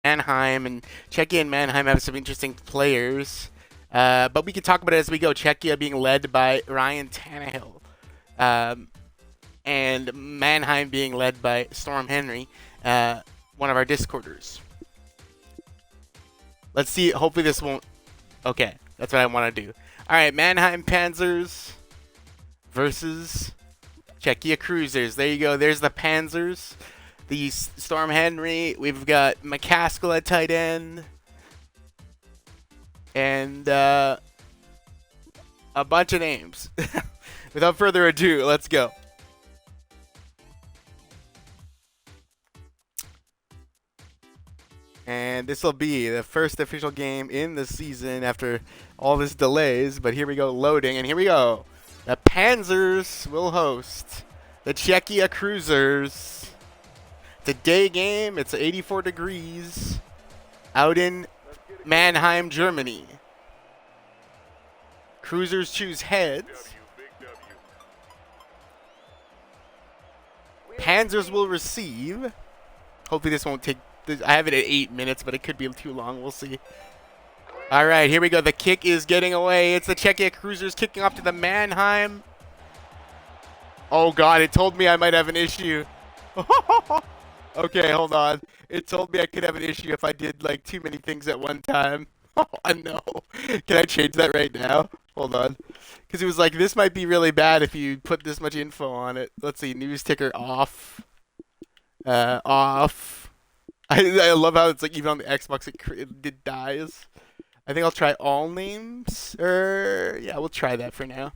Mannheim, and Czechia and Mannheim have some interesting players. But we can talk about it as we go. Czechia being led by Ryan Tannehill. Um, and Mannheim being led by Storm Henry, one of our Discorders. Let's see. Hopefully this won't... Okay, that's what I want to do. All right, Mannheim Panzers versus Czechia Cruisers. There you go. There's the Panzers. The Storm Henry. We've got McCaskill at tight end. And a bunch of names. Without further ado, let's go. And this will be the first official game in the season after all this delays. But here we go, loading, and here we go. The Panzers will host the Czechia Cruisers. It's a day game. It's 84 degrees out in Mannheim, Germany. Cruisers choose heads. Panzers will receive. Hopefully this won't take... I have it at 8 minutes, but it could be too long. We'll see. All right, here we go. The kick is getting away. It's the Czechia Cruisers kicking off to the Mannheim. Oh, God. It told me I might have an issue. Okay, hold on. It told me I could have an issue if I did, like, too many things at one time. Oh, no. Can I change that right now? Hold on. Because it was like, this might be really bad if you put this much info on it. Let's see. News ticker off. Off. I love how it's like even on the Xbox it dies. I think I'll try all names. Yeah, we'll try that for now.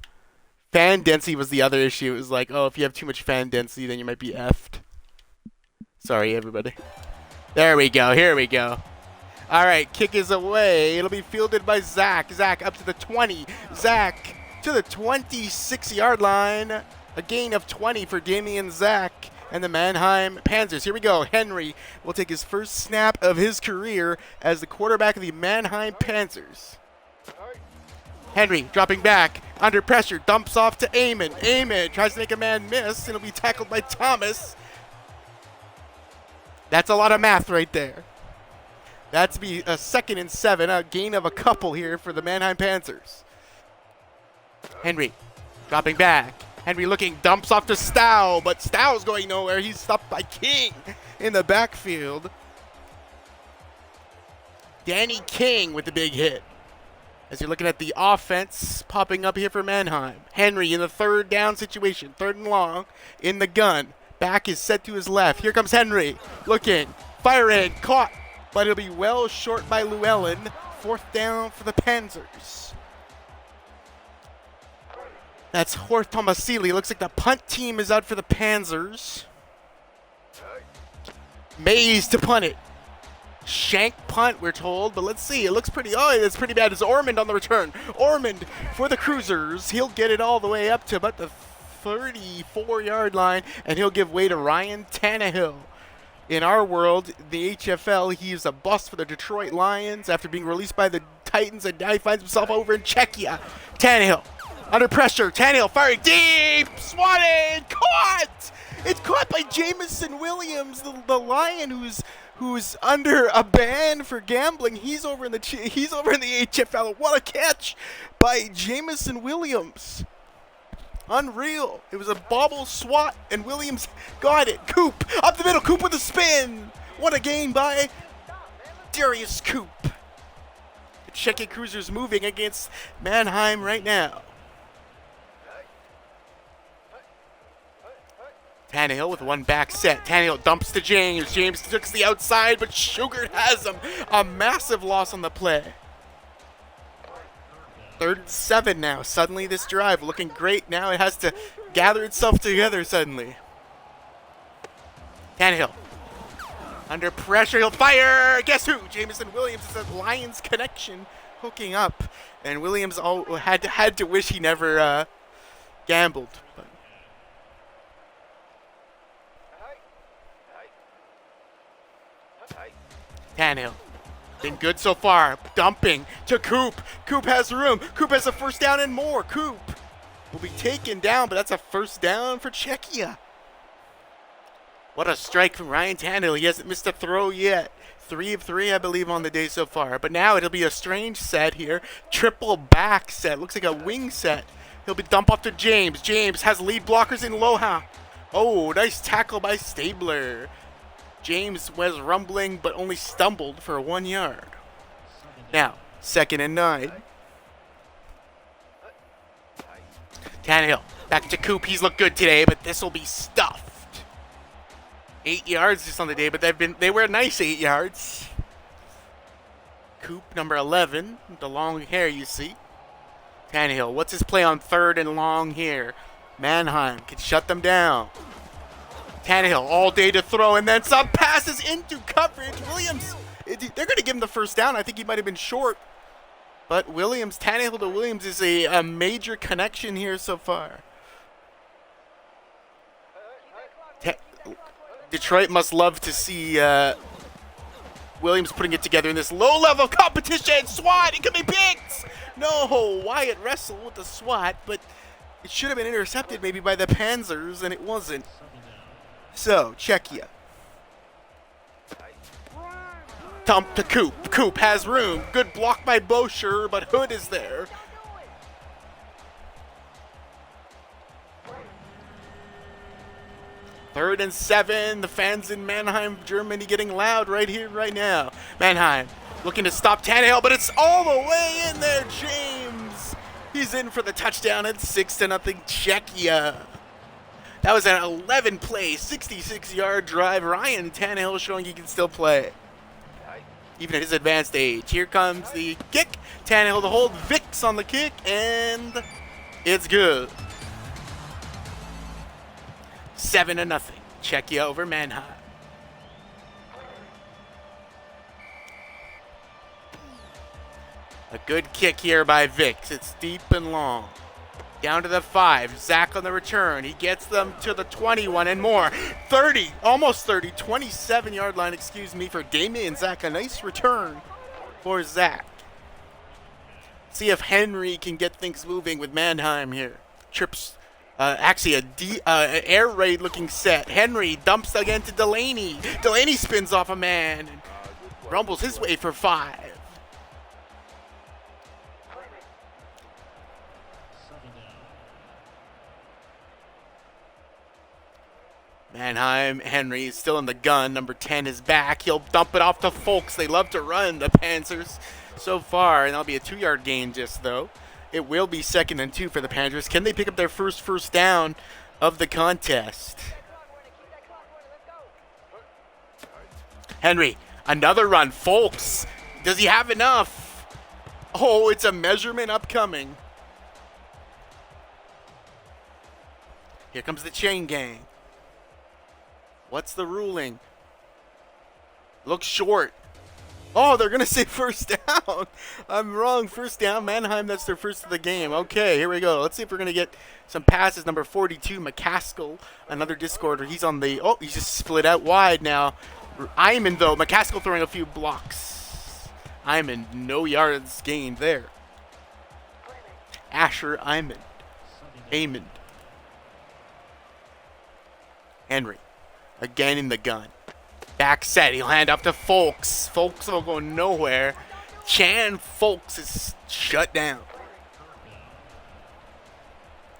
Fan density was the other issue. It was like, oh, if you have too much fan density, then you might be effed. Sorry, everybody. There we go. Here we go. All right, kick is away. It'll be fielded by Zach. Zach up to the 20. Zach to the 26-yard line. A gain of 20 for Damian Zach and the Mannheim Panzers. Here we go. Henry will take his first snap of his career as the quarterback of the Mannheim Panzers. Henry dropping back under pressure, dumps off to Eamon. Eamon tries to make a man miss, and it'll be tackled by Thomas. That's a lot of math right there. That's be a 2nd and 7, a gain of a couple here for the Mannheim Panzers. Henry dropping back. Henry looking, dumps off to Stow, but Stow's going nowhere. He's stopped by King in the backfield. Danny King with the big hit. As you're looking at the offense popping up here for Mannheim. Henry in the 3rd down situation, 3rd and long, in the gun. Back is set to his left. Here comes Henry, looking, firing, caught, but it'll be well short by Llewellyn. 4th down for the Panzers. That's Horth Tomasili. Looks like the punt team is out for the Panzers. Mays to punt it. Shank punt, we're told, but let's see. It looks pretty... Oh, that's pretty bad. It's Ormond on the return. Ormond for the Cruisers. He'll get it all the way up to about the 34-yard line, and he'll give way to Ryan Tannehill. In our world, the HFL, he's a bust for the Detroit Lions after being released by the Titans, and now he finds himself over in Czechia. Tannehill. Under pressure, Tannehill firing deep, swatted, caught! It's caught by Jamison Williams, the Lion who's under a ban for gambling. He's over in the HFL. What a catch by Jamison Williams! Unreal. It was a bobble swat, and Williams got it. Coop up the middle. Coop with a spin. What a gain by Darius Coop. The Czechia Cruisers moving against Mannheim right now. Tannehill with one back set. Tannehill dumps to James. James took the outside, but Sugar has him. A massive loss on the play. 3rd and 7 now. Suddenly this drive looking great. Now it has to gather itself together suddenly. Tannehill. Under pressure, he'll fire. Guess who? Jamison Williams is a Lions connection hooking up. And Williams had to wish he never gambled. But Tannehill. Been good so far. Dumping to Coop. Coop has room. Coop has a 1st down and more. Coop will be taken down, but that's a 1st down for Czechia. What a strike from Ryan Tannehill. He hasn't missed a throw yet. 3 of 3, I believe, on the day so far. But now it'll be a strange set here. Triple back set. Looks like a wing set. He'll be dump off to James. James has lead blockers in Loha. Oh, nice tackle by Stabler. James was rumbling but only stumbled for 1 yard. Now, 2nd and 9. Tannehill back to Coop. He's looked good today, but this will be stuffed. 8 yards just on the day, but they were a nice 8 yards. Coop, number 11, the long hair you see. Tannehill, what's his play on 3rd and long here? Mannheim can shut them down. Tannehill all day to throw, and then some passes into coverage. Williams, they're going to give him the first down. I think he might have been short. But Williams, Tannehill to Williams is a major connection here so far. Detroit must love to see Williams putting it together in this low-level competition. SWAT, it could be picked. No, Wyatt wrestled with the SWAT, but it should have been intercepted maybe by the Panzers, and it wasn't. So, Czechia. Dump to Coop. Coop has room. Good block by Bosher, but Hood is there. Third and 7. The fans in Mannheim, Germany getting loud right here, right now. Mannheim looking to stop Tannehill, but it's all the way in there, James. He's in for the touchdown at 6-0 Czechia. That was an 11-play, 66-yard drive. Ryan Tannehill showing he can still play, even at his advanced age. Here comes the kick. Tannehill to hold. Vicks on the kick, and it's good. 7-0. Czechia over Mannheim. A good kick here by Vicks. It's deep and long. Down to the 5. Zach on the return. He gets them to the 21 and more. 30, almost 30, 27-yard line, excuse me, for Damian Zach. A nice return for Zach. See if Henry can get things moving with Mannheim here. Trips, actually a air raid looking set. Henry dumps again to Delaney. Delaney spins off a man and rumbles his way for 5. Mannheim, Henry is still in the gun. Number 10 is back. He'll dump it off to Folks. They love to run, the Panzers, so far. And that'll be a 2-yard gain just, though. It will be 2nd and 2 for the Panzers. Can they pick up their first down of the contest? Henry, another run. Folks, does he have enough? Oh, it's a measurement upcoming. Here comes the chain gang. What's the ruling? Looks short. Oh, they're going to say first down. I'm wrong. First down. Mannheim, that's their first of the game. Okay, here we go. Let's see if we're going to get some passes. Number 42, McCaskill, another discorder. He's on the, oh, he's just split out wide now. Iman, though. McCaskill throwing a few blocks. Iman, no yards gained there. Asher Iman. Amon. Henry. Again in the gun. Back set. He'll hand up to Folks. Folks will go nowhere. Chan Folks is shut down.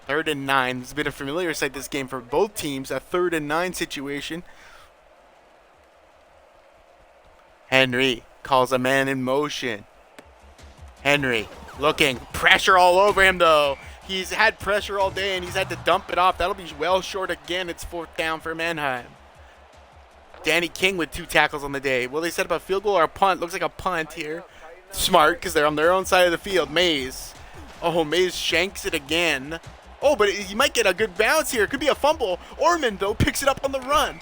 3rd and 9. It's been a familiar sight this game for both teams. A 3rd and 9 situation. Henry calls a man in motion. Henry looking. Pressure all over him, though. He's had pressure all day, and he's had to dump it off. That'll be well short again. It's 4th down for Mannheim. Danny King with 2 tackles on the day. Will they set up a field goal or a punt? Looks like a punt here. Smart, because they're on their own side of the field. Mays. Oh, Mays shanks it again. Oh, but he might get a good bounce here. Could be a fumble. Ormond, though, picks it up on the run.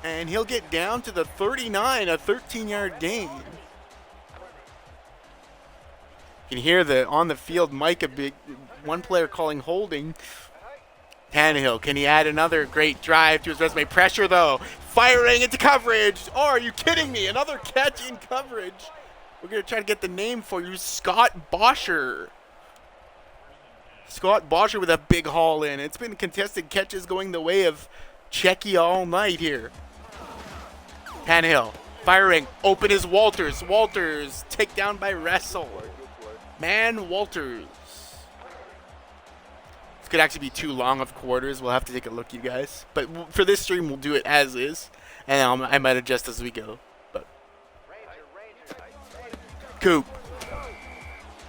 And he'll get down to the 39, a 13-yard gain. You can hear the on-the-field mic a big one player calling holding. Tannehill, can he add another great drive to his resume? Pressure, though. Firing into coverage. Oh, are you kidding me? Another catch in coverage. We're going to try to get the name for you. Scott Bosher. Scott Bosher with a big haul in. It's been contested catches going the way of Czechia all night here. Tannehill Firing. Open is Walters. Walters. Takedown by Wrestle. Man Walters. This could actually be too long of quarters. We'll have to take a look, you guys. But for this stream, we'll do it as is. And I might adjust as we go. But Coop.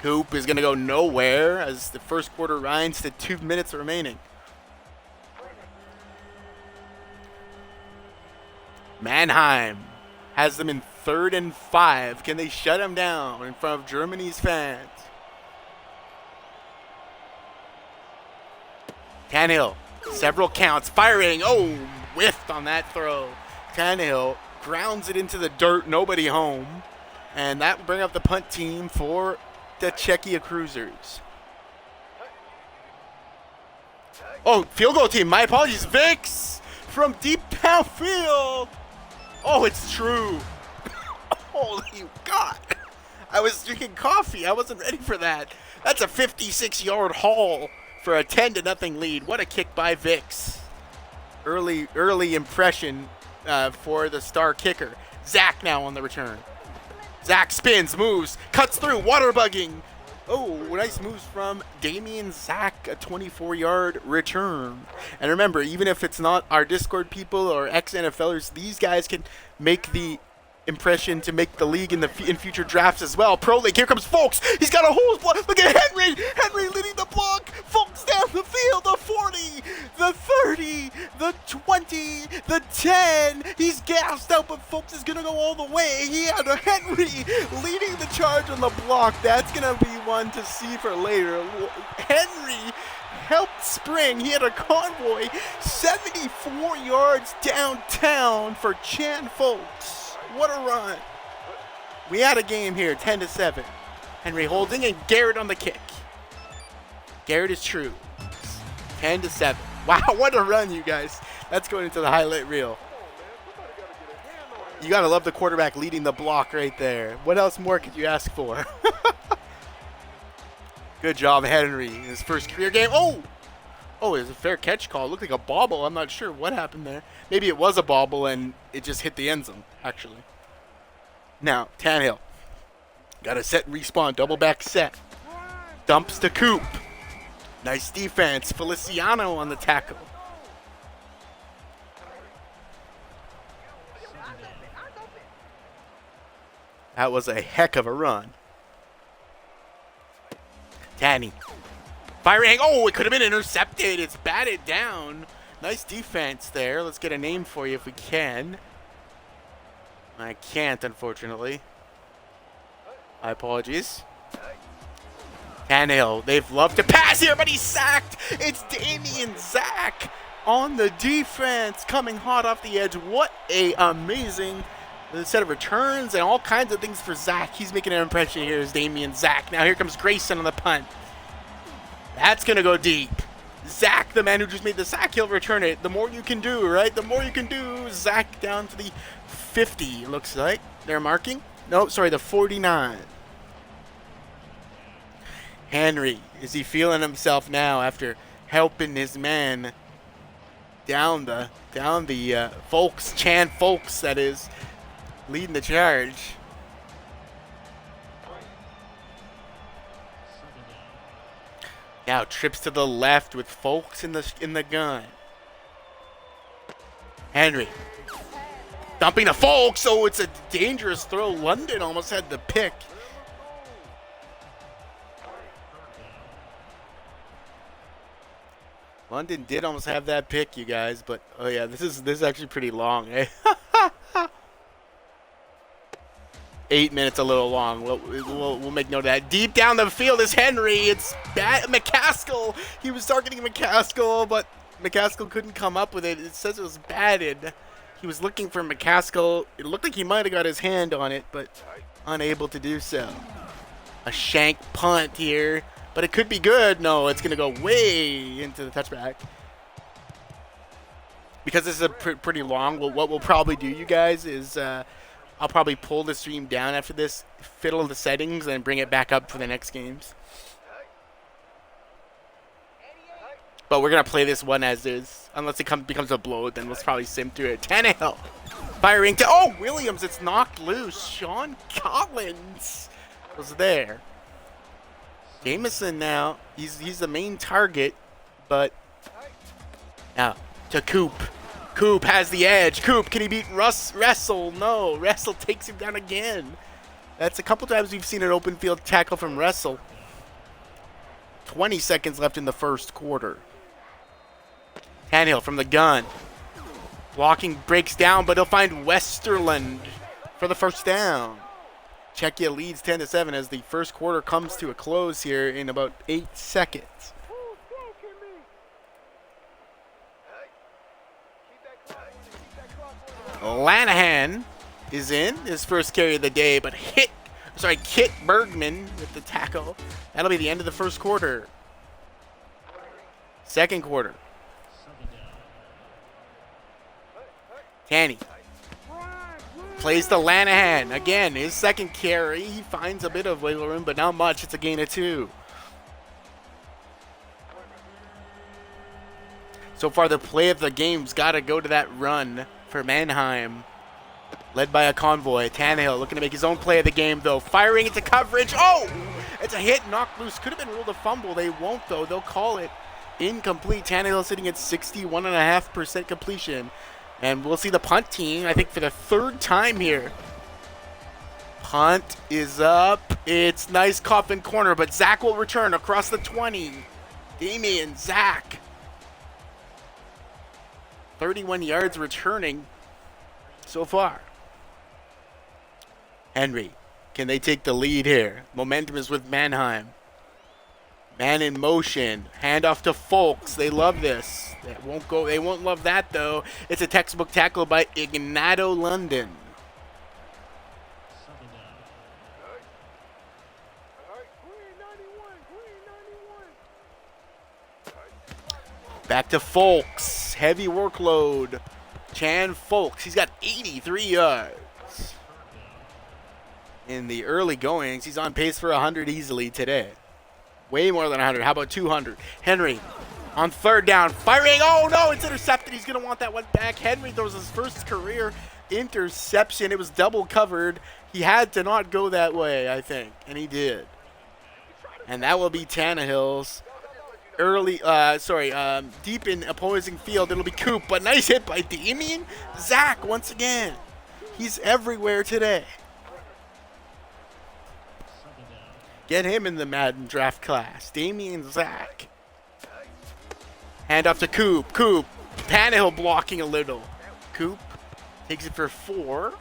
Coop is going to go nowhere as the first quarter winds to 2 minutes remaining. Mannheim has them in 3rd and 5. Can they shut them down in front of Germany's fans? Tannehill, several counts, firing. Oh, whiffed on that throw. Tannehill grounds it into the dirt, nobody home. And that will bring up the punt team for the Czechia Cruisers. Oh, field goal team, my apologies. Vix from deep downfield. Oh, it's true. Holy God. I was drinking coffee. I wasn't ready for that. That's a 56-yard haul for a 10-0 lead. What a kick by Vix. Early impression for the star kicker. Zach now on the return. Zach spins, moves, cuts through, water bugging. Oh, nice moves from Damian Zach, a 24-yard return. And remember, even if it's not our Discord people or ex-NFLers, these guys can make the impression to make the league in future drafts as well. Pro League, here comes Folks. He's got a hose block. Look at Henry. Henry leading the block. Folks down the field. The 40, the 30, the 20, the 10. He's gassed out, but Folks is going to go all the way. He had a Henry leading the charge on the block. That's going to be one to see for later. Henry helped spring. He had a convoy 74 yards downtown for Chan Folks. What a run. We had a game here, 10-7. Henry holding and Garrett on the kick. Garrett is true. 10-7. Wow, what a run, you guys. That's going into the highlight reel. You got to love the quarterback leading the block right there. What else more could you ask for? Good job, Henry, in his first career game. Oh, it was a fair catch call. It looked like a bobble. I'm not sure what happened there. Maybe it was a bobble and it just hit the end zone, actually. Now, Tannehill. Got a set and respawn. Double back set. Dumps to Coop. Nice defense. Feliciano on the tackle. That was a heck of a run. Tanny. Firing. Oh, it could have been intercepted. It's batted down. Nice defense there. Let's get a name for you if we can. I can't, unfortunately. My apologies. Tannehill. They've loved to pass here, but he's sacked. It's Damian Zach on the defense, coming hot off the edge. What a amazing set of returns and all kinds of things for Zach. He's making an impression here as Damian Zach. Now here comes Grayson on the punt. That's going to go deep. Zach, the man who just made the sack, he'll return it. The more you can do, right? The more you can do. Zach down to the 50, it looks like. They're marking? No, sorry, the 49. Henry, is he feeling himself now after helping his man down the Folks, Chan Folks, that is, leading the charge. Now trips to the left with Folks in the gun. Henry dumping the Folks. Oh, it's a dangerous throw. London almost had the pick. London did almost have that pick, you guys, but oh yeah, this is actually pretty long, eh? 8 minutes a little long. We'll make note of that. Deep down the field is Henry. It's McCaskill. He was targeting McCaskill, but McCaskill couldn't come up with it. It says it was batted. He was looking for McCaskill. It looked like he might have got his hand on it, but unable to do so. A shank punt here, but it could be good. No, it's going to go way into the touchback. Because this is a pretty long, what we'll probably do, you guys, is I'll probably pull the stream down after this, fiddle the settings, and bring it back up for the next games. But we're going to play this one as is. Unless it becomes a blow, then we'll probably sim through it. Tannehill Firing to, oh, Williams, it's knocked loose. Sean Collins was there. Jameson now, he's the main target, but now to Coop. Coop has the edge. Coop, can he beat Wrestle? No, Wrestle takes him down again. That's a couple times we've seen an open field tackle from Wrestle. 20 seconds left in the first quarter. Tannehill from the gun. Blocking breaks down, but he'll find Westerland for the first down. Czechia leads 10-7 as the first quarter comes to a close here in about 8 seconds. Lanahan is in his first carry of the day, but Kit Bergman with the tackle. That'll be the end of the first quarter. Second quarter. Tanny plays to Lanahan. Again, his second carry. He finds a bit of wiggle room, but not much. It's a gain of 2. So far, the play of the game's got to go to that run for Mannheim, led by a convoy. Tannehill looking to make his own play of the game, though. Firing into coverage. Oh! It's a hit, knocked loose. Could have been ruled a fumble. They won't, though. They'll call it incomplete. Tannehill sitting at 61.5% completion. And we'll see the punt team, I think, for the third time here. Punt is up. It's nice coffin corner, but Zach will return across the 20. Damian Zach. 31 yards returning so far. Henry, can they take the lead here? Momentum is with Mannheim. Man in motion. Handoff to Folks. They love this. They won't love that, though. It's a textbook tackle by Ignato London. Back to Folks. Heavy workload. Chan Folks. He's got 83 yards. In the early goings, he's on pace for 100 easily today. Way more than 100. How about 200? Henry on third down. Firing. Oh, no. It's intercepted. He's going to want that one back. Henry throws his first career interception. It was double covered. He had to not go that way, I think. And he did. And that will be Tannehill's deep in opposing field. It'll be Coop. But nice hit by Damian Zach once again. He's everywhere today. Get him in the Madden draft class. Damian Zach. Hand off to Coop. Coop. Tannehill blocking a little. Coop takes it for 4.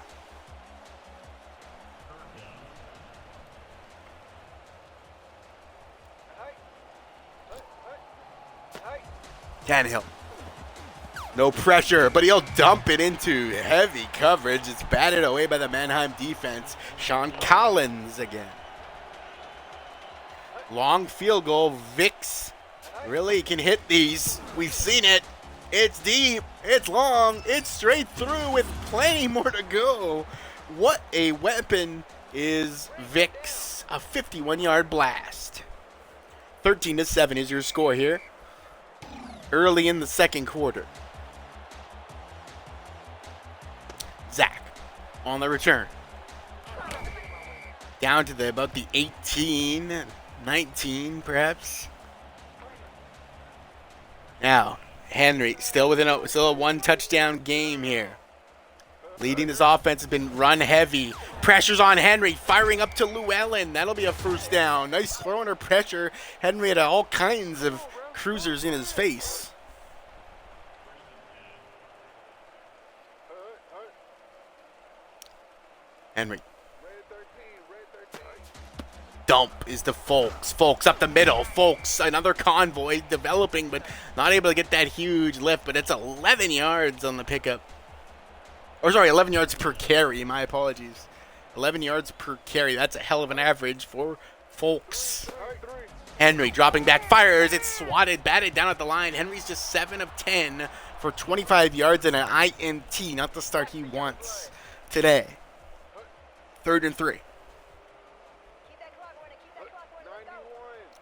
Tannehill. No pressure, but he'll dump it into heavy coverage. It's batted away by the Mannheim defense. Sean Collins again. Long field goal. Vicks really can hit these. We've seen it. It's deep. It's long. It's straight through with plenty more to go. What a weapon is Vicks. A 51-yard blast. 13-7 is your score here. Early in the second quarter. Zach on the return. Down to about the 18, 19 perhaps. Now, Henry still a one touchdown game here. Leading this offense has been run heavy. Pressure's on Henry, firing up to Llewellyn. That'll be a first down. Nice throw under pressure. Henry had all kinds of cruisers in his face. Henry. Dump is to Folks. Folks up the middle. Folks, another convoy developing, but not able to get that huge lift. But it's 11 yards on the pickup. Or sorry, 11 yards per carry. My apologies. 11 yards per carry. That's a hell of an average for Folks. Henry dropping back, fires. It's swatted, batted down at the line. Henry's just 7 of 10 for 25 yards and an INT. Not the start he wants today. 3rd and 3.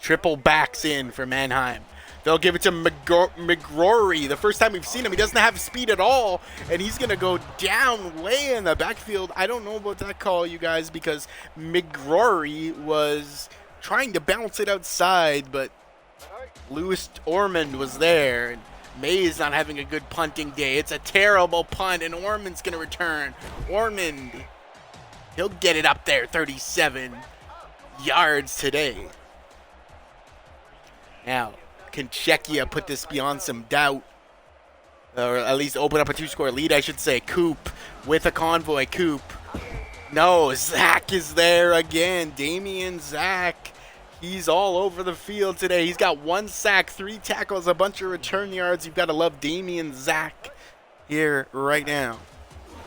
Triple backs in for Mannheim. They'll give it to McGrory. The first time we've seen him, he doesn't have speed at all, and he's going to go down way in the backfield. I don't know about that call, you guys, because McGrory was trying to bounce it outside, but Louis Ormond was there, and Mays not having a good punting day. It's a terrible punt, and Ormond's going to return. Ormond, he'll get it up there, 37 yards today. Now, can Czechia put this beyond some doubt? Or at least open up a 2-score lead, I should say. Coop with a convoy. Coop. No, Zach is there again. Damian Zach. He's all over the field today. He's got 1 sack, 3 tackles, a bunch of return yards. You've got to love Damian Zach here right now.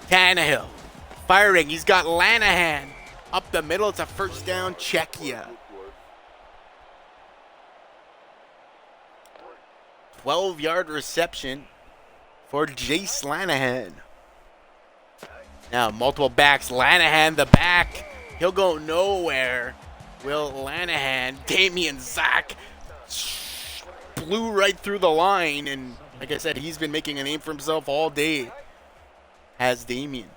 Tannehill firing. He's got Lanahan up the middle. It's a first down, Czechia. 12-yard reception for Jace Lanahan. Now, multiple backs. Lanahan, the back. He'll go nowhere. Will Lanahan. Damian Zach blew right through the line. And like I said, he's been making a name for himself all day. Has Damian.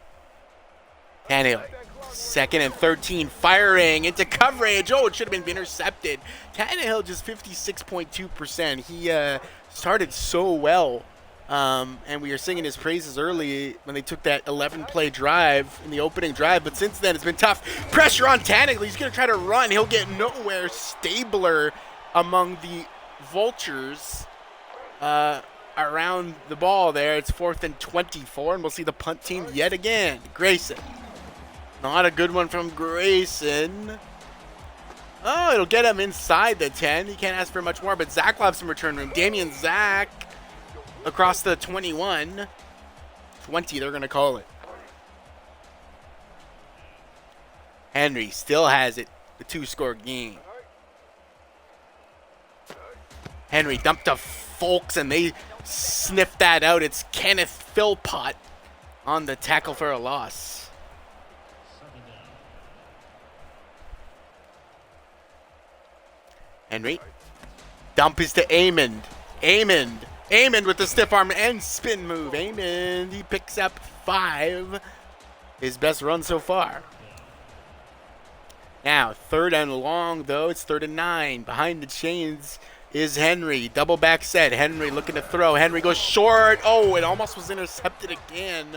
Tannehill. 2nd and 13. Firing into coverage. Oh, it should have been intercepted. Tannehill just 56.2%. He started so well. And we were singing his praises early when they took that 11-play drive in the opening drive. But since then, it's been tough. Pressure on Tannehill. He's going to try to run. He'll get nowhere. Stabler among the vultures around the ball there. It's 4th and 24, and we'll see the punt team yet again. Grayson. Not a good one from Grayson. Oh, it'll get him inside the 10. He can't ask for much more, but Zach will have some return room. Damian Zach across the 21. 20, they're going to call it. Henry still has it. The 2-score game. Henry dumped to Folks, and they sniffed that out. It's Kenneth Philpott on the tackle for a loss. Henry. Dump is to Amond. Amond with the stiff arm and spin move. Amond, he picks up 5. His best run so far. Now, 3rd and long, though. It's 3rd and 9. Behind the chains is Henry. Double back set. Henry looking to throw. Henry goes short. Oh, it almost was intercepted again.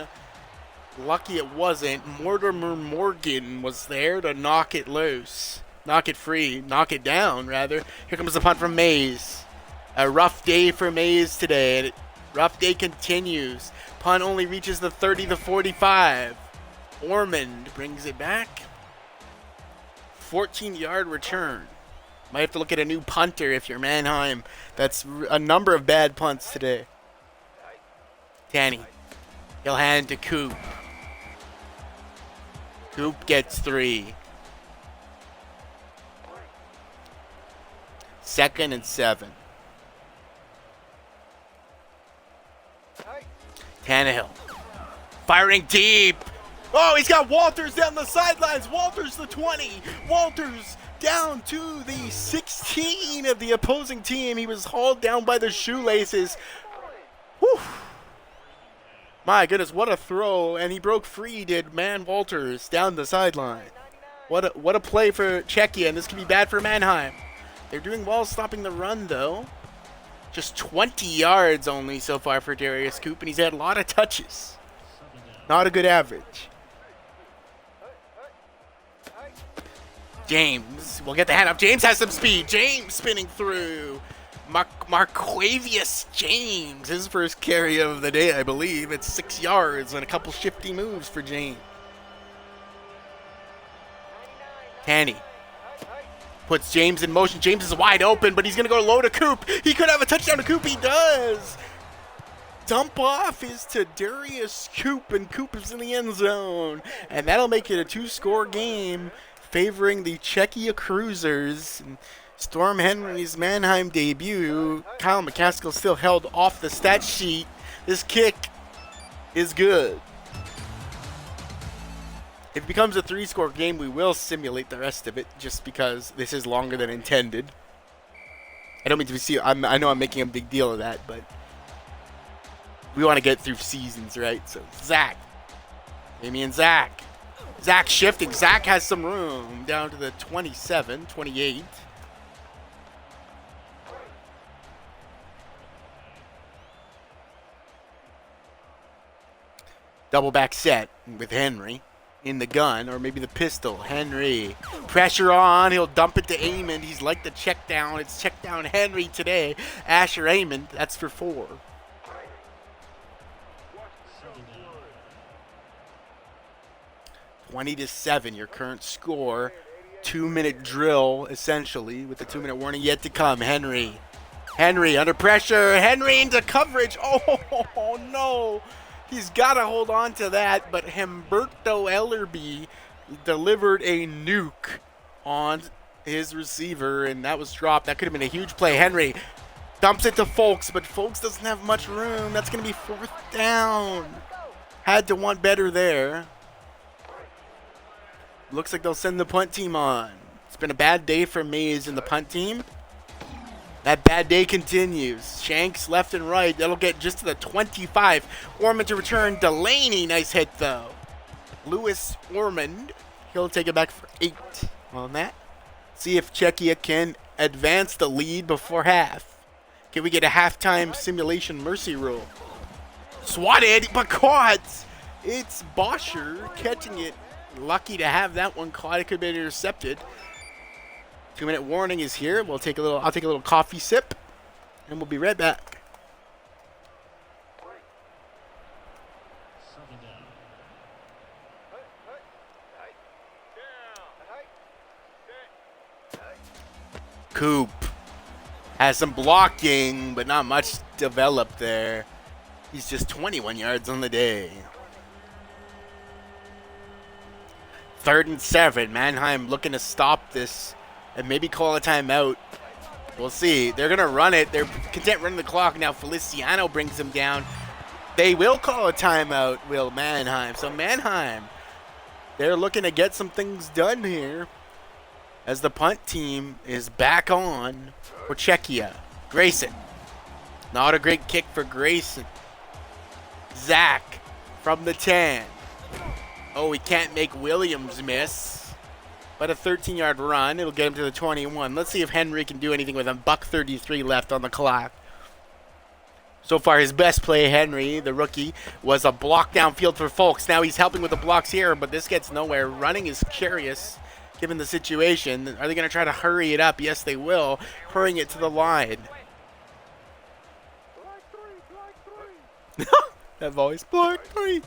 Lucky it wasn't. Mortimer Morgan was there to knock it loose. Knock it free. Knock it down, rather. Here comes the punt from Mays. A rough day for Mays today. Rough day continues. Punt only reaches the 30 to 45. Ormond brings it back. 14-yard return. Might have to look at a new punter if you're Mannheim. That's a number of bad punts today. Tanny. He'll hand to Coop. Coop gets 3. 2nd and 7. Tannehill. Firing deep. Oh, he's got Walters down the sidelines. Walters the 20. Walters down to the 16 of the opposing team. He was hauled down by the shoelaces. Whew. My goodness, what a throw. And he broke free, did Walters, down the sideline. What a play for Czechia, and this can be bad for Mannheim. They're doing well stopping the run, though. Just 20 yards only so far for Darius Coop, and he's had a lot of touches. Not a good average. James will get the hand up. James has some speed. James spinning through. Marquavius James, his first carry of the day, I believe. It's 6 yards and a couple shifty moves for James. Tanny puts James in motion. James is wide open, but he's going to go low to Coop. He could have a touchdown to Coop. He does. Dump off is to Darius Coop, and Coop is in the end zone. And that'll make it a 2-score game favoring the Czechia Cruisers. And Storm Henry's Mannheim debut. Kyle McCaskill still held off the stat sheet. This kick is good. If it becomes a 3-score game, we will simulate the rest of it just because this is longer than intended. I don't mean to see. I know I'm making a big deal of that, but we want to get through seasons, right? So Zach, Amy and Zach. Zach shifting. Zach has some room down to the 27, 28. Double back set with Henry in the gun, or maybe the pistol. Henry, pressure on. He'll dump it to Amond. He's like the check down. It's check down Henry today. Asher Amond, that's for 4. (20-7), your current score. 2-minute drill, essentially, with the 2-minute warning yet to come. Henry under pressure. Henry into coverage. Oh, no. He's got to hold on to that, but Humberto Ellerby delivered a nuke on his receiver, and that was dropped. That could have been a huge play. Henry dumps it to Folks, but Folks doesn't have much room. That's going to be 4th down. Had to want better there. Looks like they'll send the punt team on. It's been a bad day for Mays and the punt team. That bad day continues. Shanks left and right. That'll get just to the 25. Ormond to return. Delaney, nice hit though. Lewis Ormond, he'll take it back for 8 on that. See if Czechia can advance the lead before half. Can we get a halftime simulation mercy rule? Swatted, but caught. It's Boscher catching it. Lucky to have that one caught. It could have been intercepted. 2-minute warning is here. I'll take a little coffee sip, and we'll be right back. Coop has some blocking, but not much developed there. He's just 21 yards on the day. 3rd and 7. Mannheim looking to stop this and maybe call a timeout. We'll see. They're going to run it. They're content running the clock. Now Feliciano brings them down. They will call a timeout, will Mannheim. So Mannheim, they're looking to get some things done here as the punt team is back on for Czechia. Grayson. Not a great kick for Grayson. Zach from the 10. Oh, he can't make Williams miss. But a 13-yard run. It'll get him to the 21. Let's see if Henry can do anything with him. $1:33 left on the clock. So far, his best play, Henry, the rookie, was a block downfield for Folks. Now he's helping with the blocks here, but this gets nowhere. Running is curious, given the situation. Are they going to try to hurry it up? Yes, they will. Hurrying it to the line. That voice. Block 3.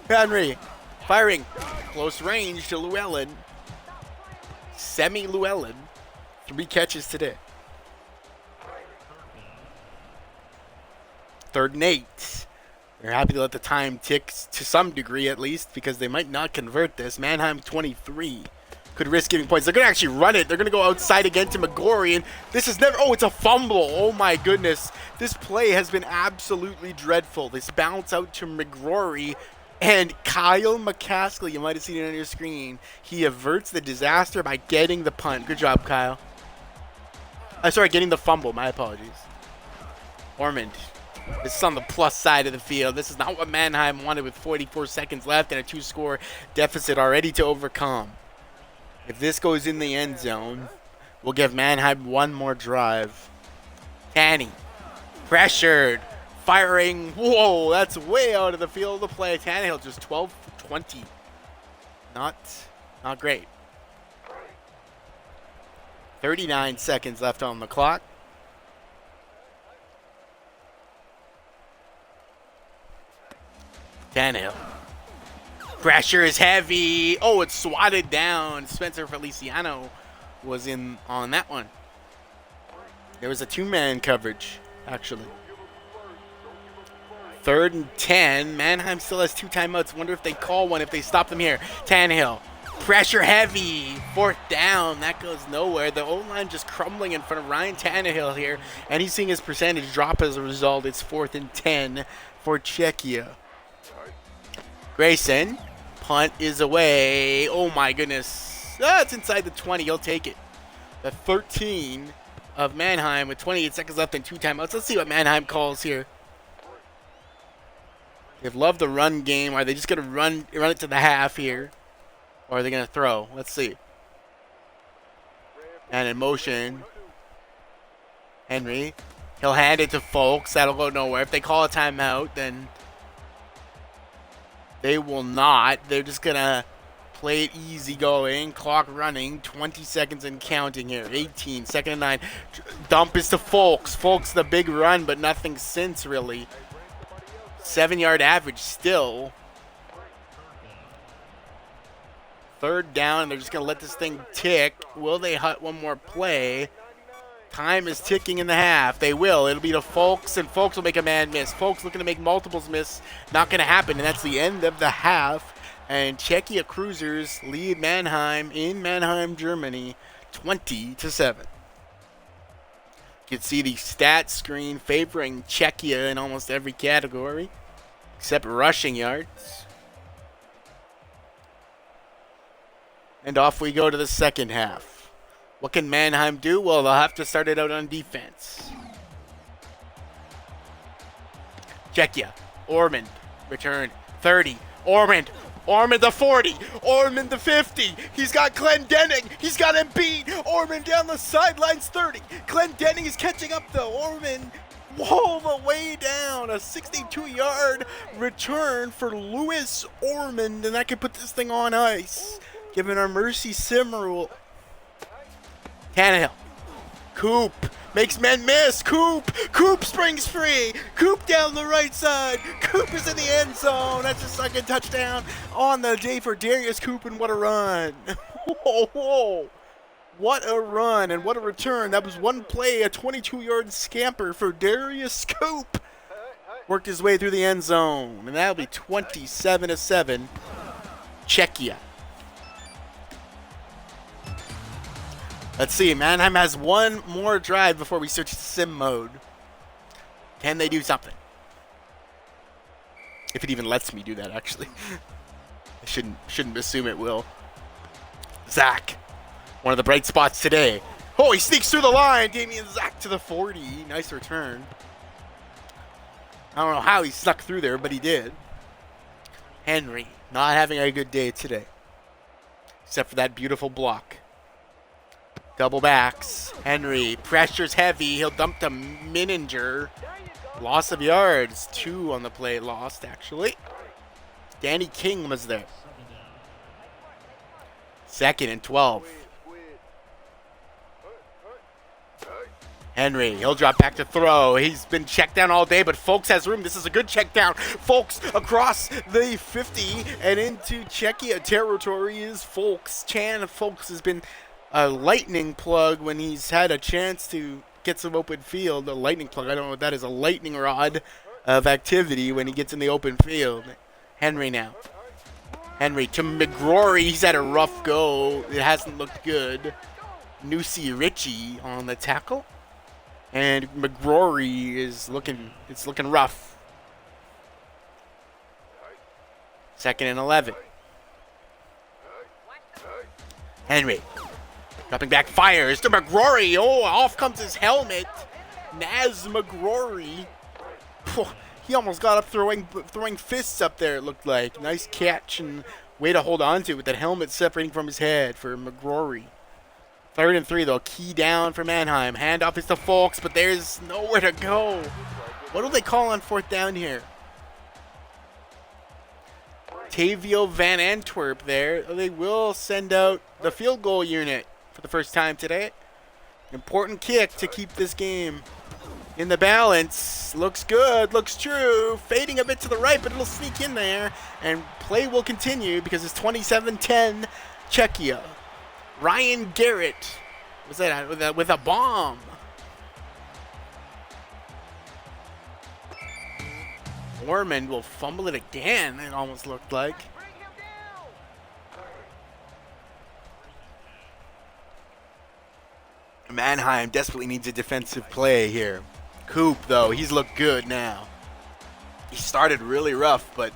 Henry. Firing. Close range to Llewellyn. Llewellyn. 3 catches today. 3rd and 8. They're happy to let the time tick to some degree at least because they might not convert this. Mannheim 23. Could risk giving points. They're going to actually run it. They're going to go outside again to McGorry. And this is never... Oh, it's a fumble. Oh, my goodness. This play has been absolutely dreadful. This bounce out to McGorry. And Kyle McCaskill, you might have seen it on your screen. He averts the disaster by getting the punt. Good job, Kyle. Getting the fumble. My apologies. Ormond. This is on the plus side of the field. This is not what Mannheim wanted with 44 seconds left and a 2-score deficit already to overcome. If this goes in the end zone, we'll give Mannheim one more drive. Tanny. Pressured. Firing. Whoa, that's way out of the field of the play. Tannehill just 12 for 20. Not great. 39 seconds left on the clock. Tannehill. Pressure is heavy. Oh, it's swatted down. Spencer Feliciano was in on that one. There was a 2-man coverage, actually. 3rd and 10. Mannheim still has 2 timeouts. Wonder if they call one if they stop them here. Tannehill. Pressure heavy. 4th down. That goes nowhere. The O-line just crumbling in front of Ryan Tannehill here. And he's seeing his percentage drop as a result. It's 4th and 10 for Czechia. Grayson. Punt is away. Oh, my goodness. It's inside the 20. He'll take it. The 13. of Mannheim with 28 seconds left and 2 timeouts. Let's see what Mannheim calls here. They've loved the run game. Are they just going to run it to the half here? Or are they going to throw? Let's see. And in motion, Henry. He'll hand it to Folks. That'll go nowhere. If they call a timeout, then they will not. They're just going to play it easy going. Clock running. 20 seconds and counting here. 18. Second and 9. Dump is to Folks. Folks the big run, but nothing since really. 7-yard average still. Third down, and they're just going to let this thing tick. Will they hut one more play? Time is ticking in the half. They will. It'll be to Folks, and Folks will make a man miss. Folks looking to make multiples miss. Not going to happen, and that's the end of the half. And Czechia Cruisers lead Mannheim in Mannheim, Germany, 20-7. You can see the stat screen favoring Czechia in almost every category, except rushing yards. And off we go to the second half. What can Mannheim do? Well, they'll have to start it out on defense. Czechia. Ormond. Return. 30. Ormond the 40. Ormond the 50. He's got Glendenning. He's got him beat. Ormond down the sidelines. 30. Glendenning is catching up though. Ormond all the way down. A 62-yard return for Lewis Ormond. And that could put this thing on ice. Giving our Mercy Sim rule. Tannehill. Coop. Makes men miss. Coop springs free. Coop down the right side. Coop is in the end zone. That's his second touchdown on the day for Darius Coop, and what a run. Whoa. What a run and what a return. That was one play, a 22-yard scamper for Darius Coop. Worked his way through the end zone, and that'll be 27-7. Czechia. Let's see, Mannheim has one more drive before we switch to sim mode. Can they do something? If it even lets me do that, actually. I shouldn't assume it will. Zach, one of the bright spots today. Oh, he sneaks through the line. Damian Zach to the 40. Nice return. I don't know how he snuck through there, but he did. Henry, not having a good day today. Except for that beautiful block. Double backs. Henry pressures heavy. He'll dump to Mininger. Loss of yards. 2 on the play lost, actually. Danny King was there. 2nd and 12. Henry, he'll drop back to throw. He's been checked down all day, but Folks has room. This is a good check down. Folks across the 50 and into Czechia territory is Folks. Chan Folks has been a lightning plug when he's had a chance to get some open field. A lightning plug, I don't know what that is. A lightning rod of activity when he gets in the open field. Henry now. Henry to McGrory. He's had a rough go. It hasn't looked good. Nusi Ritchie on the tackle. And McGrory is looking rough. 2nd and 11. Henry. Dropping back, fires to McGrory. Oh, off comes his helmet. Naz McGrory. He almost got up throwing fists up there, it looked like. Nice catch and way to hold on to with that helmet separating from his head for McGrory. 3rd and 3, though. Key down for Mannheim. Handoff is to Folks, but there's nowhere to go. What do they call on 4th down here? Tavio Van Antwerp there. They will send out the field goal unit for the first time today. Important kick to keep this game in the balance. Looks good, looks true. Fading a bit to the right, but it'll sneak in there. And play will continue because it's 27-10 Czechia. Ryan Garrett was that with a bomb. Ormond will fumble it again, it almost looked like. Mannheim desperately needs a defensive play here. Coop, though, he's looked good now. He started really rough, but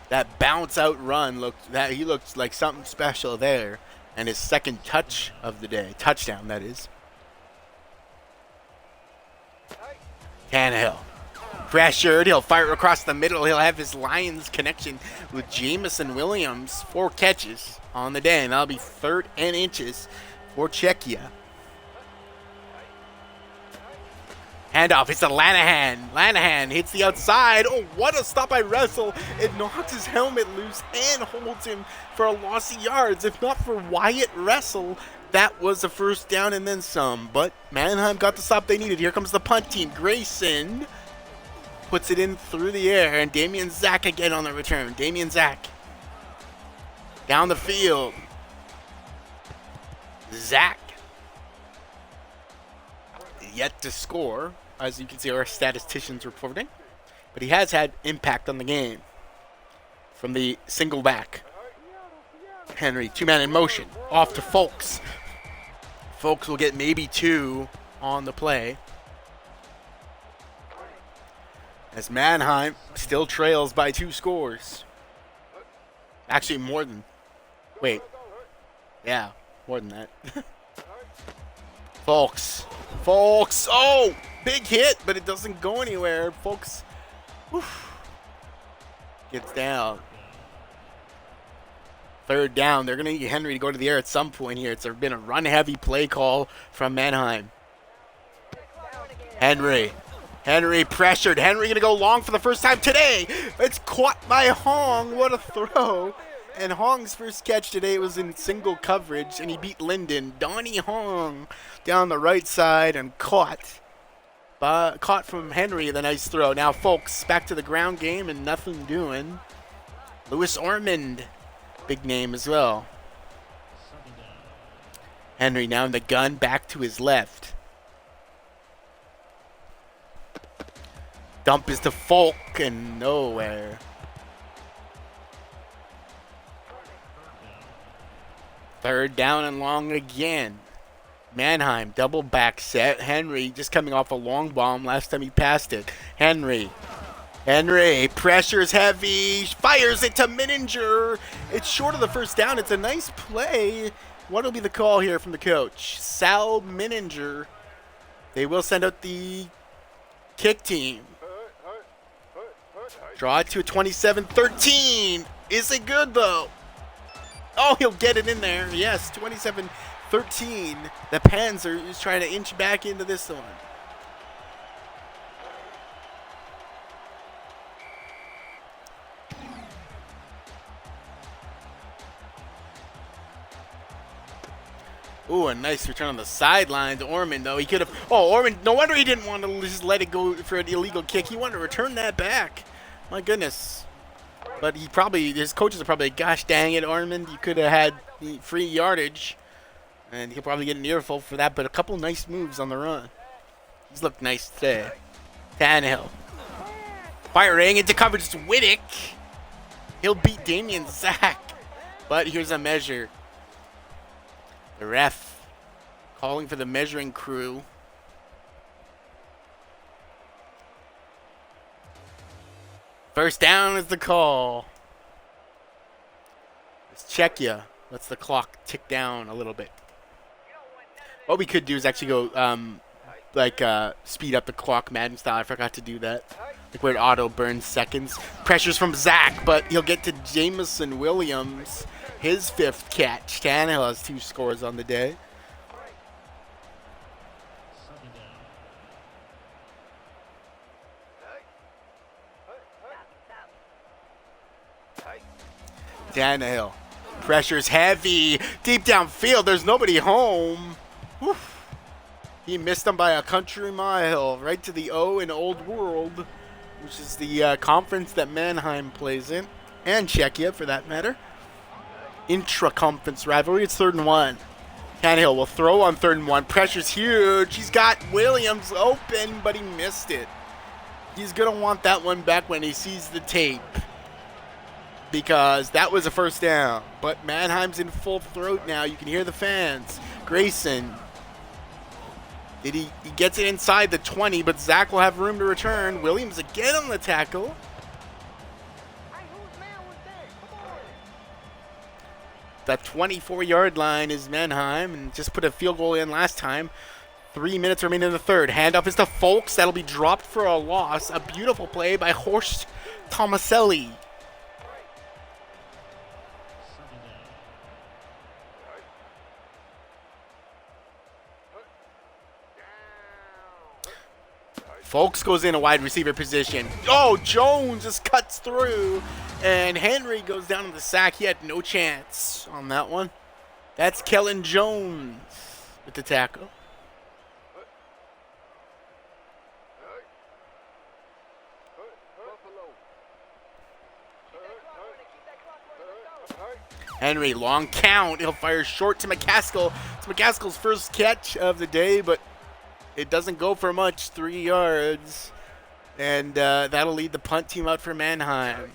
that bounce out run he looked like something special there. And his second touch of the day, touchdown that is. Tannehill. Pressured. He'll fire across the middle. He'll have his Lions connection with Jameson Williams. 4 catches on the day, and that'll be 3rd and inches for Czechia. Handoff. It's to Lanahan. Lanahan hits the outside. Oh, what a stop by Russell. It knocks his helmet loose and holds him for a loss of yards. If not for Wyatt Russell, that was a first down and then some. But Mannheim got the stop they needed. Here comes the punt team. Grayson puts it in through the air, and Damian Zach again on the return. Damian Zach down the field. Zach yet to score, as you can see our statisticians reporting, but he has had impact on the game from the single back. Henry, 2-man in motion, off to Folks. Folks will get maybe 2 on the play, as Mannheim still trails by 2 scores. Actually, more than that. Folks. Oh, big hit, but it doesn't go anywhere. Folks gets down. 3rd down. They're going to need Henry to go to the air at some point here. It's been a run-heavy play call from Mannheim. Henry pressured. Henry going to go long for the first time today. It's caught by Hong. What a throw. And Hong's first catch today was in single coverage, and he beat Linden. Donnie Hong down the right side and caught from Henry, the nice throw. Now, Folks back to the ground game and nothing doing. Lewis Ormond, big name as well. Henry now in the gun, back to his left. Dump is to Folk and nowhere. 3rd down and long again. Mannheim, double back set. Henry just coming off a long bomb last time he passed it. Henry, pressures heavy, fires it to Mininger. It's short of the first down. It's a nice play. What will be the call here from the coach? Sal Mininger. They will send out the kick team. Draw it to a 27-13. Is it good, though? Oh, he'll get it in there. Yes, 27-13. The Panzers is trying to inch back into this one. Ooh, a nice return on the sidelines. Ormond, though, he could have. Oh, Ormond, no wonder he didn't want to just let it go for an illegal kick. He wanted to return that back. My goodness. But his coaches are probably, gosh dang it, Ormond, you could have had free yardage. And he'll probably get an earful for that, but a couple nice moves on the run. He's looked nice today. Tannehill. Firing into coverage to Whittick. He'll beat Damian Zach. But here's a measure. The ref calling for the measuring crew. First down is the call. It's Czechia. Lets the clock tick down a little bit. What we could do is actually go, speed up the clock Madden style. I forgot to do that. Like where it auto burns seconds. Pressures from Zach, but he'll get to Jameson Williams. His 5th catch. Tannehill has 2 scores on the day. Tannehill. Pressure's heavy. Deep downfield. There's nobody home. Whew. He missed them by a country mile. Right to the O in Old World, which is the conference that Mannheim plays in. And Czechia, for that matter. Intra-conference rivalry. It's 3rd and 1. Tannehill will throw on 3rd and 1. Pressure's huge. He's got Williams open, but he missed it. He's going to want that one back when he sees the tape, because that was a first down. But Mannheim's in full throat now. You can hear the fans. Grayson. He gets it inside the 20, but Zach will have room to return. Williams again on the tackle. The 24-yard line is Mannheim, and just put a field goal in last time. 3 minutes remaining in the third. Handoff is to Folks. That'll be dropped for a loss. A beautiful play by Horst Tomaselli. Folks goes in a wide receiver position. Oh, Jones just cuts through. And Henry goes down to the sack. He had no chance on that one. That's Kellen Jones with the tackle. Henry, long count. He'll fire short to McCaskill. It's McCaskill's first catch of the day, but it doesn't go for much, 3 yards. And that'll lead the punt team out for Mannheim.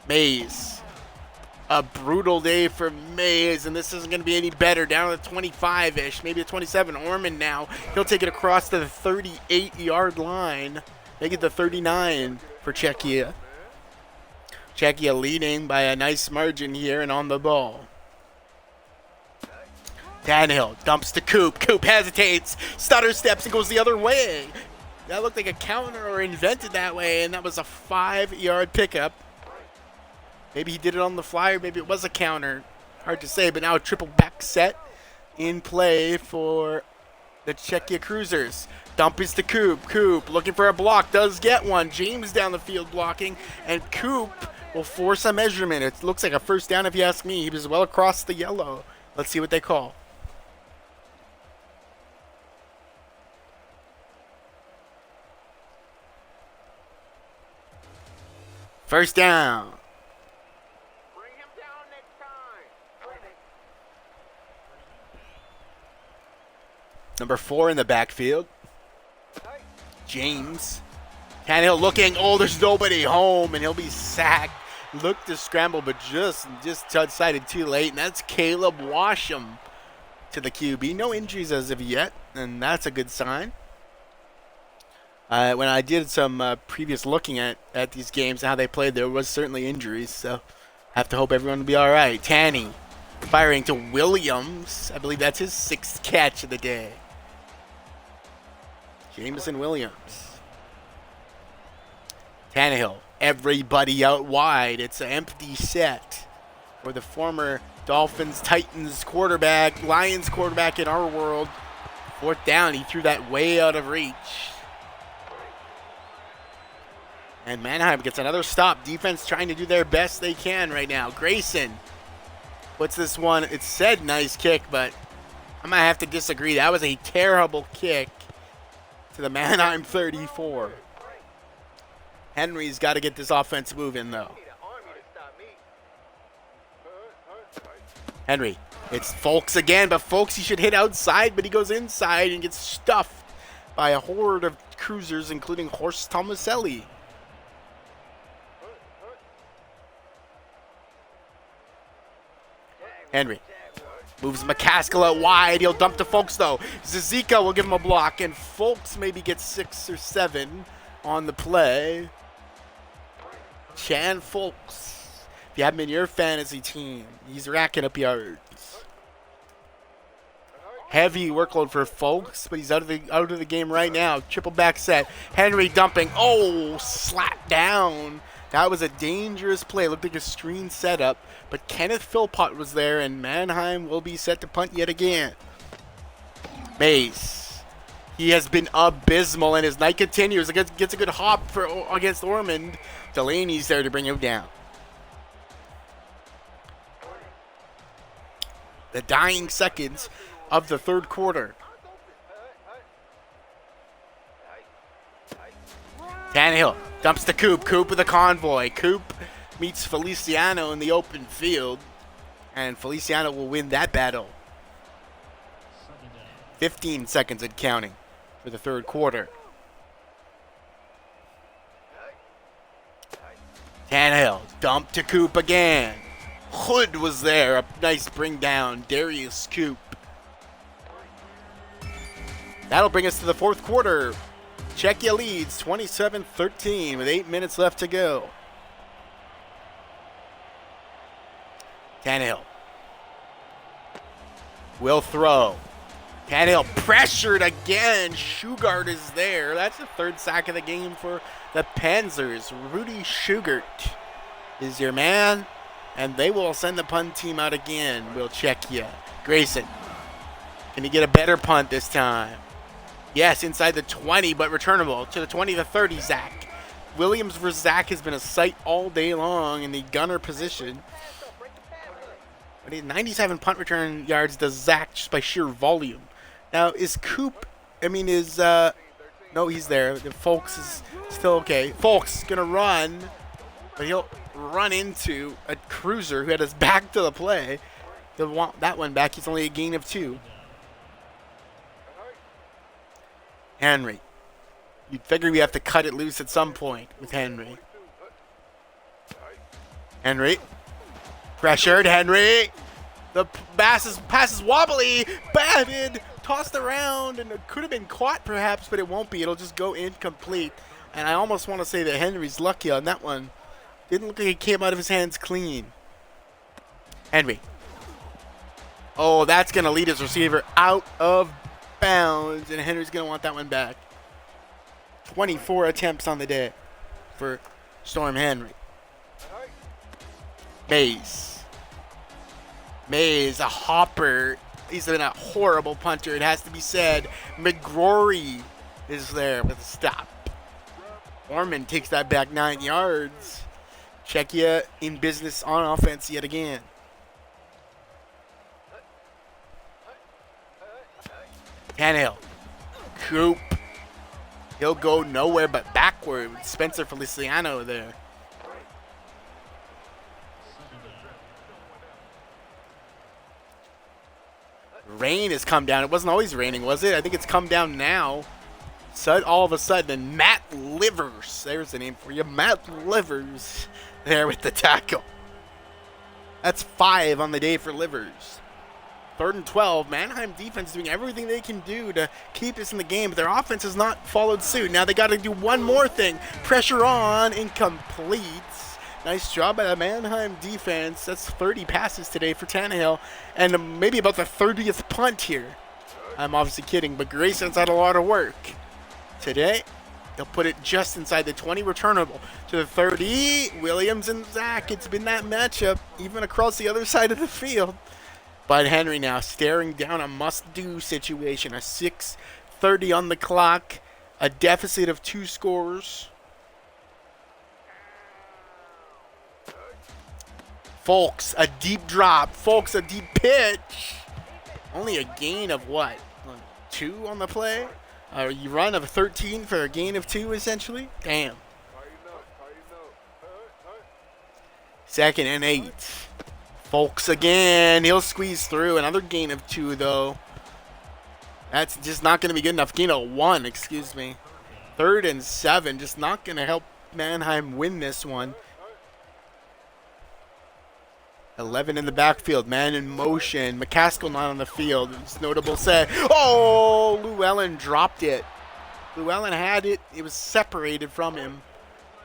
Mays. A brutal day for Mays, and this isn't going to be any better. Down to the 25-ish, maybe the 27. Ormond now. He'll take it across to the 38-yard line. Make it the 39 for Czechia. Czechia leading by a nice margin here and on the ball. Tannehill dumps to Coop. Coop hesitates, stutter steps, and goes the other way. That looked like a counter or invented that way, and that was a 5-yard pickup. Maybe he did it on the fly, or maybe it was a counter. Hard to say, but now a triple back set in play for the Czechia Cruisers. Dump is to Coop. Coop looking for a block, does get one. James down the field blocking, and Coop will force a measurement. It looks like a first down if you ask me. He was well across the yellow. Let's see what they call. First down. Bring him down next time. Number 4 in the backfield. James. Tannehill looking. Oh, there's nobody home, and he'll be sacked. Looked to scramble, but just decided too late, and that's Caleb Washam to the QB. No injuries as of yet, and that's a good sign. When I did some previous looking at these games and how they played, there was certainly injuries, so have to hope everyone will be all right. Tanny firing to Williams. I believe that's his 6th catch of the day. Jameson Williams. Tannehill. Everybody out wide. It's an empty set for the former Dolphins, Titans quarterback, Lions quarterback in our world. 4th down. He threw that way out of reach. And Mannheim gets another stop. Defense trying to do their best they can right now. Grayson. What's this one? It said nice kick, but I might have to disagree. That was a terrible kick to the Mannheim 34. Henry's got to get this offense moving, though. Henry. It's Folks again, but Folks, he should hit outside, but he goes inside and gets stuffed by a horde of cruisers, including Horst Tomaselli. Henry moves McCaskill out wide. He'll dump to Folks, though. Zazika will give him a block, and Folks maybe gets 6 or 7 on the play. Chan Folks. If you have him in your fantasy team, he's racking up yards. Heavy workload for Folks, but he's out of the game right now. Triple back set. Henry dumping. Oh, slap down. That was a dangerous play. Looked like a screen setup, but Kenneth Philpott was there, and Mannheim will be set to punt yet again. Mays. He has been abysmal, and his night continues. Gets a good hop against Ormond. Delaney's there to bring him down. The dying seconds of the third quarter. Tannehill dumps to Coop. Coop with a convoy. Coop meets Feliciano in the open field, and Feliciano will win that battle. 15 seconds and counting for the third quarter. Tannehill dump to Coop again. Hood was there. A nice bring down. Darius Coop. That'll bring us to the fourth quarter. Czechia leads 27-13 with 8 minutes left to go. Tannehill will throw. Tannehill pressured again. Shugart is there. That's the third sack of the game for the Panzers. Rudy Shugart is your man. And they will send the punt team out again. Will Czechia. Grayson. Can he get a better punt this time? Yes, inside the 20, but returnable. To the 20, the 30, Zach. Williams versus Zach has been a sight all day long in the gunner position. But he had 97 punt return yards to Zach just by sheer volume. Now, is Coop, no, he's there. The Folks is still okay. Folks going to run, but he'll run into a cruiser who had his back to the play. He'll want that one back. He's only a gain of 2. Henry. You'd figure we have to cut it loose at some point with Henry. Henry. Pressured. Henry. The pass is wobbly. Batted. Tossed around, and it could have been caught perhaps, but it won't be. It'll just go incomplete. And I almost want to say that Henry's lucky on that one. Didn't look like it came out of his hands clean. Henry. Oh, that's going to lead his receiver out of bounds, and Henry's going to want that one back. 24 attempts on the day for Storm Henry. Mays, a hopper. He's been a horrible punter, it has to be said. McGrory is there with a stop. Ormond takes that back 9 yards. Czechia in business on offense yet again. Tannehill. Coop. He'll go nowhere but backward. Spencer Feliciano there. Rain has come down. It wasn't always raining, was it? I think it's come down now. All of a sudden, Matt Livers. There's the name for you. Matt Livers there with the tackle. That's 5 on the day for Livers. 3rd and 12. Mannheim defense doing everything they can do to keep us in the game, but their offense has not followed suit. Now they got to do one more thing. Pressure on. Incomplete. Nice job by the Mannheim defense. That's 30 passes today for Tannehill, and maybe about the 30th punt here. I'm obviously kidding, but Grayson's had a lot of work. Today, they'll put it just inside the 20, returnable to the 30. Williams and Zach, it's been that matchup, even across the other side of the field. But Henry now staring down a must-do situation. A 6:30 on the clock, a deficit of 2 scores. Folks, a deep drop. Folks, a deep pitch. Only a gain of what? 2 on the play? You run of 13 for a gain of 2, essentially? Damn. 2nd and 8. Folks again. He'll squeeze through. Another gain of 2, though. That's just not going to be good enough. Gain of 1, excuse me. 3rd and 7. Just not going to help Mannheim win this one. 11 in the backfield, man in motion. McCaskill not on the field. It's notable set. Oh, Llewellyn dropped it. Llewellyn had it. It was separated from him.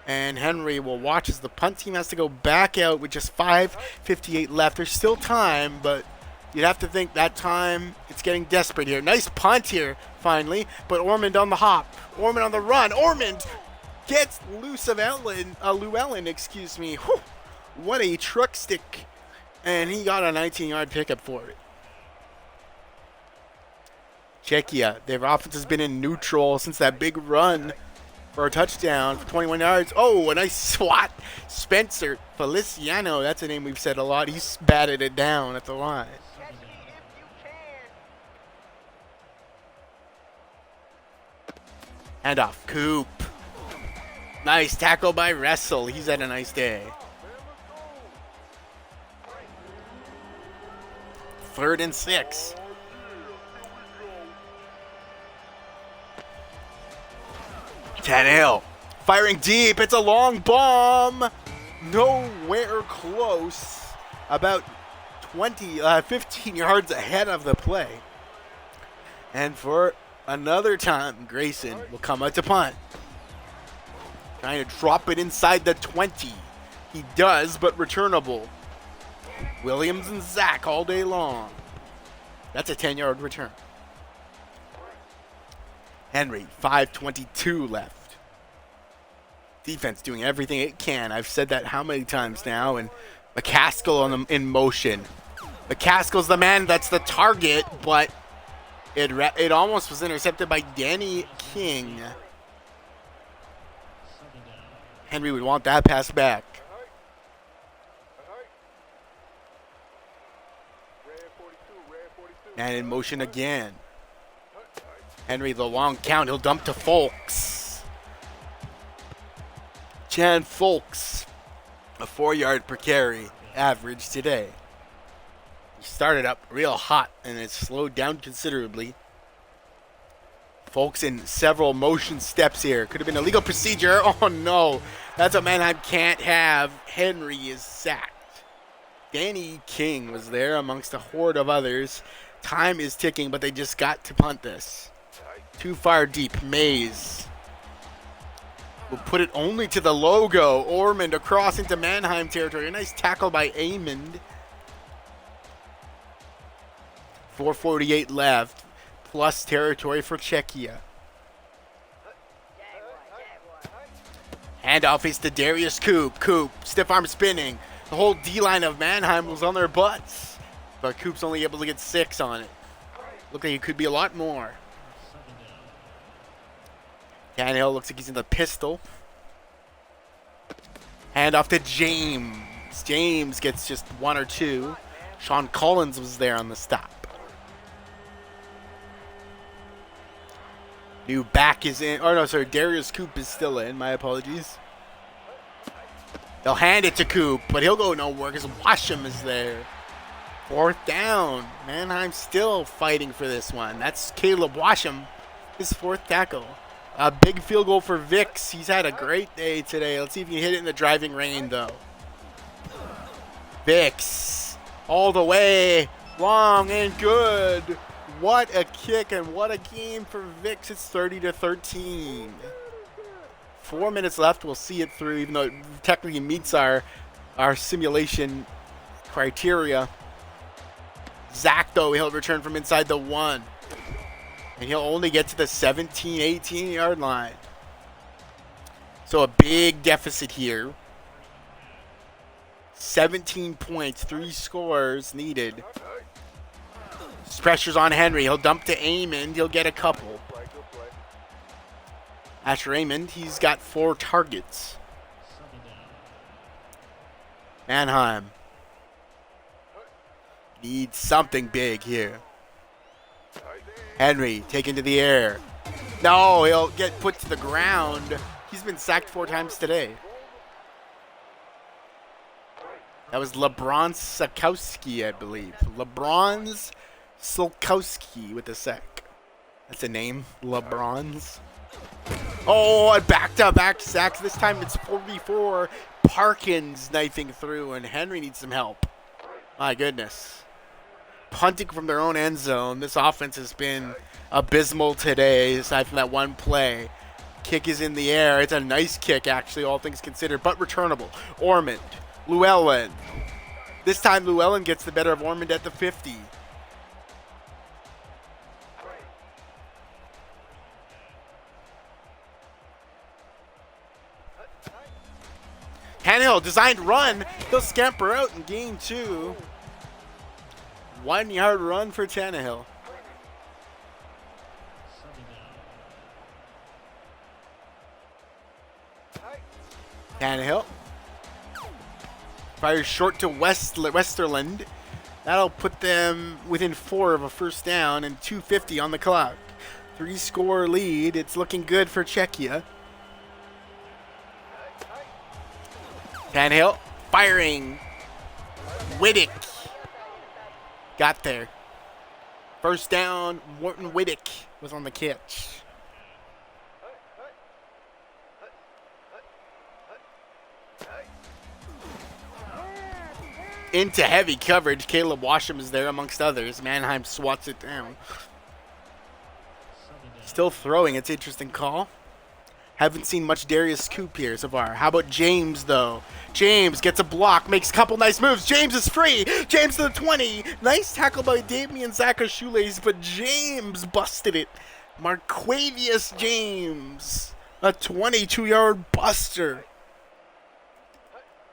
And Henry will watch as the punt team has to go back out with just 5:58 left. There's still time, but you'd have to think that time, it's getting desperate here. Nice punt here, finally. But Ormond on the hop. Ormond on the run. Ormond gets loose of Llewellyn, excuse me. Whew. What a truck stick. And he got a 19-yard pickup for it. Czechia, their offense has been in neutral since that big run for a touchdown for 21 yards. Oh, a nice swat. Spencer Feliciano, that's a name we've said a lot. He's batted it down at the line. Handoff, Coop. Nice tackle by Wrestle. He's had a nice day. 3rd and 6. Tannehill firing deep. It's a long bomb. Nowhere close. About 15 yards ahead of the play. And for another time, Grayson will come out to punt. Trying to drop it inside the 20. He does, but returnable. Williams and Zach all day long. That's a 10-yard return. Henry, 5:22 left. Defense doing everything it can. I've said that how many times now? And McCaskill in motion. McCaskill's the man that's the target, but it almost was intercepted by Danny King. Henry would want that pass back. And in motion again. Henry, the long count. He'll dump to Folks. Chan Folks, a 4-yard per carry average today. He started up real hot and it slowed down considerably. Folks in several motion steps here. Could have been a legal procedure. Oh no, that's what Mannheim can't have. Henry is sacked. Danny King was there amongst a horde of others. Time is ticking, but they just got to punt this. Too far deep. Mays will put it only to the logo. Ormond across into Mannheim territory. A nice tackle by Amond. 4:48 left. Plus territory for Czechia. Handoff is to Darius Coop. Coop, stiff arm spinning. The whole D-line of Mannheim was on their butts. But Coop's only able to get 6 on it. Looked like it could be a lot more. Tannehill looks like he's in the pistol. Handoff to James. James gets just 1 or 2. Sean Collins was there on the stop. New back is in. Oh, no, sorry. Darius Coop is still in. My apologies. They'll hand it to Coop, but he'll go nowhere because Washam is there. 4th down. Mannheim still fighting for this one. That's Caleb Washam, his 4th tackle. A big field goal for Vicks. He's had a great day today. Let's see if he can hit it in the driving rain, though. Vicks all the way. Long and good. What a kick and what a game for Vicks. It's 30-13. 4 minutes left. We'll see it through, even though it technically meets our simulation criteria. Zach, though, he'll return from inside the 1. And he'll only get to the 17, 18-yard line. So a big deficit here. 17 points, 3 scores needed. Pressure's on Henry. He'll dump to Amond. He'll get a couple. Asher Amond, he's got 4 targets. Mannheim needs something big here. Henry taken to the air. No, he'll get put to the ground. He's been sacked 4 times today. That was LeBron Sikowski, I believe. LeBron's Silkowski with the sack. That's a name. LeBron's. Oh, a back-to-back sacks. This time it's 44. Parkins knifing through, and Henry needs some help. My goodness. Punting from their own end zone. This offense has been abysmal today, aside from that one play. Kick is in the air. It's a nice kick, actually, all things considered, but returnable. Ormond. Llewellyn. This time Llewellyn gets the better of Ormond at the 50. Tannehill, designed run. He'll scamper out in gain 2. 1-yard run for Tannehill. Tannehill fires short to Westerland. That'll put them within 4 of a first down and 2:50 on the clock. 3-score lead. It's looking good for Czechia. Tannehill firing. Wittick got there. First down. Morton Wittick was on the catch. Into heavy coverage. Caleb Washam is there amongst others. Mannheim swats it down. Still throwing. It's an interesting call. Haven't seen much Darius Coop here so far. How about James, though? James gets a block, makes a couple nice moves. James is free. James to the 20. Nice tackle by Damian Zachar-Shoelace, but James busted it Marquavius James, a 22-yard buster.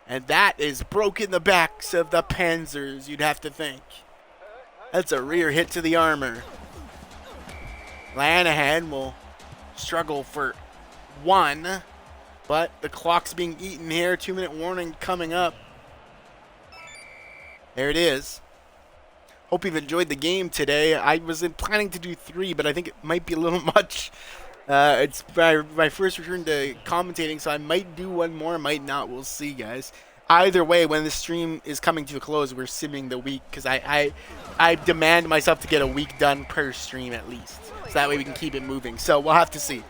And that is broken the backs of the Panzers, you'd have to think. That's a rear hit to the armor. Lanahan will struggle for one, but the clock's being eaten here. 2-minute warning coming up. There it is. Hope you've enjoyed the game today. I was planning to do 3, but I think it might be a little much. It's my first return to commentating, so I might do one more, might not. We'll see, guys. Either way, when the stream is coming to a close, we're simming the week, because I demand myself to get a week done per stream at least. So that way we can keep it moving. So we'll have to see.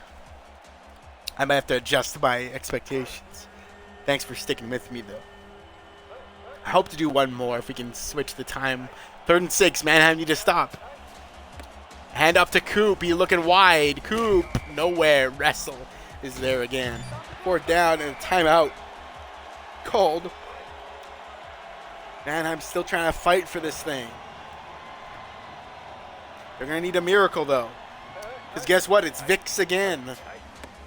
I might have to adjust my expectations. Thanks for sticking with me, though. I hope to do one more if we can switch the time. 3rd and 6, Mannheim need to stop. Hand off to Coop. He looking wide. Coop, nowhere. Wrestle is there again. 4th down and a timeout called. Mannheim's still trying to fight for this thing. They're going to need a miracle, though. Because guess what? It's Vix again.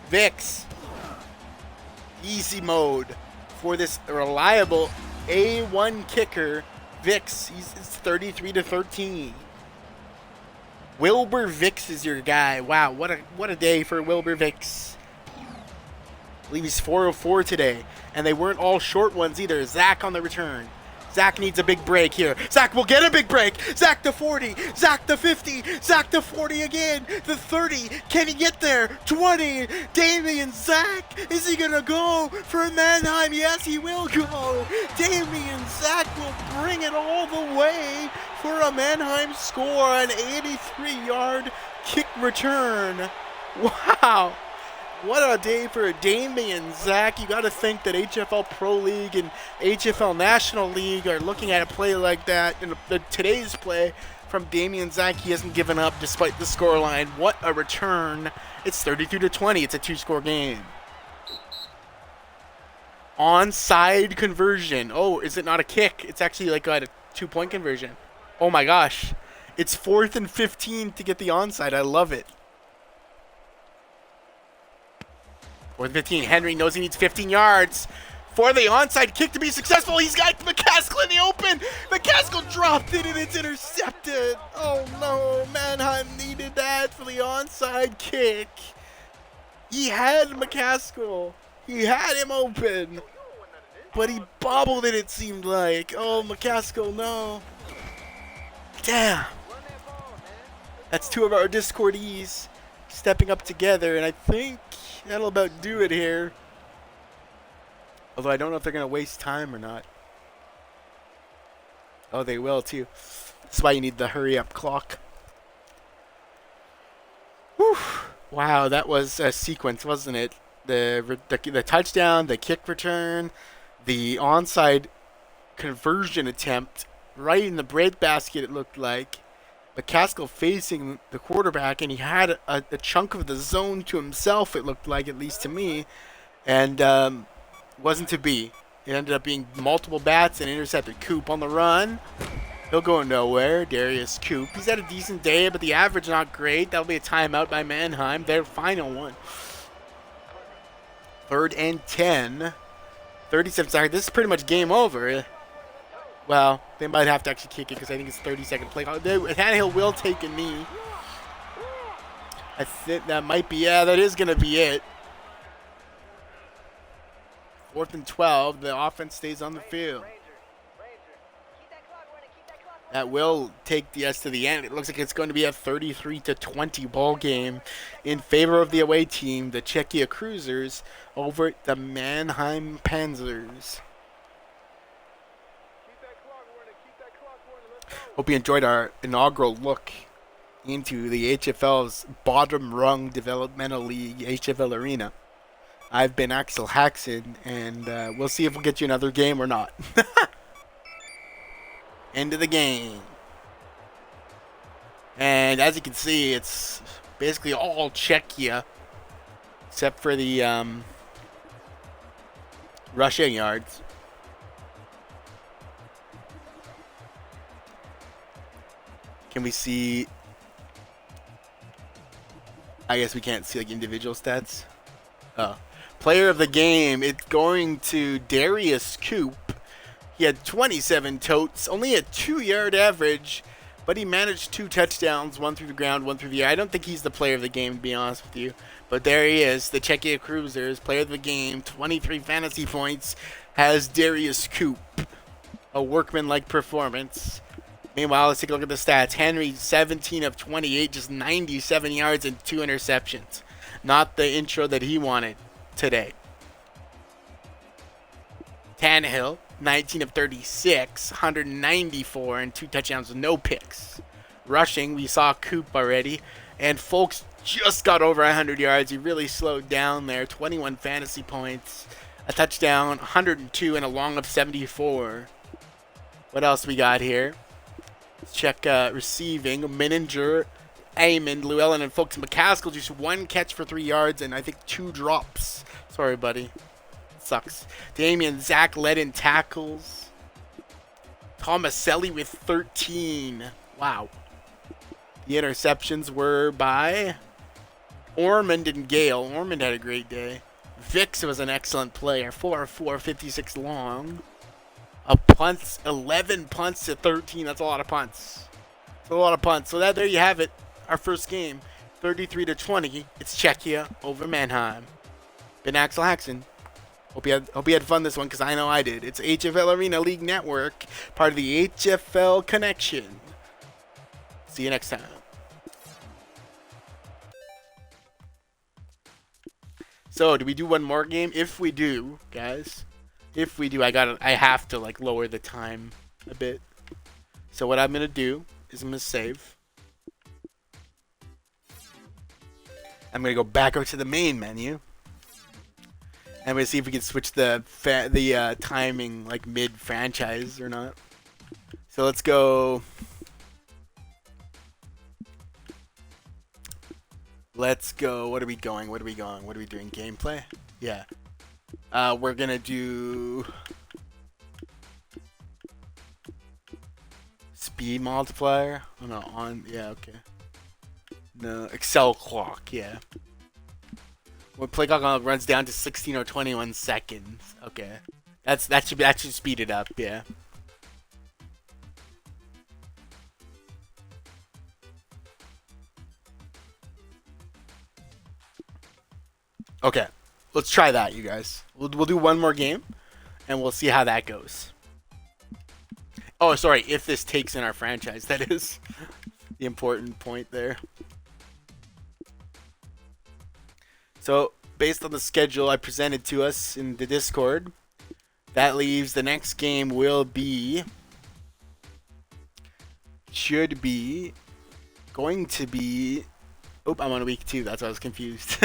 Vix. Easy mode for this reliable A1 kicker. Vix, it's 33-13. Wilbur Vix is your guy. Wow, what a day for Wilbur Vix. I believe he's 404 today. And they weren't all short ones either. Zach on the return. Zach needs a big break here. Zach will get a big break. Zach to 40. Zach to 50. Zach to 40 again. The 30. Can he get there? 20. Damian Zach. Is he going to go for Mannheim? Yes, he will go. Damian Zach will bring it all the way for a Mannheim score. An 83-yard kick return. Wow. What a day for Damian Zach. You got to think that HFL Pro League and HFL National League are looking at a play like that. In today's play from Damian Zach, he hasn't given up despite the scoreline. What a return. It's 32-20. It's a 2-score game. Onside conversion. Oh, is it not a kick? It's actually like a 2-point conversion. Oh my gosh. It's 4th and 15 to get the onside. I love it. 4th and 15. Henry knows he needs 15 yards for the onside kick to be successful. He's got McCaskill in the open. McCaskill dropped it and it's intercepted. Oh no, Mannheim needed that for the onside kick. He had McCaskill. He had him open. But he bobbled it seemed like. Oh, McCaskill, no. Damn. That's 2 of our Discordees stepping up together, and I think that'll about do it here. Although I don't know if they're going to waste time or not. Oh, they will too. That's why you need the hurry up clock. Whew. Wow, that was a sequence, wasn't it? The touchdown, the kick return, the onside conversion attempt right in the breadbasket, it looked like. McCaskill facing the quarterback, and he had a chunk of the zone to himself, it looked like, at least to me, and wasn't to be. It ended up being multiple bats and intercepted. Coop on the run. He'll go nowhere. Darius Coop. He's had a decent day, but the average not great. That'll be a timeout by Mannheim. Their final one. 3rd and 10. 37 seconds. This is pretty much game over. Well, they might have to actually kick it because I think it's 30-second play. Tannehill will take a knee. I think that might be, yeah, that is going to be it. 4th and 12. The offense stays on the field. That will take the S to the end. It looks like it's going to be a 33-20 ball game in favor of the away team, the Czechia Cruisers, over the Mannheim Panzers. Hope you enjoyed our inaugural look into the HFL's bottom-rung developmental league, HFL Arena. I've been Axel Haxon, and we'll see if we'll get you another game or not. End of the game. And as you can see, it's basically all Czechia, except for the rushing yards. Can we see I guess we can't see like individual stats. Oh. Player of the game, it's going to Darius Coop. He had 27 totes, only a 2-yard average, but he managed 2 touchdowns, 1 through the ground, 1 through the air. I don't think he's the player of the game, to be honest with you. But there he is, the Czechia Cruisers, player of the game, 23 fantasy points, has Darius Coop. A workman-like performance. Meanwhile, let's take a look at the stats. Henry, 17 of 28, just 97 yards and 2 interceptions. Not the intro that he wanted today. Tannehill, 19 of 36, 194 and 2 touchdowns with no picks. Rushing, we saw Coop already. And Folks just got over 100 yards. He really slowed down there. 21 fantasy points, a touchdown, 102, and a long of 74. What else we got here? Let's check receiving. Mininger, Amon, Llewellyn, and Folks. McCaskill just 1 catch for 3 yards and I think 2 drops. Sorry, buddy. Sucks. Damian Zach led in tackles. Tomaselli with 13. Wow. The interceptions were by Ormond and Gale. Ormond had a great day. Vix was an excellent player. 4 of 4, 56 long. A punts, 11 punts to 13. That's a lot of punts. That's a lot of punts. So there you have it. Our first game, 33-20. It's Czechia over Mannheim. Been Axel Haxon. Hope you had fun this one, because I know I did. It's HFL Arena League Network, part of the HFL Connection. See you next time. So, do we do one more game? If we do, guys, if we do, I have to like lower the time a bit. So what I'm gonna do is I'm gonna save. I'm gonna go back over to the main menu. I'm gonna see if we can switch the timing like mid-franchise or not. So let's go. Let's go. What are we going? What are we going? What are we doing? Gameplay? Yeah. We're gonna do speed multiplier. Oh no, on. Yeah, okay. No, Excel clock. Yeah. When play clock runs down to 16 or 21 seconds. Okay. That should speed it up, yeah. Okay. Let's try that, you guys. We'll do one more game and we'll see how that goes. Oh, sorry, if this takes in our franchise, that is the important point there. So, based on the schedule I presented to us in the Discord, that leaves the next game will be, going to be, oh, I'm on week 2, that's why I was confused.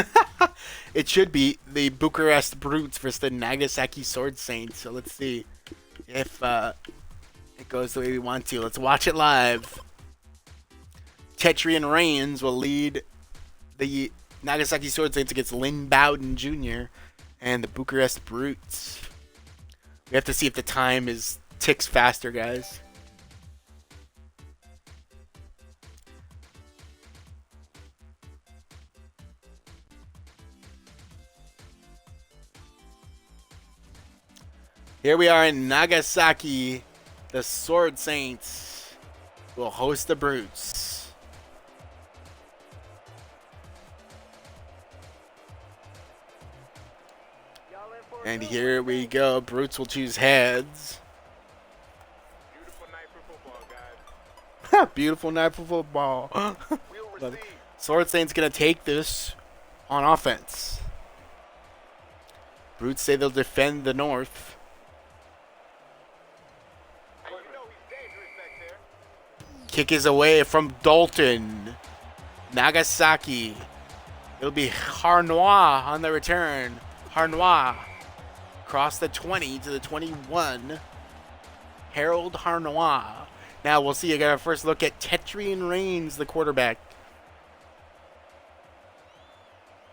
It should be the Bucharest Brutes versus the Nagasaki Sword Saints. So let's see if it goes the way we want to. Let's watch it live. Tetrian Reigns will lead the Nagasaki Sword Saints against Lynn Bowden Jr. and the Bucharest Brutes. We have to see if the time ticks faster, guys. Here we are in Nagasaki. The Sword Saints will host the Brutes. And here we go. Brutes will choose heads. Beautiful night for football, guys. Beautiful night for football. Sword Saints gonna take this on offense. Brutes say they'll defend the north. Kick is away from Dalton. Nagasaki. It'll be Harnois on the return. Harnois. Cross the 20 to the 21. Harold Harnois. Now we'll see. I got our first look at Tetrian Reigns, the quarterback.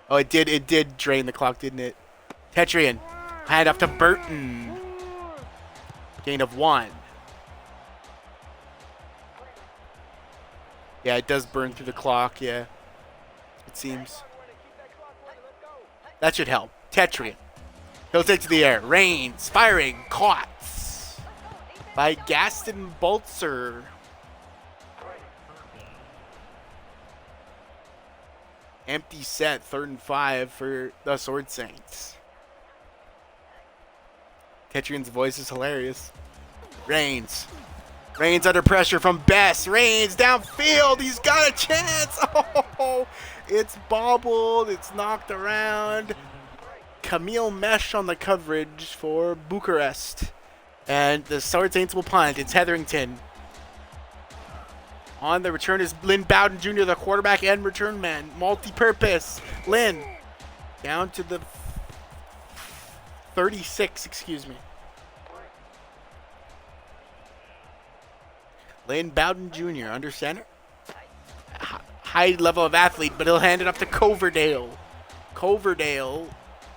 Oh, it did drain the clock, didn't it? Tetrian. Hand off to Burton. Gain of 1. Yeah, it does burn through the clock, yeah. it seems. That should help. Tetrian. He'll take to the air. Reigns. Firing. Caught. By Gaston Boltzer. Empty set. 3rd and 5 for the Sword Saints. Tetrian's voice is hilarious. Reigns. Reigns under pressure from Best. Reigns downfield. He's got a chance. Oh, it's bobbled. It's knocked around. Camille Mesh on the coverage for Bucharest. And the Sword Saints will punt. It's Hetherington. On the return is Lynn Bowden Jr., the quarterback and return man. Multi-purpose. Lynn down to the 36, excuse me. Lynn Bowden Jr. under center. High level of athlete, but he'll hand it up to Coverdale. Coverdale,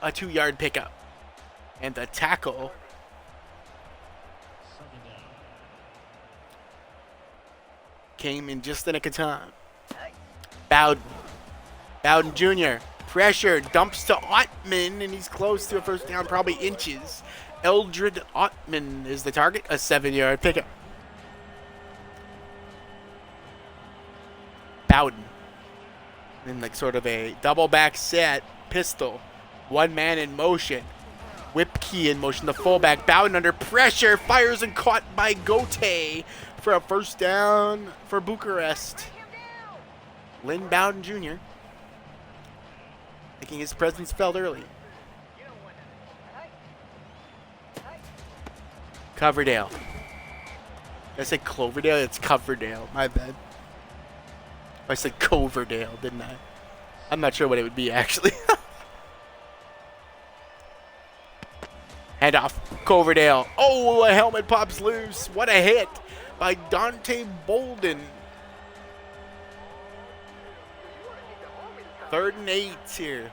a 2-yard pickup. And the tackle. Came in just the nick of time. Bowden. Bowden Jr. Pressure. Dumps to Ottman, and he's close to a first down, probably inches. Eldred Ottman is the target. A 7-yard pickup. Bowden. In like sort of a double back set. Pistol. One man in motion. Whip key in motion. The fullback. Bowden under pressure. Fires and caught by Gote for a first down for Bucharest. Lynn Bowden Jr. making his presence felt early. Coverdale. Did I say Cloverdale? It's Coverdale. My bad. I said Coverdale, didn't I? I'm not sure what it would be, actually. Handoff. Coverdale. Oh, a helmet pops loose. What a hit by Dante Bolden. 3rd and 8 here.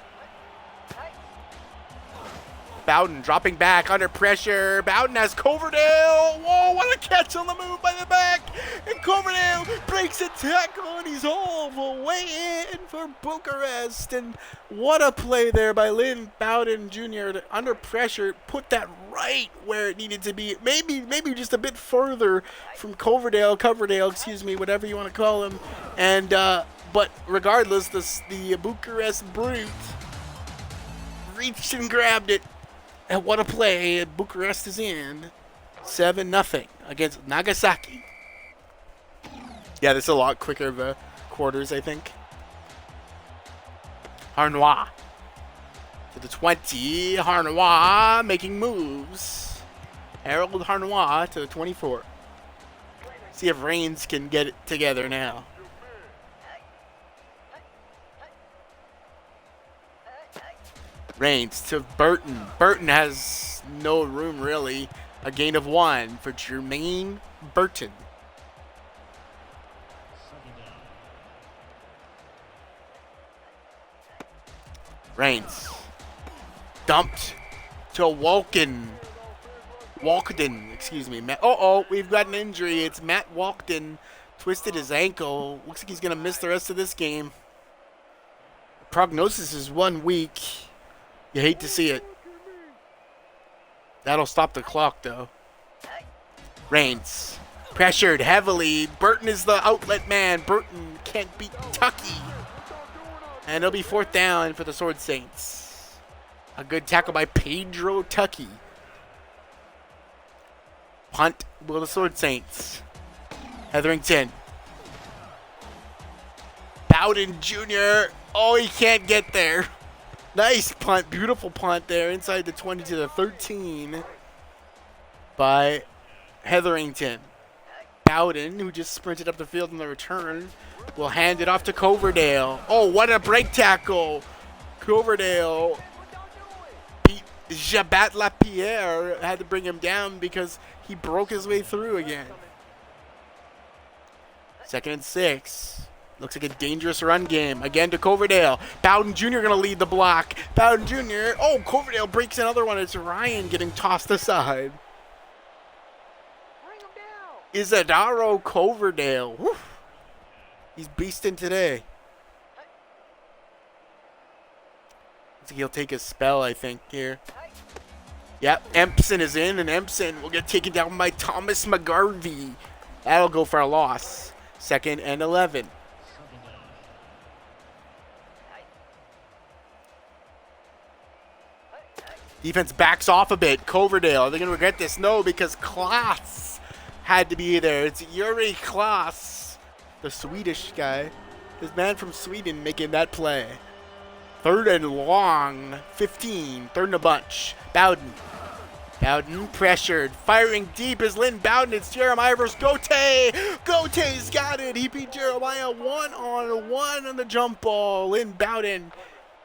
Bowden dropping back under pressure. Bowden has Coverdale. Whoa, what a catch on the move by the back. And Coverdale breaks a tackle, and he's all the way in for Bucharest. And what a play there by Lynn Bowden Jr. to, under pressure, put that right where it needed to be. Maybe just a bit further from Coverdale, excuse me, whatever you want to call him. And but regardless, the Bucharest brute reached and grabbed it. And what a play. Bucharest is in 7-0 against Nagasaki. Yeah, this is a lot quicker of a quarters, I think. Harnois to the 20. Harnois making moves. Harold Harnois to the 24. See if Reigns can get it together now. Reigns to Burton. Burton has no room, really. A gain of 1 for Jermaine Burton. Reigns. Dumped to Walkden, excuse me. We've got an injury. It's Matt Walkden. Twisted his ankle. Looks like he's going to miss the rest of this game. The prognosis is 1 week. You hate to see it. That'll stop the clock, though. Reigns. Pressured heavily. Burton is the outlet man. Burton can't beat Tucky. And it'll be 4th down for the Sword Saints. A good tackle by Pedro Tucky. Punt will the Sword Saints. Hetherington. Bowden Jr. Oh, he can't get there. Nice punt. Beautiful punt there inside the 20 to the 13 by Hetherington. Bowden, who just sprinted up the field in the return, will hand it off to Coverdale. Oh, what a break tackle. Coverdale beat Jabat Lapierre. Had to bring him down because he broke his way through again. 2nd and 6. Looks like a dangerous run game. Again to Coverdale. Bowden Jr. going to lead the block. Bowden Jr. Oh, Coverdale breaks another one. It's Ryan getting tossed aside. Isidaro Coverdale. Whew. He's beasting today. He'll take a spell, I think, here. Yep, Empson is in, and Empson will get taken down by Thomas McGarvey. That'll go for a loss. 2nd and 11. Defense backs off a bit. Coverdale, are they going to regret this? No, because Klaas had to be there. It's Yuri Klaas, the Swedish guy. This man from Sweden making that play. 3rd and long, 15, 3rd and a bunch. Bowden. Bowden pressured, firing deep is Lynn Bowden. It's Jeremiah versus Gote. Gote's got it. He beat Jeremiah 1-on-1 on the jump ball. Lynn Bowden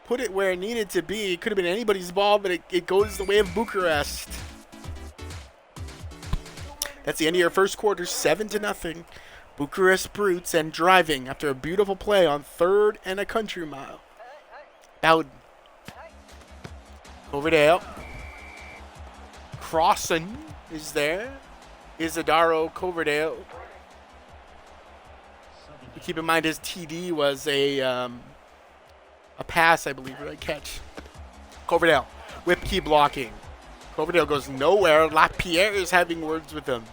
put it where it needed to be. It could have been anybody's ball, but it goes the way of Bucharest. That's the end of your first quarter, 7-0. Bucharest Brutes and driving after a beautiful play on 3rd and a country mile. Bowden. Coverdale. Crossan is there. Isidaro Coverdale. Keep in mind his TD was a pass, I believe, right? Catch. Coverdale. Whip key blocking. Coverdale goes nowhere. Lapierre is having words with him.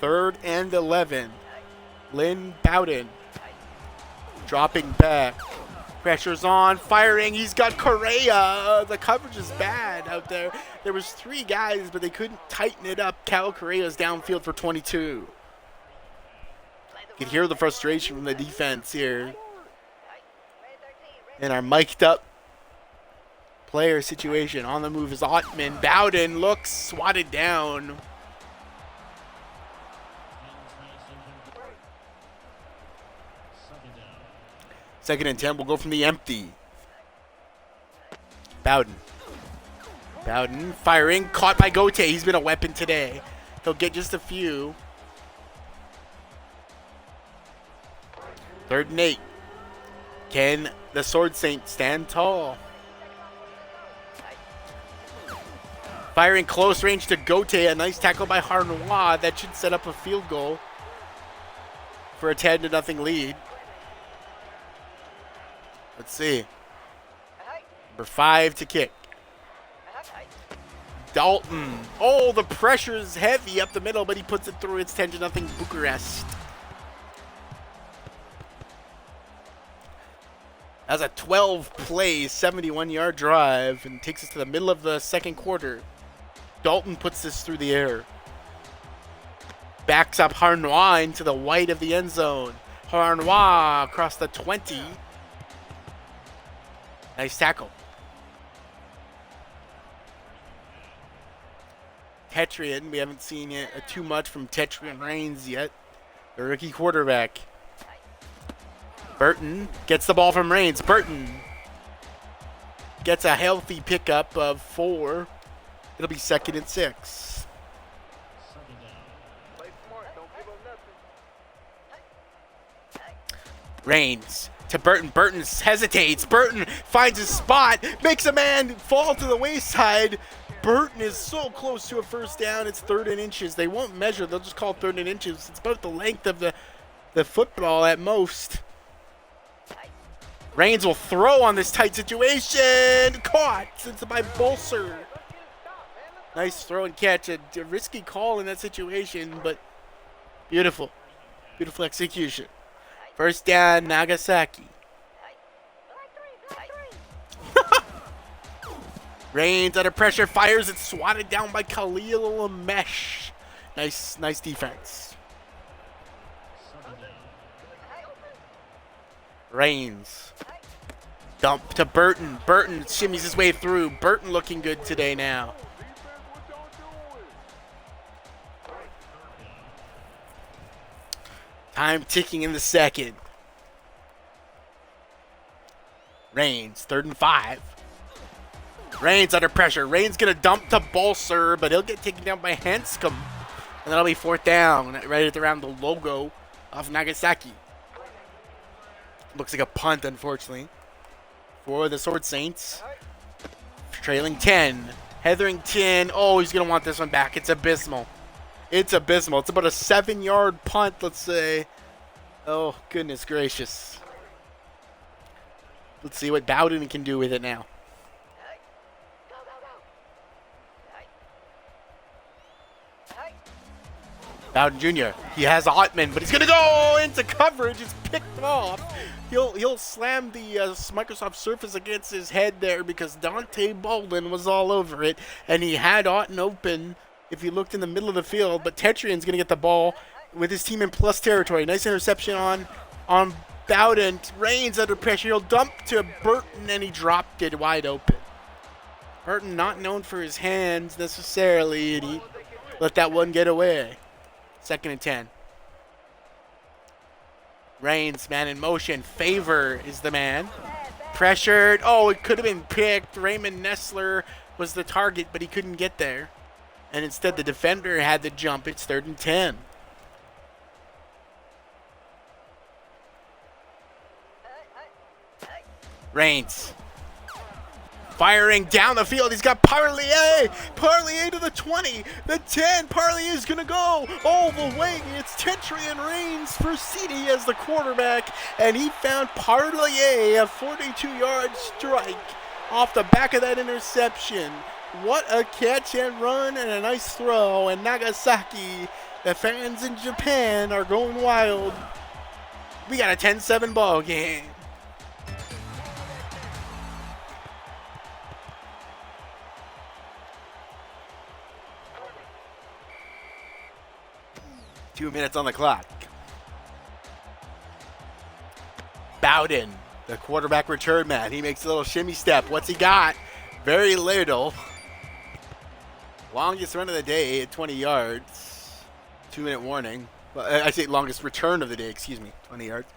3rd and 11. Lynn Bowden. Dropping back. Pressure's on. Firing. He's got Correa. The coverage is bad out there. There was 3 guys, but they couldn't tighten it up. Cal Correa's downfield for 22. You can hear the frustration from the defense here. And our mic'd up player situation. On the move is Ottman. Bowden looks swatted down. Second and 10 will go from the empty. Bowden. Bowden firing. Caught by Gote. He's been a weapon today. He'll get just a few. 3rd and 8. Can the Sword Saint stand tall? Firing close range to Gote. A nice tackle by Harnois. That should set up a field goal for a 10-0 lead. Let's see. Number 5 to kick. Dalton. Oh, the pressure is heavy up the middle, but he puts it through. It's 10-0 Bucharest. That's a 12-play, 71-yard drive and takes us to the middle of the second quarter. Dalton puts this through the air. Backs up Harnois into the white of the end zone. Harnois across the 20. Nice tackle. Tetrian, we haven't seen too much from Tetrian Reigns yet. The rookie quarterback. Burton gets the ball from Reigns. Burton gets a healthy pickup of 4. It'll be 2nd and 6. Reigns to Burton. Burton hesitates. Burton finds his spot, makes a man fall to the wayside. Burton is so close to a first down. It's 3rd and inches. They won't measure. They'll just call 3rd and inches. It's about the length of the football at most. Reigns will throw on this tight situation. Caught. It's by Bolser. Nice throw and catch. A risky call in that situation, but beautiful. Beautiful execution. First down, Nagasaki. Reigns under pressure, fires it, swatted down by Khalil Amesh. Nice defense. Reigns. Dump to Burton. Burton shimmies his way through. Burton looking good today now. Time ticking in the second. Reigns, 3rd and 5. Reigns under pressure. Reigns gonna dump to Bolser, but he'll get taken down by Hanscom. And that'll be 4th down, right around the logo of Nagasaki. Looks like a punt, unfortunately, for the Sword Saints. Trailing 10. Hetherington. Oh, he's gonna want this one back. It's abysmal. It's abysmal. It's about a 7-yard punt, let's say. Oh, goodness gracious. Let's see what Bowden can do with it now. Bowden Jr. He has Ottman, but he's gonna go into coverage. It's picked off. He'll slam the Microsoft Surface against his head there because Dante Baldwin was all over it, and he had Otten open if you looked in the middle of the field. But Tetrian's gonna get the ball with his team in plus territory. Nice interception on Bowden. Reigns under pressure. He'll dump to Burton, and he dropped it wide open. Burton not known for his hands necessarily, and he let that one get away. 2nd and 10. Reigns, man in motion. Favor is the man. Pressured. Oh, it could have been picked. Raymond Nessler was the target, but he couldn't get there. And instead, the defender had the jump. It's 3rd and 10. Reigns. Firing down the field. He's got Parlier. Parlier to the 20. The 10. Parlier is going to go all the way. It's Tetrian Reigns for CD as the quarterback. And he found Parlier, a 42-yard strike off the back of that interception. What a catch and run and a nice throw. And Nagasaki, the fans in Japan are going wild. We got a 10-7 ball game. Two minutes on the clock. Bowden, the quarterback return man. He makes a little shimmy step. What's he got? Very little. Longest run of the day at 20 yards. 2-minute warning. Well, I say longest return of the day, excuse me. 20 yards.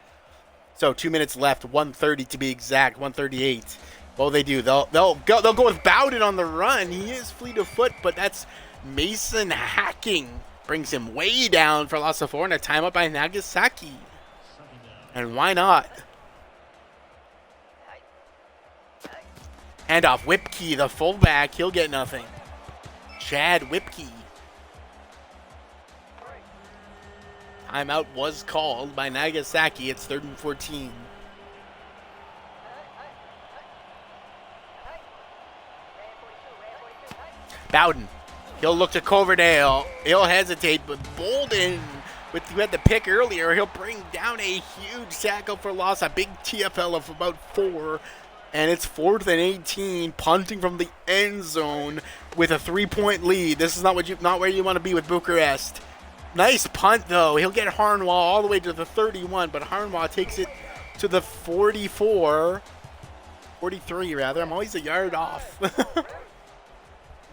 So 2 minutes left. 1:30 to be exact. 1:38. Well, they do. They'll go with Bowden on the run. He is fleet of foot, but that's Mason hacking. Brings him way down for loss of 4 and a timeout by Nagasaki. And why not? Handoff. Whipkey, the fullback. He'll get nothing. Chad Whipkey. Timeout was called by Nagasaki. It's 3rd and 14. Bowden. He'll look to Coverdale. He'll hesitate, but Bolden, who had the pick earlier, he'll bring down a huge tackle for loss, a big TFL of about 4. And it's 4th and 18, punting from the end zone with a 3-point lead. This is not where you want to be with Bucharest. Nice punt, though. He'll get Harnwall all the way to the 31, but Harnwall takes it to the 44. 43, rather. I'm always a yard off.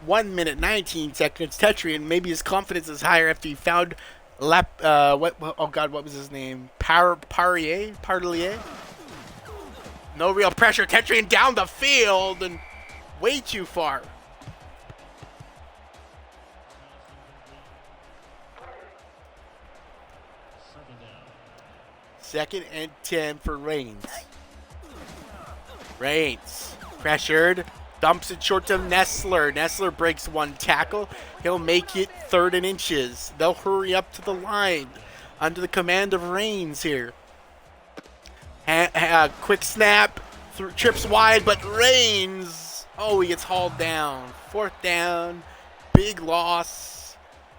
1 minute, 19 seconds. Tetrian, maybe his confidence is higher after he found what was his name? Parlier? No real pressure. Tetrian down the field and way too far. Second and 10 for Reigns. Reigns pressured. Dumps it short to Nessler. Nessler breaks one tackle. He'll make it 3rd and inches. They'll hurry up to the line under the command of Reigns here. Quick snap. Trips wide, but Reigns. Oh, he gets hauled down. 4th down. Big loss.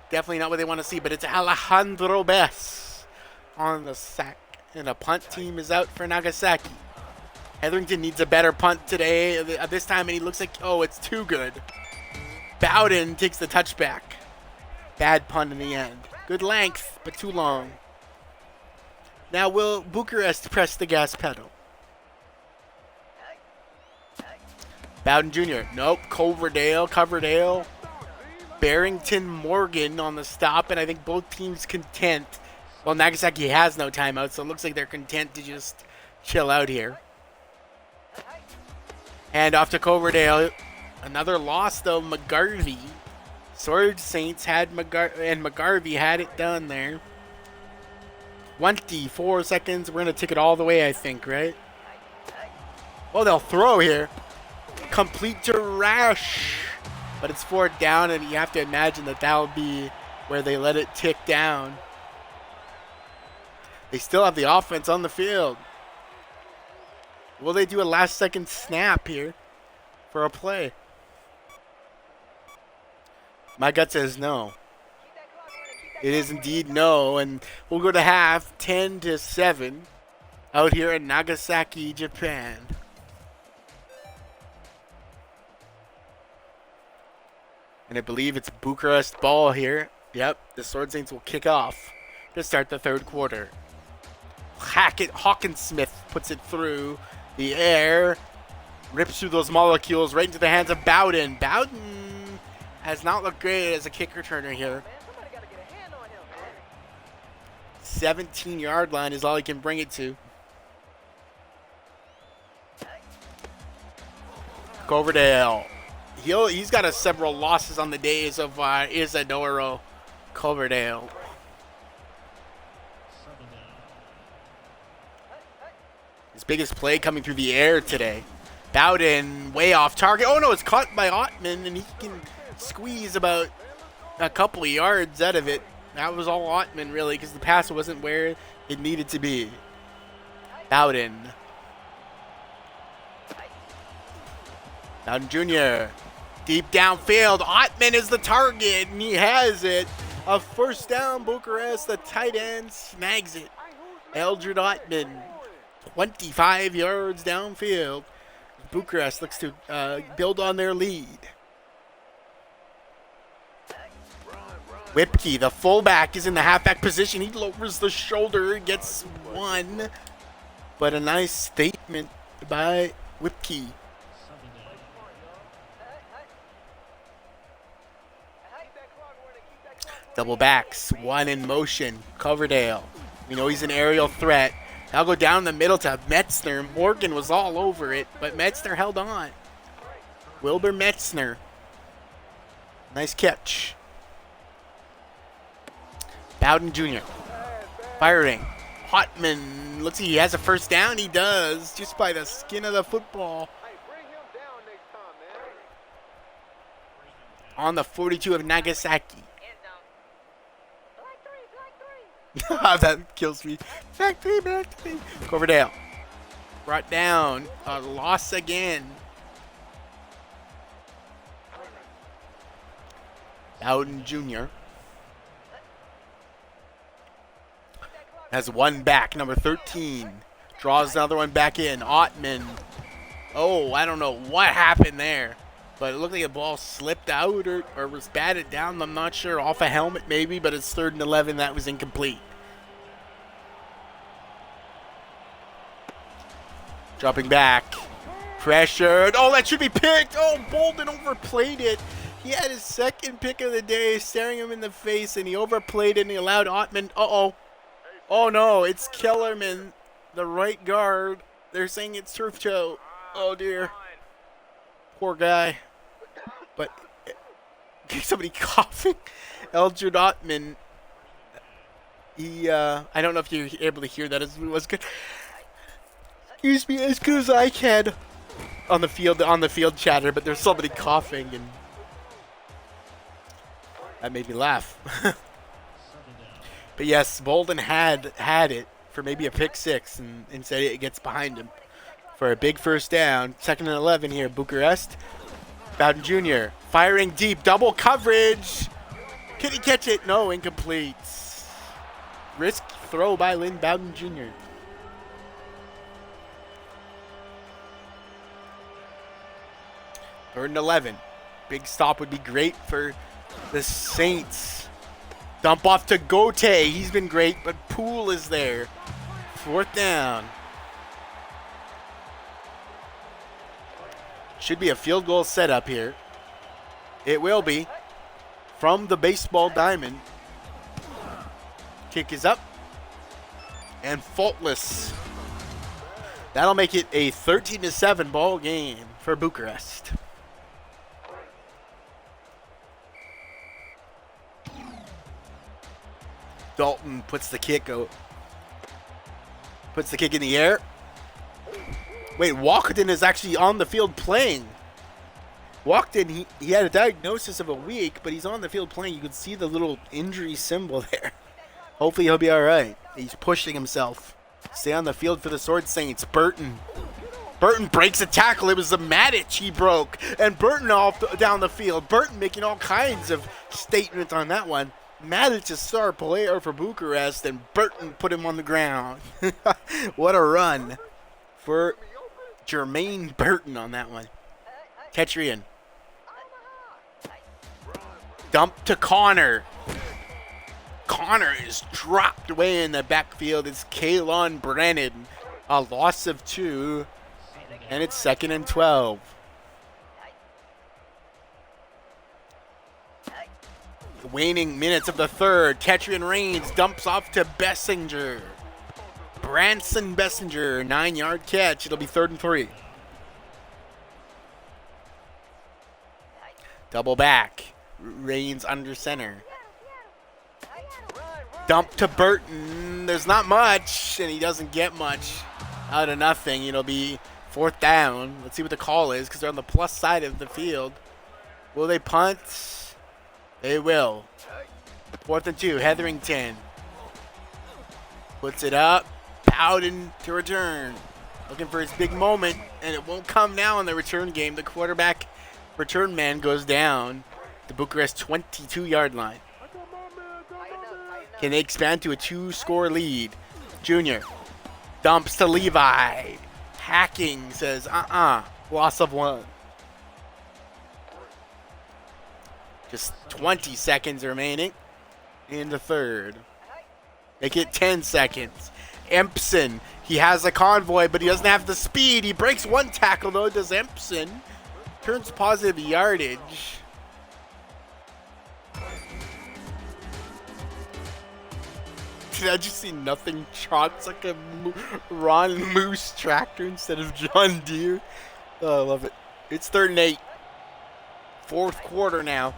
Definitely not what they want to see, but it's Alejandro Bess on the sack. And a punt team is out for Nagasaki. Hetherington needs a better punt today, this time, and he looks like, oh, it's too good. Bowden takes the touchback. Bad punt in the end. Good length, but too long. Now will Bucharest press the gas pedal? Bowden Jr. Nope. Coverdale. Barrington Morgan on the stop, and I think both teams content. Well, Nagasaki has no timeout, so it looks like they're content to just chill out here. Hand off to Coverdale. Another loss, though. McGarvey. Sword Saints had McGarvey had it done there. 24 seconds. We're going to take it all the way, I think, right? Oh, they'll throw here. Complete to Rash. But it's 4th down, and you have to imagine that'll be where they let it tick down. They still have the offense on the field. Will they do a last-second snap here for a play? My gut says no. It is indeed no, and we'll go to half 10-7 out here in Nagasaki, Japan. And I believe it's Bucharest ball here. Yep, the Sword Saints will kick off to start the third quarter. Hawkinsmith puts it through the air, rips through those molecules right into the hands of Bowden. Bowden has not looked great as a kick returner here. 17-yard line is all he can bring it to. Coverdale. He's got several losses on the days of Isadoro Coverdale. His biggest play coming through the air today. Bowden way off target. Oh no, it's caught by Ottman, and he can squeeze about a couple of yards out of it. That was all Ottman really, because the pass wasn't where it needed to be. Bowden. Bowden Jr. Deep downfield. Ottman is the target, and he has it. A first down, Bucharest. The tight end snags it. Eldred Ottman, 25 yards downfield. Bucharest looks to build on their lead. Whipke, the fullback, is in the halfback position. He lowers the shoulder, gets one. But a nice statement by Whipke. Double backs, one in motion. Coverdale. We know he's an aerial threat. I'll go down the middle to Metzner. Morgan was all over it, but Metzner held on. Wilbur Metzner. Nice catch. Bowden Jr. firing. Hotman looks like he has a first down. He does, just by the skin of the football. On the 42 of Nagasaki. That kills me. Back three. Coverdale. Brought down. A loss again. Bowden Jr. has one back, number 13. Draws another one back in. Ottman. Oh, I don't know what happened there. But it looked like the ball slipped out or was batted down. I'm not sure. Off a helmet maybe, but it's 3rd and 11. That was incomplete. Dropping back. Pressured. Oh, that should be picked. Oh, Bolden overplayed it. He had his second pick of the day, staring him in the face, and he overplayed it, and he allowed Ottman. Uh-oh. Oh, no. It's Kellerman, the right guard. They're saying it's turf toe. Oh, dear. Poor guy. But somebody coughing. Eldred Ottman. I don't know if you're able to hear that. It was good. Excuse me, as good as I can on the field chatter, but there's somebody coughing, and that made me laugh. But yes, Bolden had it for maybe a pick six, and instead it gets behind him for a big first down. 2nd and 11 here, Bucharest. Bowden Jr. firing deep, double coverage. Can he catch it? No, incomplete. Risk throw by Lynn Bowden Jr. Third and 11. Big stop would be great for the Saints. Dump off to Gote. He's been great, but Poole is there. 4th down. Should be a field goal setup here. It will be. From the baseball diamond. Kick is up. And faultless. That'll make it a 13-7 ball game for Bucharest. Dalton puts the kick out. Puts the kick in the air. Wait, Walkden is actually on the field playing. Walkden, he had a diagnosis of a week, but he's on the field playing. You can see the little injury symbol there. Hopefully he'll be all right. He's pushing himself. Stay on the field for the Sword Saints. Burton Burton breaks a tackle. It was the Matic he broke. And Burton down the field. Burton making all kinds of statements on that one. Matic is star player for Bucharest, and Burton put him on the ground. What a run for Jermaine Burton on that one. Tetrian. Dump to Connor. Connor is dropped away in the backfield. It's Kaylon Brennan. A loss of 2. And it's 2nd and 12. The waning minutes of the third. Tetrian Reigns dumps off to Bessinger. Branson Bessinger, 9-yard catch. It'll be 3rd and 3. Double back. Reigns under center. Dump to Burton. There's not much, and he doesn't get much out of nothing. It'll be 4th down. Let's see what the call is, because they're on the plus side of the field. Will they punt? They will. 4th and 2. Hetherington puts it up. Bowden to return. Looking for his big moment, and it won't come now in the return game. The quarterback return man goes down. The Bucharest 22-yard line. Can they expand to a 2-score lead? Junior dumps to Levi. Hacking says, loss of 1. Just 20 seconds remaining in the third. Make it 10 seconds. Empson, he has a convoy, but he doesn't have the speed. He breaks 1 tackle, though, does Empson. Turns positive yardage. Did I just see nothing trots like a Ron Moose tractor instead of John Deere? Oh, I love it. It's 3rd and 8. 4th quarter now.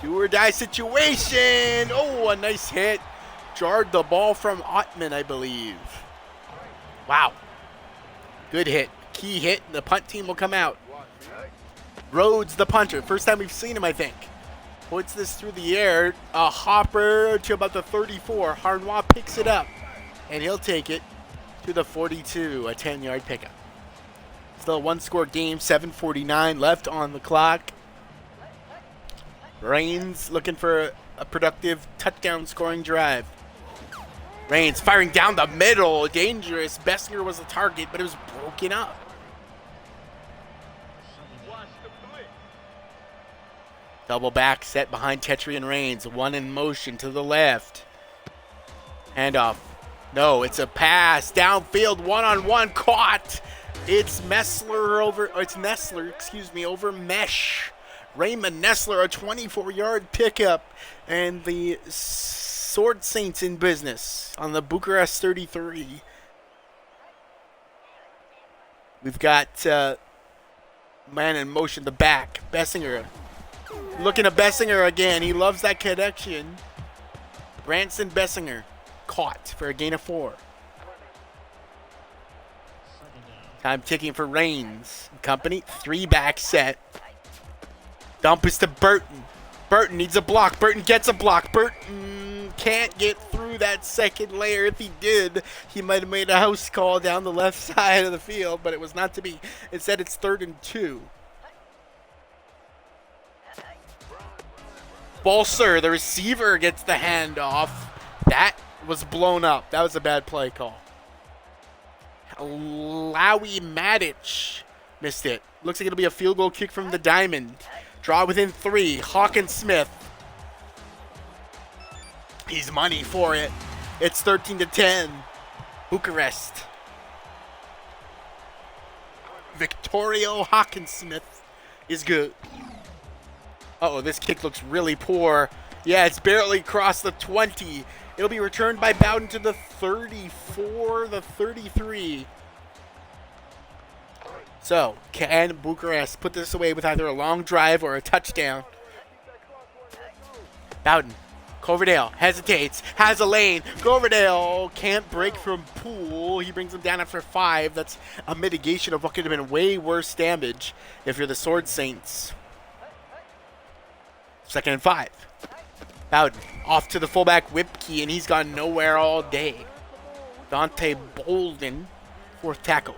Do or die situation. Oh, a nice hit. Jarred the ball from Ottman, I believe. Wow. Good hit. Key hit. The punt team will come out. Rhodes, the punter. First time we've seen him, I think. Puts this through the air. A hopper to about the 34. Harnois picks it up. And he'll take it to the 42. A 10-yard pickup. Still a 1-score game. 7:49 left on the clock. Reigns looking for a productive touchdown scoring drive. Reigns firing down the middle. Dangerous. Bessinger was the target, but it was broken up. Double back set behind Tetrian Reigns. 1 in motion to the left. Handoff. No, it's a pass. Downfield, 1-on-1. Caught. It's Nessler over Mesh. Raymond Nessler, a 24-yard pickup. And the Sword Saints in business on the Bucharest 33. We've got man in motion, the back. Bessinger. Looking at Bessinger again. He loves that connection. Branson Bessinger caught for a gain of 4. Time ticking for Reigns and company. 3-back set. Dump is to Burton. Burton needs a block. Burton gets a block. Burton can't get through that second layer. If he did, he might have made a house call down the left side of the field, but it was not to be. Instead, it's 3rd and 2. Bolser, the receiver, gets the handoff. That was blown up. That was a bad play call. Lowy Matic missed it. Looks like it'll be a field goal kick from the diamond. Draw within 3. Hawkins Smith. He's money for it. It's 13-10. Bucharest. Victorio Hawkins Smith is good. Uh-oh, this kick looks really poor. Yeah, it's barely crossed the 20. It'll be returned by Bowden to the 34, the 33. So, can Bucharest put this away with either a long drive or a touchdown? Bowden. Coverdale hesitates, has a lane. Coverdale can't break from Poole. He brings him down after 5. That's a mitigation of what could have been way worse damage if you're the Sword Saints. 2nd and 5. Bowden off to the fullback Whipkey, and he's gone nowhere all day. Dante Bolden, 4th tackle.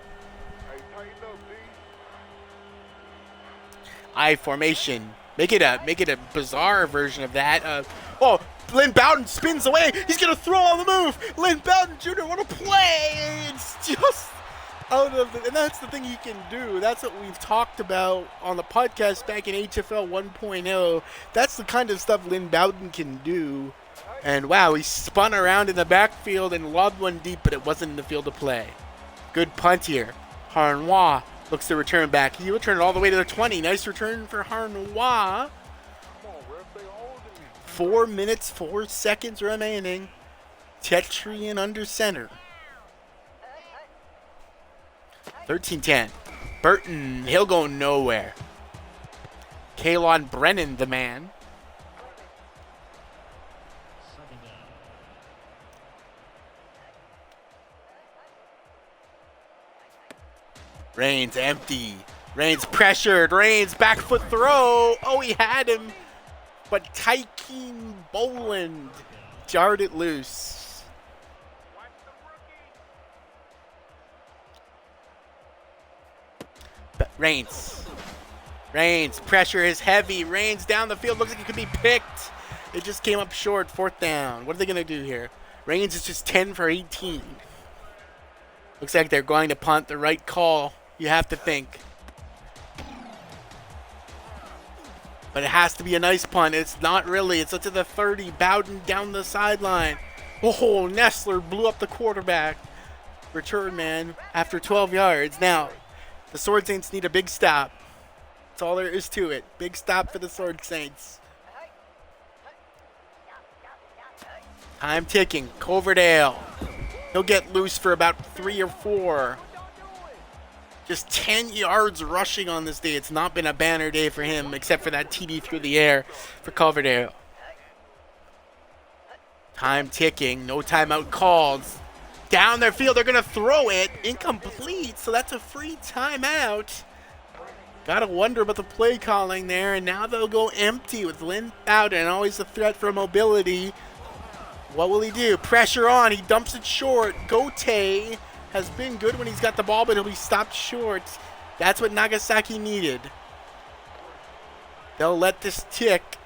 I formation. Make it a bizarre version of that. Oh, Lynn Bowden spins away. He's gonna throw on the move. Lynn Bowden Jr. What a play! It's just out of the, and that's the thing he can do. That's what we've talked about on the podcast back in HFL 1.0. That's the kind of stuff Lynn Bowden can do. And wow, he spun around in the backfield and lobbed one deep, but it wasn't in the field of play. Good punt here. Harnois looks to return back. He returned it all the way to the 20. Nice return for Harnois. 4 minutes, 4 seconds remaining. Tetrian under center. 13-10. Burton, he'll go nowhere. Kalon Brennan, the man. Reigns empty. Reigns pressured. Reigns back foot throw. Oh, he had him. But Tykeem Boland jarred it loose. But Reigns. Pressure is heavy. Reigns down the field. Looks like he could be picked. It just came up short. 4th down. What are they going to do here? Reigns is just 10 for 18. Looks like they're going to punt. The right call, you have to think. But it has to be a nice punt. It's not really. It's up to the 30. Bowden down the sideline. Oh, Nestler blew up the quarterback. Return man after 12 yards. Now, the Sword Saints need a big stop. That's all there is to it. Big stop for the Sword Saints. Time ticking. Coverdale. He'll get loose for about 3 or 4. Just 10 yards rushing on this day. It's not been a banner day for him, except for that TD through the air for Coverdale. Time ticking. No timeout called. Down their field. They're going to throw it. Incomplete. So that's a free timeout. Got to wonder about the play calling there. And now they'll go empty with Lynn Bowden. Always a threat for mobility. What will he do? Pressure on. He dumps it short. Gote has been good when he's got the ball, but he'll be stopped short. That's what Nagasaki needed. They'll let this tick.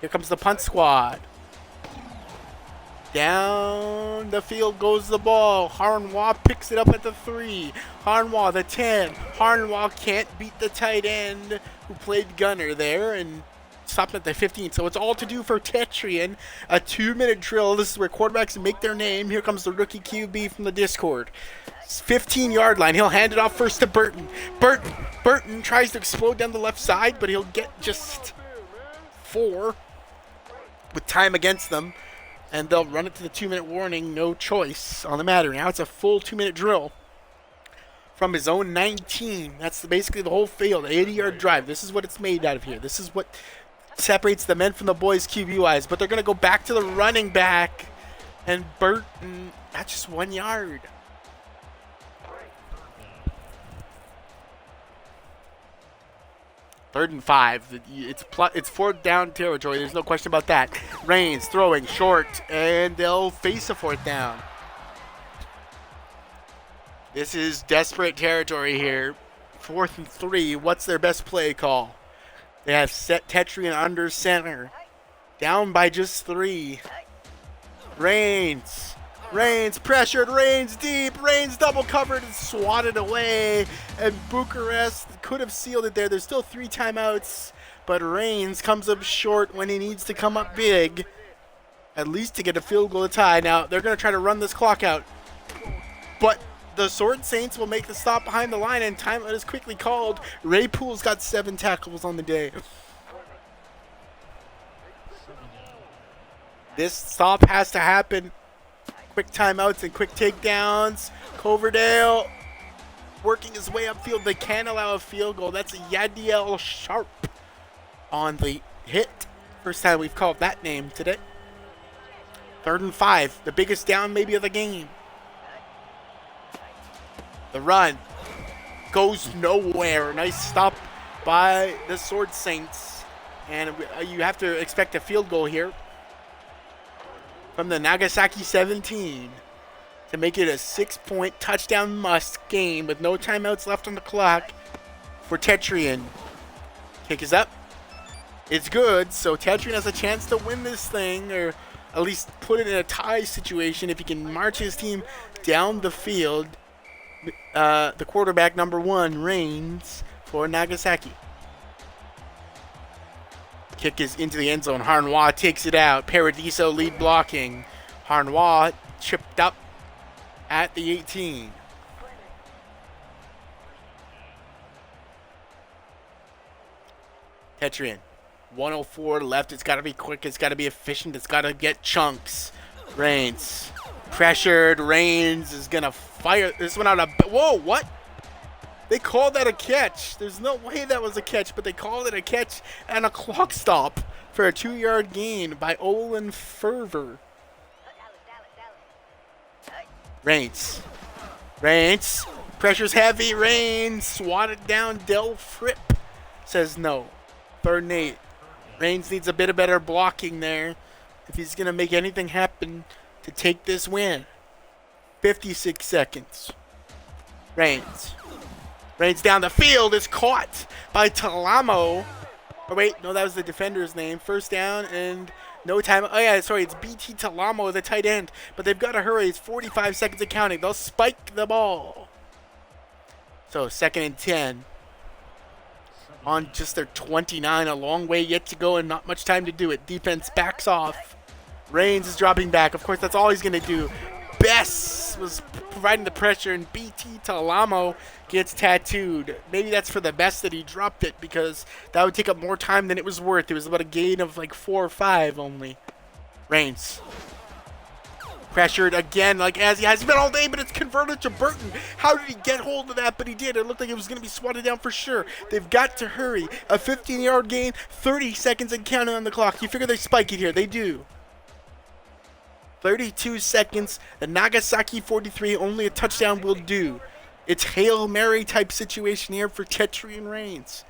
Here comes the punt squad. Down the field goes the ball. Harnois picks it up at the 3. Harnois, the 10. Harnois can't beat the tight end who played gunner there and stopped at the 15. So it's all to do for Tetrian. A 2-minute drill. This is where quarterbacks make their name. Here comes the rookie QB from the Discord. 15-yard line. He'll hand it off first to Burton. Burton tries to explode down the left side, but he'll get just 4 with time against them. And they'll run it to the 2-minute warning. No choice on the matter. Now it's a full 2-minute drill from his own 19. That's basically the whole field. 80-yard drive. This is what it's made out of here. This is what separates the men from the boys QB-wise. But they're going to go back to the running back. And Burton, that's just 1 yard. Third and 5. It's 4th down territory. There's no question about that. Reigns throwing short, and they'll face a 4th down. This is desperate territory here. 4th and 3. What's their best play call? They have set Tetrian under center. Down by just 3. Reigns pressured. Reigns deep. Reigns double covered and swatted away. And Bucharest could have sealed it there. There's still 3 timeouts. But Reigns comes up short when he needs to come up big. At least to get a field goal to tie. Now, they're going to try to run this clock out. But the Sword Saints will make the stop behind the line, and timeout is quickly called. Ray Poole's got 7 tackles on the day. This stop has to happen. Quick timeouts and quick takedowns. Coverdale working his way upfield. They can allow a field goal. That's Yadiel Sharp on the hit. First time we've called that name today. 3rd and 5. The biggest down maybe of the game. The run goes nowhere. Nice stop by the Sword Saints. And you have to expect a field goal here from the Nagasaki 17 to make it a 6-point touchdown must game with no timeouts left on the clock for Tetrian. Kick is up. It's good, so Tetrian has a chance to win this thing, or at least put it in a tie situation if he can march his team down the field. The quarterback, number 1, Reigns for Nagasaki. Kick is into the end zone. Harnois takes it out. Paradiso lead blocking. Harnois chipped up at the 18. Tetrian. 104 left. It's got to be quick. It's got to be efficient. It's got to get chunks. Reigns. Pressured. Reigns is going to fire this one out. Whoa, what? They called that a catch. There's no way that was a catch, but they called it a catch and a clock stop for a 2-yard gain by Olin Ferver. Reigns. Reigns. Pressure's heavy. Reigns. Swatted down. Del Fripp says no. 3rd and 8. Reigns needs a bit of better blocking there if he's going to make anything happen to take this win. 56 seconds. Reigns. Reigns down the field is caught by Talamo. Oh, wait. No, that was the defender's name. 1st down and no time. Oh, yeah, sorry. It's BT Talamo, the tight end. But they've got to hurry. It's 45 seconds and counting. They'll spike the ball. So, 2nd and 10. On just their 29. A long way yet to go and not much time to do it. Defense backs off. Reigns is dropping back. Of course, that's all he's going to do. Bess was providing the pressure, and BT Talamo gets tattooed. Maybe that's for the best that he dropped it, because that would take up more time than it was worth. It was about a gain of like 4 or 5 only. Reigns. Pressured again, like as he has been all day, but it's converted to Burton. How did he get hold of that? But he did. It looked like it was going to be swatted down for sure. They've got to hurry. A 15-yard gain, 30 seconds and counting on the clock. You figure they spike it here. They do. 32 seconds. The Nagasaki 43, only a touchdown will do. It's Hail Mary type situation here for Tetrian Reigns.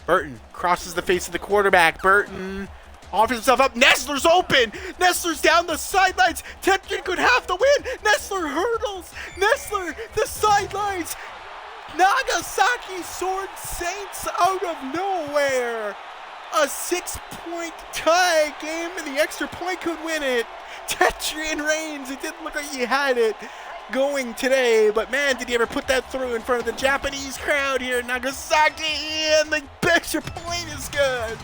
Burton crosses the face of the quarterback. Burton offers himself up. Nestler's open. Nestler's down the sidelines. Tetrian could have the win. Nestler hurdles. Nestler, the sidelines. Nagasaki Sword Saints out of nowhere. A 6-point tie game, and the extra point could win it. Tetrian Reigns, it didn't look like he had it going today, but man, did he ever put that through in front of the Japanese crowd here in Nagasaki, and the extra point is good.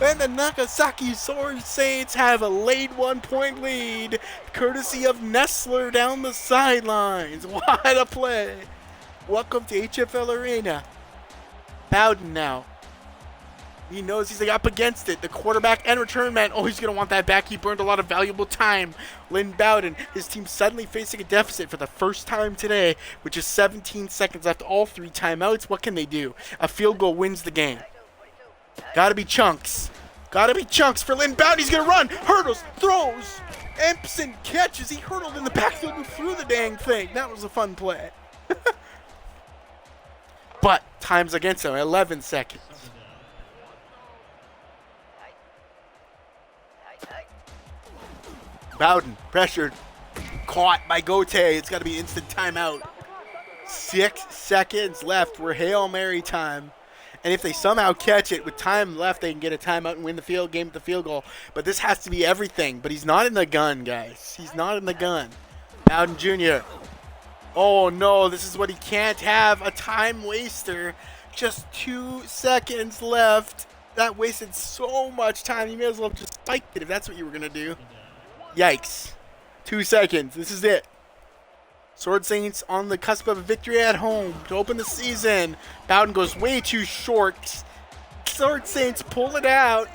And the Nagasaki Sword Saints have a late 1-point lead, courtesy of Nestler down the sidelines. What a play. Welcome to HFL Arena. Bowden now. He knows he's up against it. The quarterback and return man. Oh, he's going to want that back. He burned a lot of valuable time. Lynn Bowden, his team suddenly facing a deficit for the first time today, with just 17 seconds left, all 3 timeouts. What can they do? A field goal wins the game. Got to be chunks. Got to be chunks for Lynn Bowden. He's going to run. Hurdles. Throws. Empson catches. He hurdled in the backfield and threw the dang thing. That was a fun play. But time's against him. 11 seconds. Bowden, pressured, caught by Gote. It's got to be instant timeout. 6 seconds left. We're Hail Mary time. And if they somehow catch it with time left, they can get a timeout and win the field game with the field goal. But this has to be everything. But he's not in the gun, guys. He's not in the gun. Bowden Jr. Oh, no. This is what he can't have. A time waster. Just 2 seconds left. That wasted so much time. You may as well have just spiked it if that's what you were going to do. Yikes. 2 seconds. This is it. Sword Saints on the cusp of a victory at home to open the season. Bowden goes way too short. Sword Saints pull it out.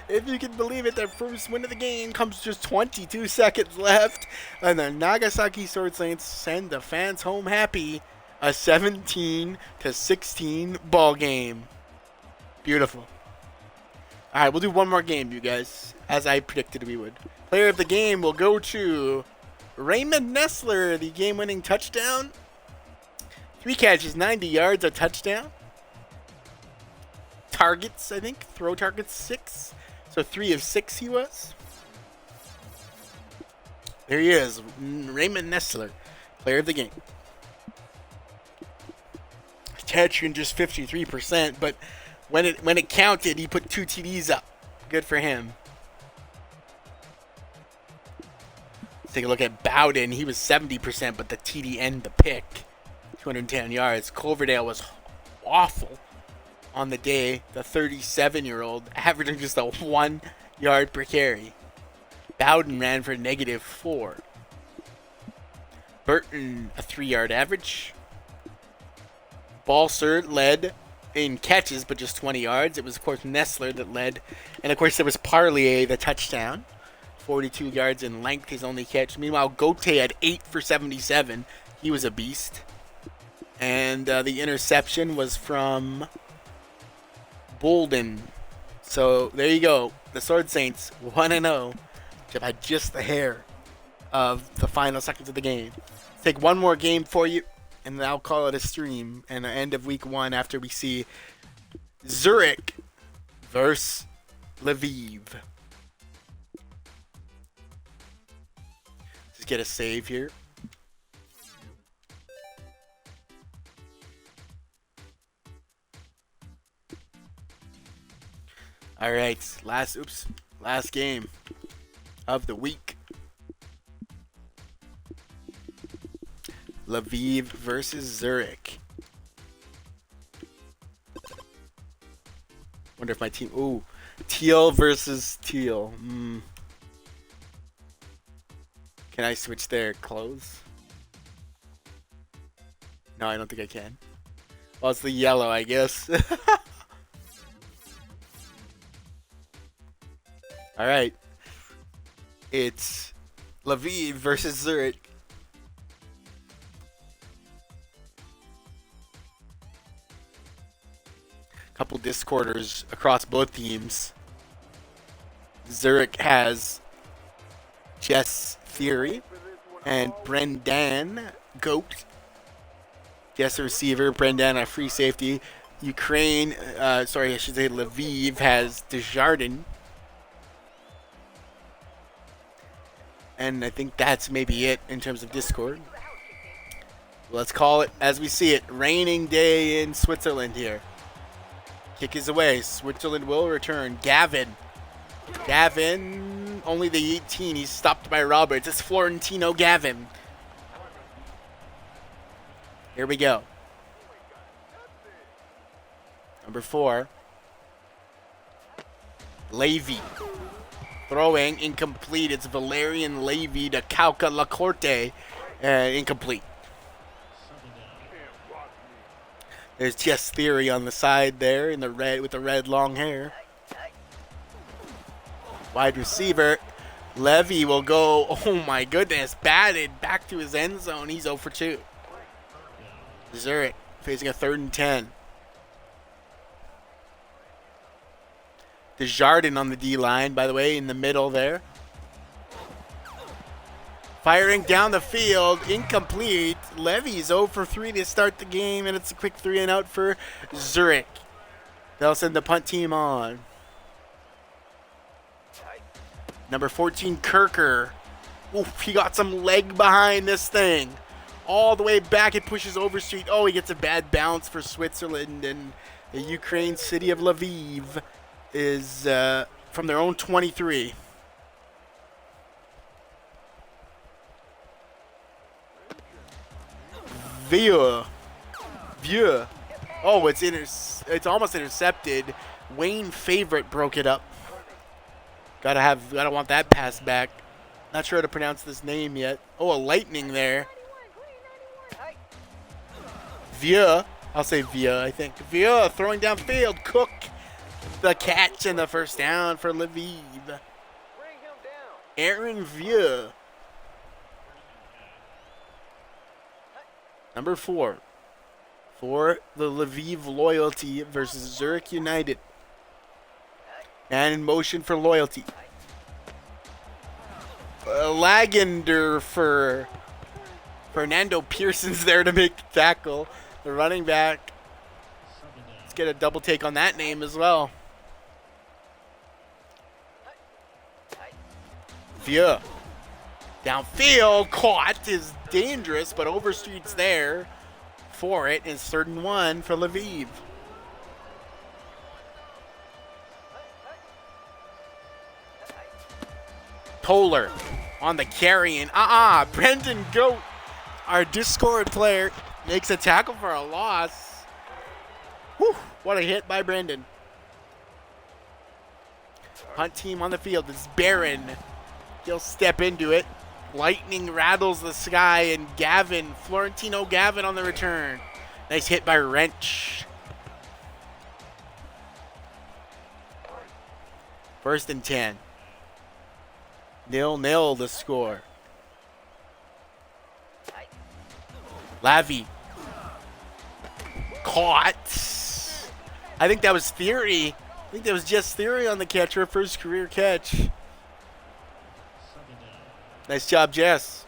If you can believe it, their first win of the game comes just 22 seconds left. And the Nagasaki Sword Saints send the fans home happy. A 17-16 ball game. Beautiful. All right, we'll do one more game, you guys, as I predicted we would. Player of the game will go to Raymond Nestler, the game-winning touchdown. 3 catches, 90 yards, a touchdown. Targets, I think. Throw targets, 6. So 3 of 6 he was. There he is, Raymond Nestler, player of the game. catching just 53%, but when it counted, he put 2 TDs up. Good for him. Let's take a look at Bowden. He was 70%, but the TD and the pick. 210 yards. Cloverdale was awful on the day. The 37-year-old averaging just a 1 yard per carry. Bowden ran for -4. Burton, a 3-yard average. Balser led in catches, but just 20 yards. It was, of course, Nestler that led. And, of course, there was Parlier, the touchdown. 42 yards in length, his only catch. Meanwhile, Gote had 8 for 77. He was a beast. And the interception was from Bolden. So, there you go. The Sword Saints, 1-0. By just the hair of the final seconds of the game. Let's take one more game for you, and then I'll call it a stream. And the end of week 1 after we see Zurich versus Lviv. Just get a save here. All right, last game of the week. Lviv versus Zurich. Wonder if my team... Ooh. Teal versus Teal. Can I switch their clothes? No, I don't think I can. Well, it's the yellow, I guess. Alright. It's Lviv versus Zurich. Couple discorders across both teams. Zurich has Jess Theory and Brendan Goat. Jess a receiver, Brendan a free safety. Lviv has Desjardins. And I think that's maybe it in terms of Discord. Let's call it as we see it. Raining day in Switzerland here. Kick is away. Switzerland will return. Gavin, only the 18. He's stopped by Roberts. It's Florentino Gavin. Here we go. Number 4. Levy. Throwing, incomplete. It's Valerian Levy to Kauka Lacorte. Incomplete. There's Jess Theory on the side there in the red with the red long hair. Wide receiver. Levy will go, oh my goodness, batted back to his end zone. He's 0 for 2. Zurich facing a 3rd and 10. Desjardins on the D-line, by the way, in the middle there. Firing down the field, incomplete. Levy's 0 for 3 to start the game, and it's a quick 3 and out for Zurich. They'll send the punt team on. Number 14, Kirker. Oof, he got some leg behind this thing. All the way back, it pushes Overstreet. Oh, he gets a bad bounce for Switzerland, and the Ukraine city of Lviv is from their own 23. Vieux. Oh, it's almost intercepted. Wayne Favorite broke it up. Gotta want that pass back. Not sure how to pronounce this name yet. Oh, a lightning there. Vieux. I'll say Vieux, I think. Vieux throwing downfield. Cook. The catch and the first down for Lviv. Aaron Vieux. Number 4. For the Lviv Loyalty versus Zurich United. Man in motion for Loyalty. Lagender for Fernando Pearson's there to make the tackle. The running back. Let's get a double take on that name as well. Vieux. Downfield, caught is dangerous, but Overstreet's there for it. It's 3rd and 1 for Lviv. Toller on the carry, and Brendan Goat, our Discord player, makes a tackle for a loss. Whew, what a hit by Brendan. Punt team on the field. It's Barron. He'll step into it. Lightning rattles the sky, and Florentino Gavin on the return. Nice hit by Wrench. 1st and 10. 0-0 the score. Lavi. Caught. I think that was Theory. I think that was just Theory on the catch, her first career catch. Nice job, Jess.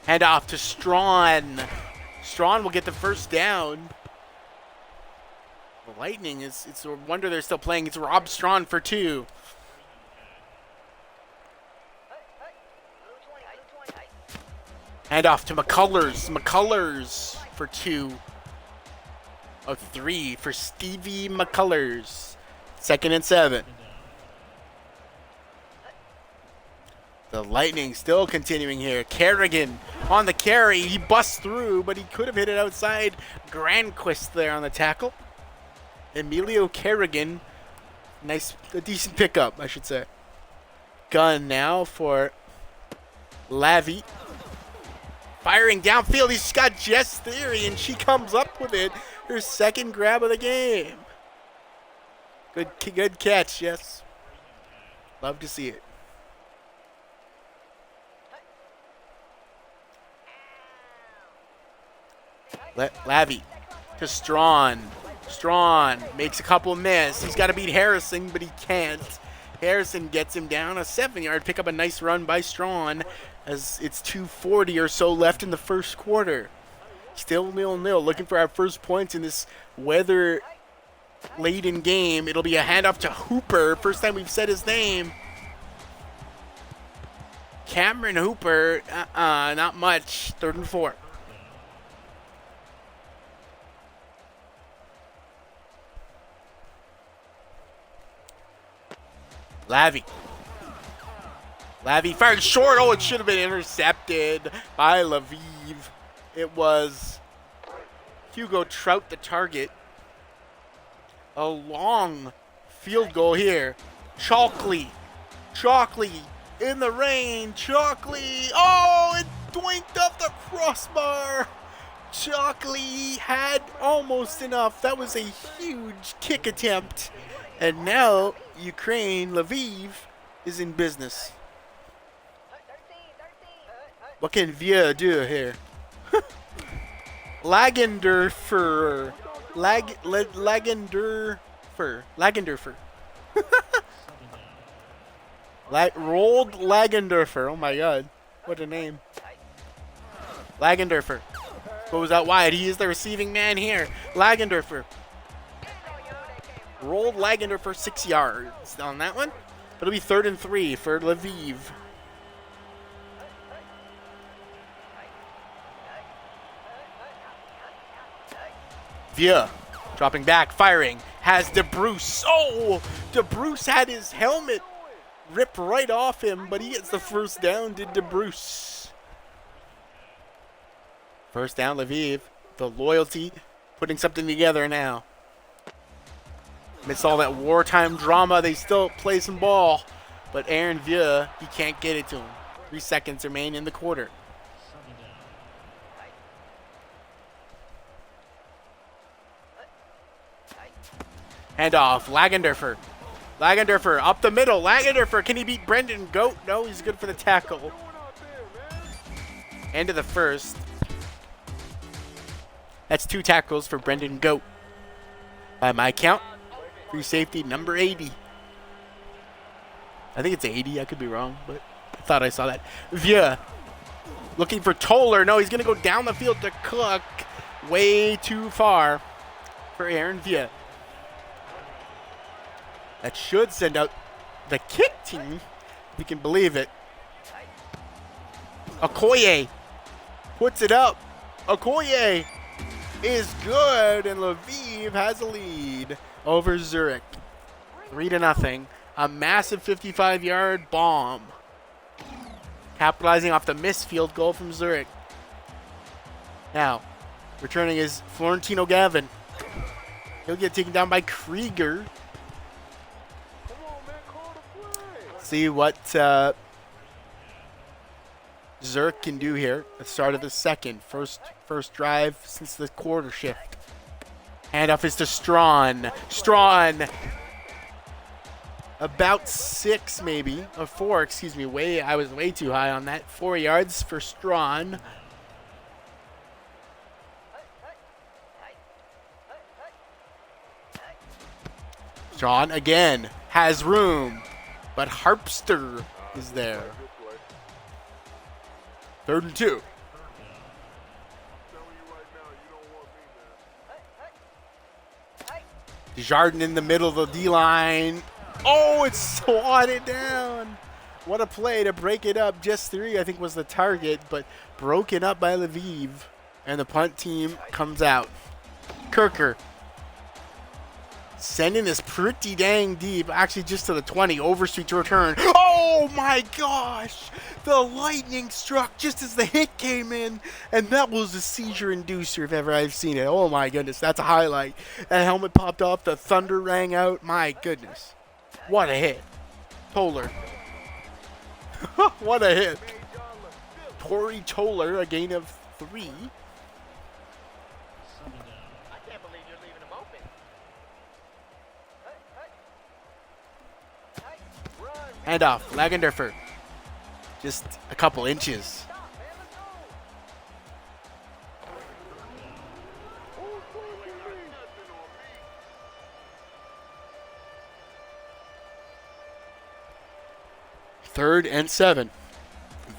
Hand off to Strawn. Strawn will get the first down. The Lightning, it's a wonder they're still playing. It's Rob Strawn for 2. Hand off to McCullers. McCullers for 2. Oh, 3 for Stevie McCullers. 2nd and 7. The Lightning still continuing here. Kerrigan on the carry. He busts through, but he could have hit it outside. Granquist there on the tackle. Emilio Kerrigan. A decent pickup, I should say. Gun now for Lavi. Firing downfield. He's got Jess Theory, and she comes up with it. Her 2nd grab of the game. Good catch, Jess. Love to see it. Lavi to Strawn. Strawn makes a couple miss. He's got to beat Harrison, but he can't. Harrison gets him down. A 7-yard pickup. A nice run by Strawn as it's 2:40 or so left in the first quarter. Still 0-0. Looking for our first points in this weather-laden game. It'll be a handoff to Hooper. First time we've said his name. Cameron Hooper. Not much. 3rd and 4. Lavi fired short. Oh, it should have been intercepted by Lviv. It was Hugo Trout, the target. A long field goal here. Chalkley in the rain. Chalkley. Oh, it doinked up the crossbar. Chalkley had almost enough. That was a huge kick attempt. And now Ukraine, Lviv, is in business. What can Via do here? Lagendorfer. Rolled Lagendorfer. Oh my god. What a name. Lagendorfer. Goes out wide. He is the receiving man here. Lagendorfer. Rolled Lagendorfer 6 yards on that one. It'll be 3rd and 3 for Lviv. Via dropping back, firing, has DeBruce. Oh, DeBruce had his helmet ripped right off him, but he gets the first down, did DeBruce. First down, Lviv. The loyalty, putting something together now. Amidst all that wartime drama, they still play some ball. But Aaron Via, he can't get it to him. 3 seconds remain in the quarter. Handoff, Lagendorfer. Lagendorfer up the middle. Lagendorfer, can he beat Brendan Goat? No, he's good for the tackle. End of the first. That's 2 tackles for Brendan Goat. By my count, free safety number 80. I think it's 80. I could be wrong, but I thought I saw that. Via looking for Toller. No, he's going to go down the field to Cook. Way too far for Aaron Via. That should send out the kick team, if you can believe it. Okoye puts it up. Okoye is good, and Lviv has a lead over Zurich. 3-0. A massive 55-yard bomb. Capitalizing off the missed field goal from Zurich. Now, returning is Florentino Gavin. He'll get taken down by Krieger. See what Zurich can do here at the start of the second. First drive since the quarter shift. Handoff is to Strawn. Strawn. About 6 maybe, or 4, excuse me. I was way too high on that. 4 yards for Strawn. Strawn again has room, but Harpster is there. 3rd and 2. Desjardins in the middle of the D-line. Oh, it's swatted down. What a play to break it up. Just 3, I think, was the target, but broken up by Lviv. And the punt team comes out. Kirker sending this pretty dang deep, actually just to the 20. Overstreet to return. Oh my gosh! The lightning struck just as the hit came in, and that was a seizure inducer if ever I've seen it. Oh my goodness, that's a highlight. That helmet popped off, the thunder rang out. My goodness. What a hit. Toller. What a hit. Torrey Toller, a gain of 3. Hand off, Lagendorfer. Just a couple inches. Third and 7.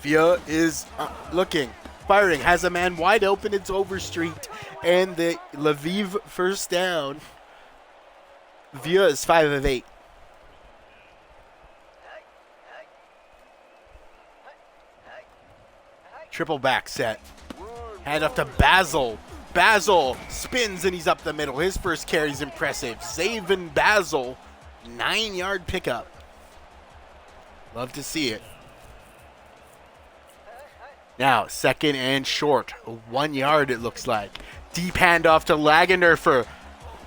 Via is looking, firing, has a man wide open. It's Overstreet, and the Lviv first down. Via is 5 of 8. Triple back set. Hand off to Basil. Basil spins and he's up the middle. His first carry is impressive. Zaven Basil, 9-yard pickup. Love to see it. Now, 2nd and short. 1 yard it looks like. Deep handoff to Lagendorfer.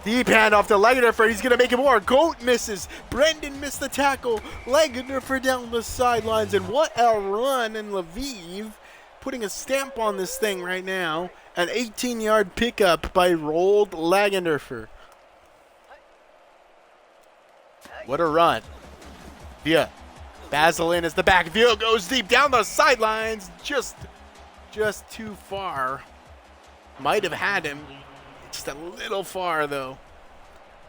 Deep handoff to Lagendorfer. He's going to make it more. Goat misses. Brendan missed the tackle. Lagendorfer down the sidelines. And what a run in Lviv. Putting a stamp on this thing right now. An 18-yard pickup by Roald Lagendorfer. What a run. Via. Basil in as the back. Via goes deep down the sidelines. Just too far. Might have had him. Just a little far, though.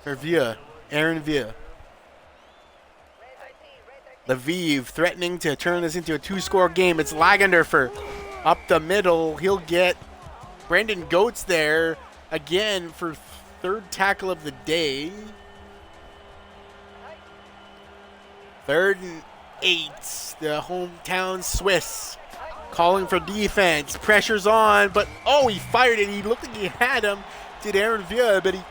For Via. Aaron Via. Lviv threatening to turn this into a 2-score game. It's Lagendorfer. Up the middle, he'll get Brendan Goetz there again for 3rd tackle of the day. 3rd and 8, the hometown Swiss calling for defense. Pressure's on, but oh, he fired it. He looked like he had him, did Aaron Villa, but he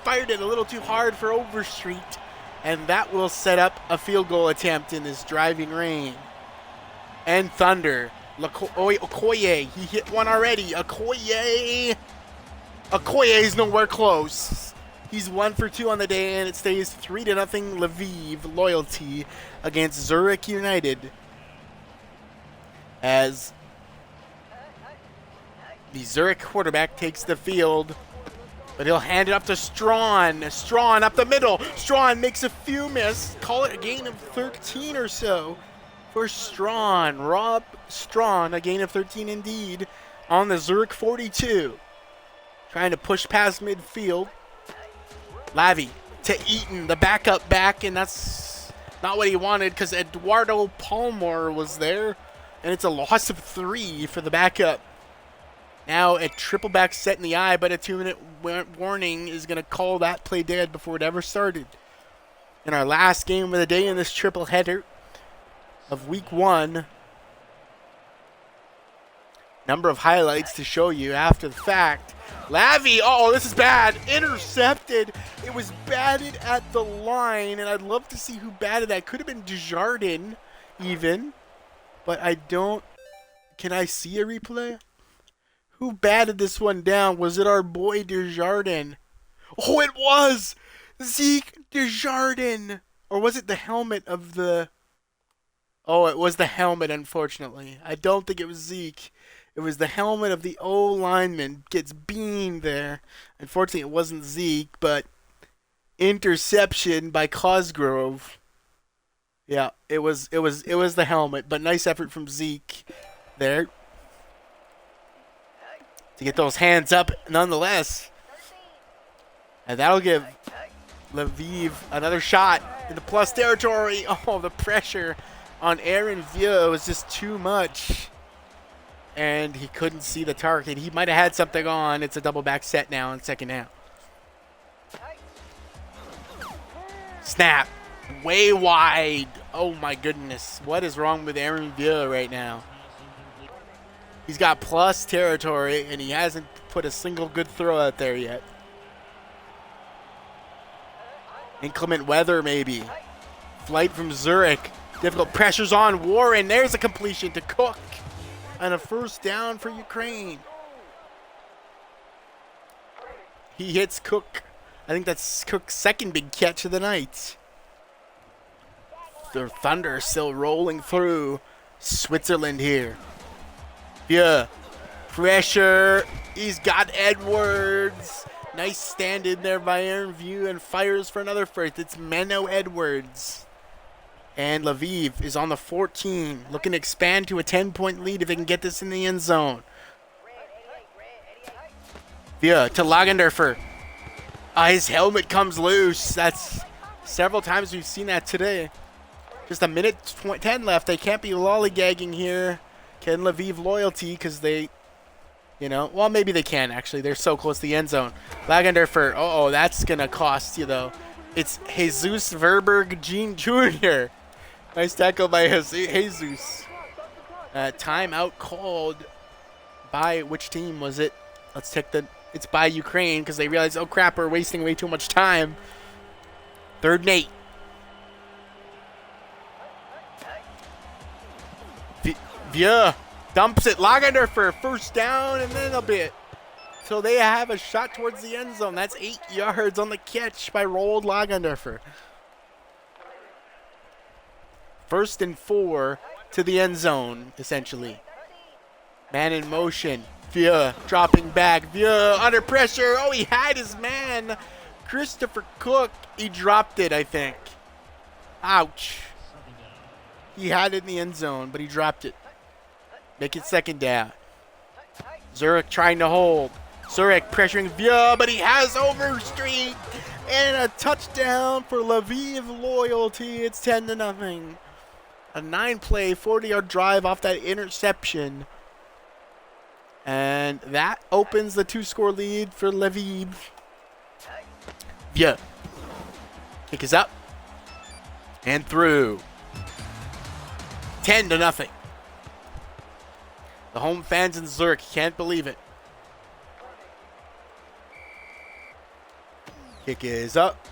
fired it a little too hard for Overstreet. And that will set up a field goal attempt in this driving rain. And thunder. Okoye, he hit one already. Okoye is nowhere close. He's 1 for 2 on the day, and it stays 3-0 Lviv loyalty against Zurich United. As the Zurich quarterback takes the field, but he'll hand it up to Strawn. Strawn up the middle. Strawn makes a few miss. Call it a gain of 13 or so for Strawn. Rob Strawn, a gain of 13 indeed on the Zurich 42. Trying to push past midfield. Lavi to Eaton, the backup back, and that's not what he wanted because Eduardo Palmer was there, and it's a loss of 3 for the backup. Now a triple back set in the eye, but a 2-minute warning is going to call that play dead before it ever started. In our last game of the day in this triple header of week 1, Number of highlights to show you after the fact. Lavi, oh, this is bad. Intercepted. It was batted at the line, and I'd love to see who batted that. Could have been Desjardins, even. But I don't. Can I see a replay? Who batted this one down? Was it our boy Desjardins? Oh, it was Zeke Desjardins. Or was it the helmet of the... Oh, it was the helmet, unfortunately. I don't think it was Zeke. It was the helmet of the O-lineman. Gets beamed there. Unfortunately, it wasn't Zeke, but interception by Cosgrove. Yeah, it was the helmet, but nice effort from Zeke there to get those hands up nonetheless. And that'll give Lviv another shot in the plus territory. Oh, the pressure on Aaron Vieux was just too much. And he couldn't see the target. He might have had something on. It's a double back set now in second half. Snap. Way wide. Oh my goodness. What is wrong with Aaron Vieux right now? He's got plus territory and he hasn't put a single good throw out there yet. Inclement weather maybe. Flight from Zurich. Difficult pressures on Warren. There's a completion to Cook. And a first down for Ukraine. He hits Cook. I think that's Cook's second big catch of the night. The Thunder still rolling through Switzerland here. Yeah. Pressure. He's got Edwards. Nice stand in there by Aaron Vieux and fires for another first. It's Menno Edwards. And Lviv is on the 14, looking to expand to a 10-point lead if they can get this in the end zone. Via to Lagendorfer. His helmet comes loose. That's several times we've seen that today. Just a minute 10 left. They can't be lollygagging here. Can Lviv loyalty because they, well, maybe they can actually. They're so close to the end zone. Lagendorfer. Oh, that's going to cost you though. It's Jesus Verberg Jr. Nice tackle by Jesus. Timeout called by which team was it? Let's check it's by Ukraine because they realized, oh crap, we're wasting way too much time. 3rd and 8. Vieux dumps it. Lagendorfer first down and then a bit. So they have a shot towards the end zone. That's 8 yards on the catch by Roald Lagendorfer. 1st and 4 to the end zone, essentially. Man in motion. Vieux dropping back. Vieux under pressure. Oh, he had his man. Christopher Cook. He dropped it, I think. Ouch. He had it in the end zone, but he dropped it. Make it 2nd down. Zurich trying to hold. Zurich pressuring Vieux, but he has overstreet. And a touchdown for Lviv loyalty. It's 10-0. A 9-play, 40-yard drive off that interception. And that opens the 2-score lead for Lviv. Vieux. Kick is up. And through. 10-0. The home fans in Zurich can't believe it. Kick is up.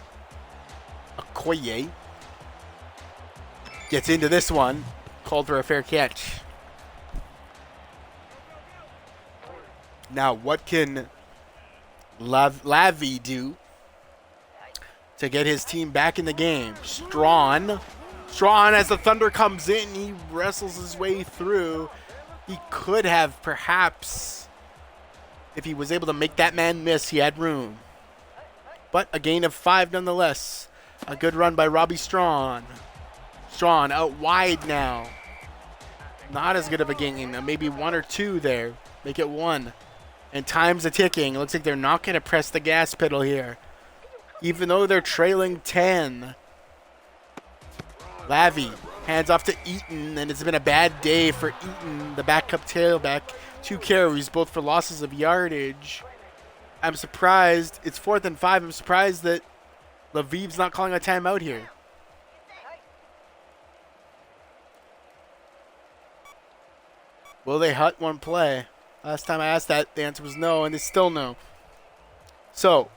Okoye gets into this one. Called for a fair catch. Now, what can Lavi do to get his team back in the game? Strawn, as the Thunder comes in, he wrestles his way through. He could have, perhaps, if he was able to make that man miss, he had room. But a gain of 5 nonetheless. A good run by Robbie Strawn. Strawn out wide now. Not as good of a gain. Maybe 1 or 2 there. Make it 1. And time's a ticking. It looks like they're not going to press the gas pedal here. Even though they're trailing 10. Lavi hands off to Eaton, and it's been a bad day for Eaton, the backup tailback. 2 carries, both for losses of yardage. I'm surprised. It's 4th and 5. I'm surprised that Lviv's not calling a timeout here. Will they hut one play? Last time I asked that, the answer was no, and it's still no. So,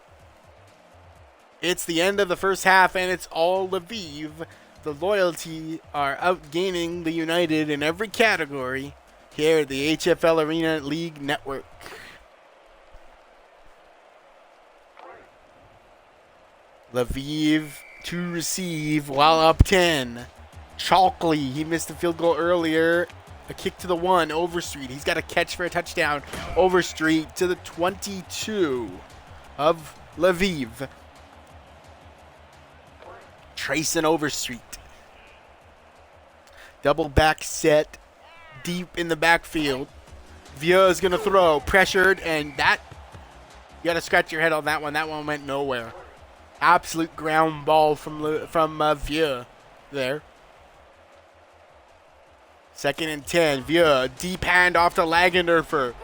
it's the end of the first half, and it's all Lviv. The Loyalty are outgaining the United in every category here at the HFL Arena League Network. Lviv to receive while up 10. Chalkley, he missed a field goal earlier. A kick to the 1, Overstreet. He's got a catch for a touchdown. Overstreet to the 22 of Lviv. Tracing Overstreet. Double back set. Deep in the backfield. Via is going to throw. Pressured, and that, you got to scratch your head on that one. That one went nowhere. Absolute ground ball from Via there. 2nd and 10. Via, deep hand off to Lagendorfer.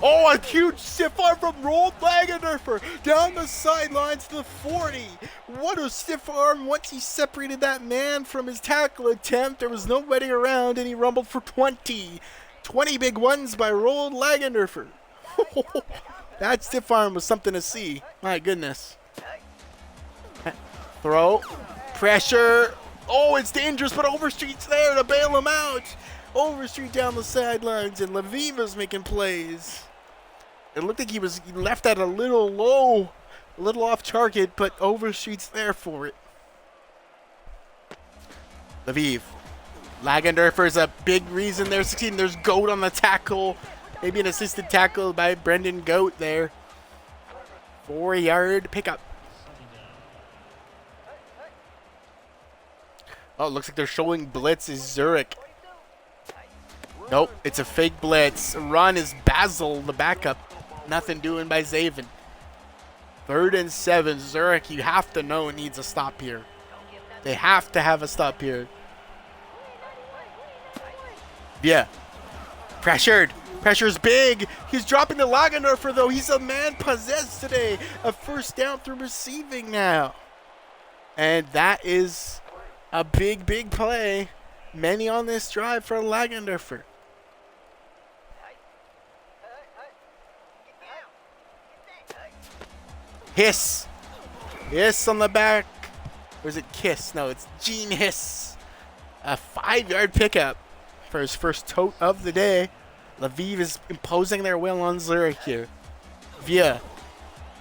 Oh, a huge stiff arm from Roald Lagendorfer down the sidelines to the 40. What a stiff arm once he separated that man from his tackle attempt. There was no wetting around, and he rumbled for 20. 20 big ones by Roald Lagendorfer. That stiff arm was something to see. My goodness. Throw. Pressure. Oh, it's dangerous, but Overstreet's there to bail him out. Overstreet down the sidelines, and Lviv is making plays. It looked like he left that a little low, a little off target, but Overstreet's there for it. Lviv. Lagendorfer's a big reason they're succeeding. There's Goat on the tackle. Maybe an assisted tackle by Brendan Goat there. 4-yard pickup. Oh, it looks like they're showing blitz is Zurich. Nope, it's a fake blitz. Run is Basil, the backup. Nothing doing by Zaven. 3rd and 7. Zurich, you have to know, needs a stop here. They have to have a stop here. Yeah. Pressured. Pressure's big. He's dropping to Lagendorfer, though. He's a man possessed today. A first down through receiving now. And that is a big, big play. Many on this drive for Lagendorfer. Hiss. Hiss on the back. Or is it Kiss? No, it's Gene Hiss. A 5-yard pickup for his first tote of the day. Lviv is imposing their will on Zurich here. Via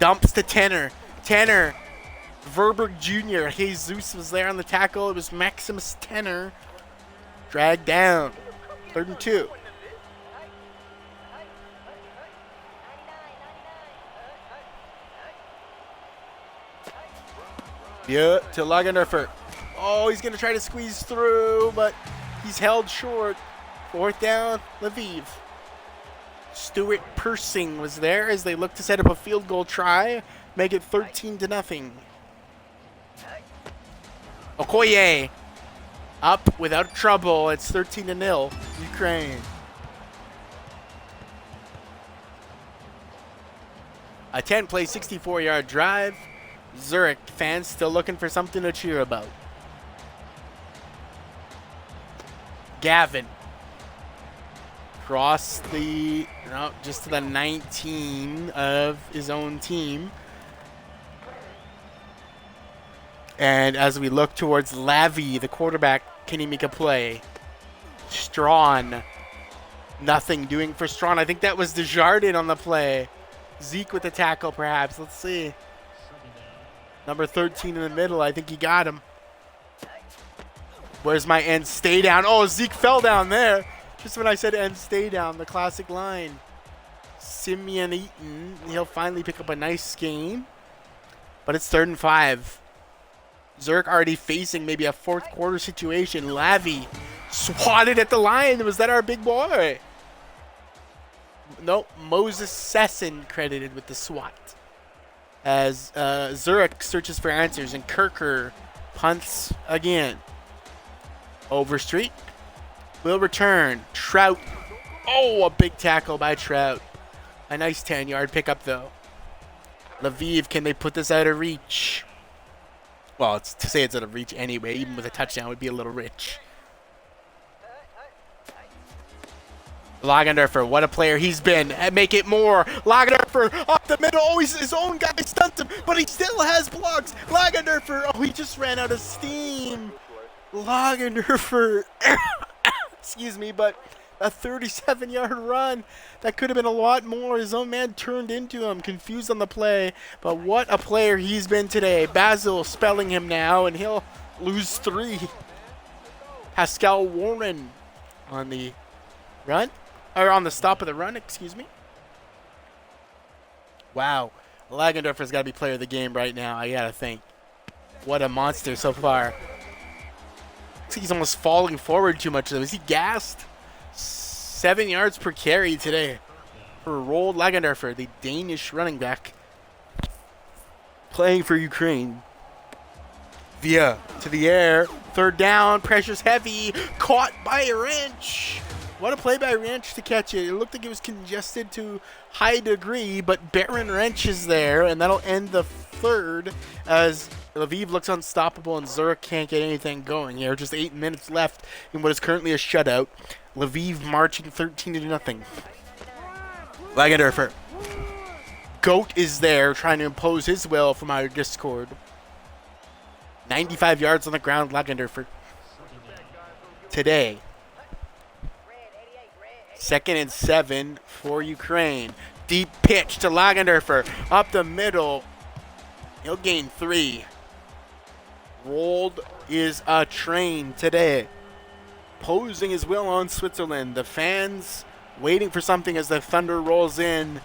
dumps to Tanner. Tanner. Verberg Jr. Jesus was there on the tackle. It was Maximus Tanner. Dragged down. 3rd and 2. Yeah, to Lagendorfer. Oh, he's going to try to squeeze through, but he's held short. 4th down, Lviv. Stuart Persing was there as they look to set up a field goal try. Make it 13-0. Okoye up without trouble. It's 13-0, Ukraine. A 10-play, 64-yard drive. Zurich fans still looking for something to cheer about. Gavin. Cross the, no, just to the 19 of his own team. And as we look towards Lavi, the quarterback, can he make a play? Strawn. Nothing doing for Strawn. I think that was Desjardins on the play. Zeke with the tackle, perhaps. Let's see. Number 13 in the middle. I think he got him. Where's my end? Stay down. Oh, Zeke fell down there. Just when I said end, stay down. The classic line. Simeon Eaton. He'll finally pick up a nice gain. But it's 3rd and 5. Zurich already facing maybe a 4th quarter situation. Lavi swatted at the line. Was that our big boy? Nope. Moses Sesson credited with the swat. As Zurich searches for answers, and Kirker punts again. Overstreet will return. Trout. Oh, a big tackle by Trout. A nice 10-yard pickup, though. Lviv, can they put this out of reach? Well, it's, to say it's out of reach anyway, even with a touchdown, would be a little rich. Lagendorfer, what a player he's been. And make it more. Lagendorfer up the middle. Oh, his own guy stunts him, but he still has blocks. Lagendorfer, oh, he just ran out of steam. Lagendorfer, excuse me, but a 37-yard run. That could have been a lot more. His own man turned into him, confused on the play. But what a player he's been today. Basil spelling him now, and he'll lose 3. Pascal Warren on the run. Or on the stop of the run, excuse me. Wow. Lagendorfer's got to be player of the game right now, I got to think. What a monster so far. Looks like he's almost falling forward too much, though. Is he gassed? 7 yards per carry today for Roald Lagendorfer, the Danish running back. Playing for Ukraine. Via to the air. 3rd down. Pressure's heavy. Caught by a wrench. What a play by Wrench to catch it. It looked like it was congested to high degree, but Baron Wrench is there, and that'll end the 3rd as Lviv looks unstoppable and Zurich can't get anything going here. Just 8 minutes left in what is currently a shutout. Lviv marching 13-0. Lagendorfer. Goat is there trying to impose his will from our Discord. 95 yards on the ground, Lagendorfer. Today. 2nd and 7 for Ukraine. Deep pitch to Lagendorfer. Up the middle. He'll gain 3. Rolled is a train today. Posing his will on Switzerland. The fans waiting for something as the thunder rolls in.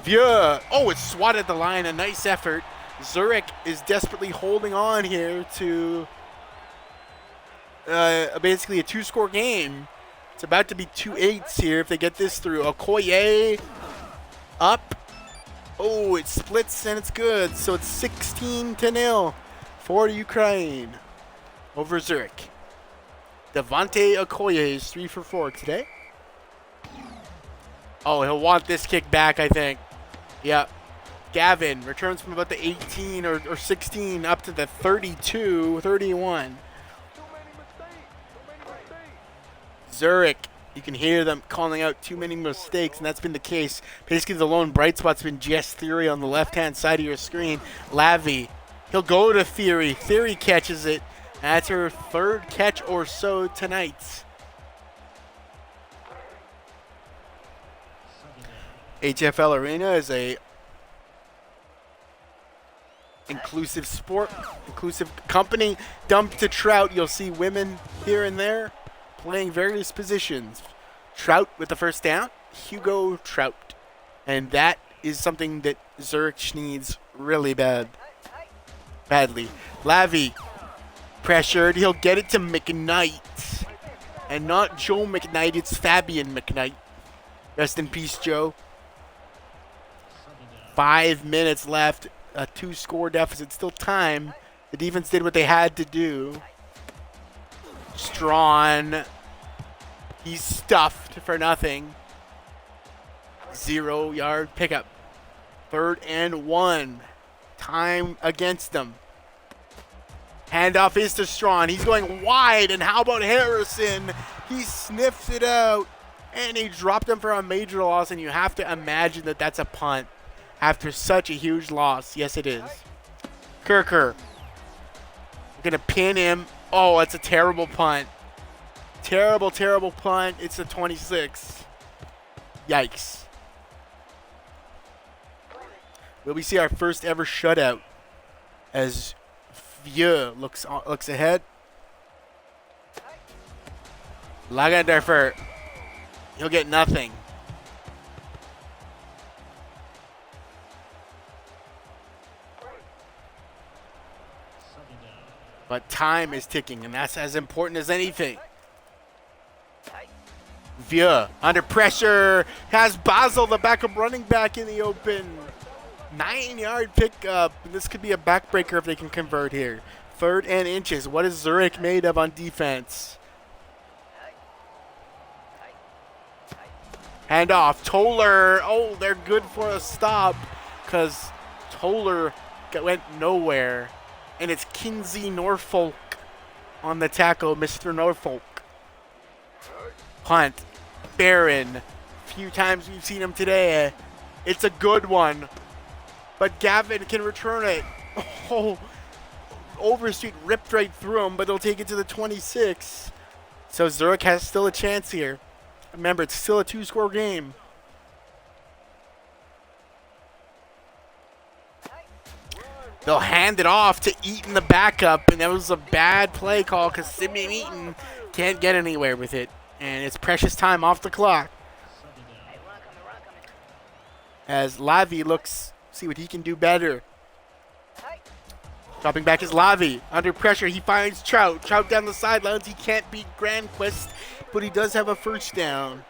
Vieux. Oh, it's swatted at the line. A nice effort. Zurich is desperately holding on here to basically a 2-score game. It's about to be 2-8s here if they get this through. Okoye up. Oh, it splits and it's good. So it's 16-0 for Ukraine over Zurich. Devante Okoye is 3 for 4 today. Oh, he'll want this kick back, I think. Yep. Gavin returns from about the 18 or 16 up to the 32-31. Zurich, you can hear them calling out too many mistakes, and that's been the case. Basically, the lone bright spot's been Jess Theory on the left-hand side of your screen. Lavi, he'll go to Theory. Theory catches it. That's her 3rd catch or so tonight. HFL Arena is a inclusive sport, inclusive company. Dump to Trout, you'll see women here and there playing various positions. Trout with the 1st down. Hugo Trout. And that is something that Zurich needs really badly. Lavi pressured. He'll get it to McKnight. And not Joe McKnight, it's Fabian McKnight. Rest in peace, Joe. 5 minutes left. A 2-score deficit. Still time. The defense did what they had to do. Strawn. He's stuffed for nothing. 0-yard pickup. 3rd and 1. Time against them. Handoff is to Strawn. He's going wide, and how about Harrison? He sniffs it out, and he dropped him for a major loss, and you have to imagine that that's a punt after such a huge loss. Yes, it is. Kirker. We're going to pin him. Oh, that's a terrible punt. Terrible, terrible punt. It's a 26. Yikes. Will we see our first ever shutout as Vieux looks ahead? Lagendorfer. He'll get nothing. But time is ticking, and that's as important as anything. Vieux under pressure. Has Basel, the backup running back, in the open. 9-yard pickup. This could be a backbreaker if they can convert here. 3rd and inches. What is Zurich made of on defense? Hand off. Toller. Oh, they're good for a stop because Toller went nowhere. And it's Kinsey Norfolk on the tackle, Mr. Norfolk. Punt. Barron. Few times we've seen him today. It's a good one. But Gavin can return it. Oh, Overstreet ripped right through him, but they'll take it to the 26. So Zurich has still a chance here. Remember, it's still a 2-score game. They'll hand it off to Eaton, the backup, and that was a bad play call because Simeon Eaton can't get anywhere with it. And it's precious time off the clock. As Lavi looks, see what he can do better. Dropping back is Lavi. Under pressure, he finds Trout. Trout down the sidelines. He can't beat Grandquist, but he does have a first down.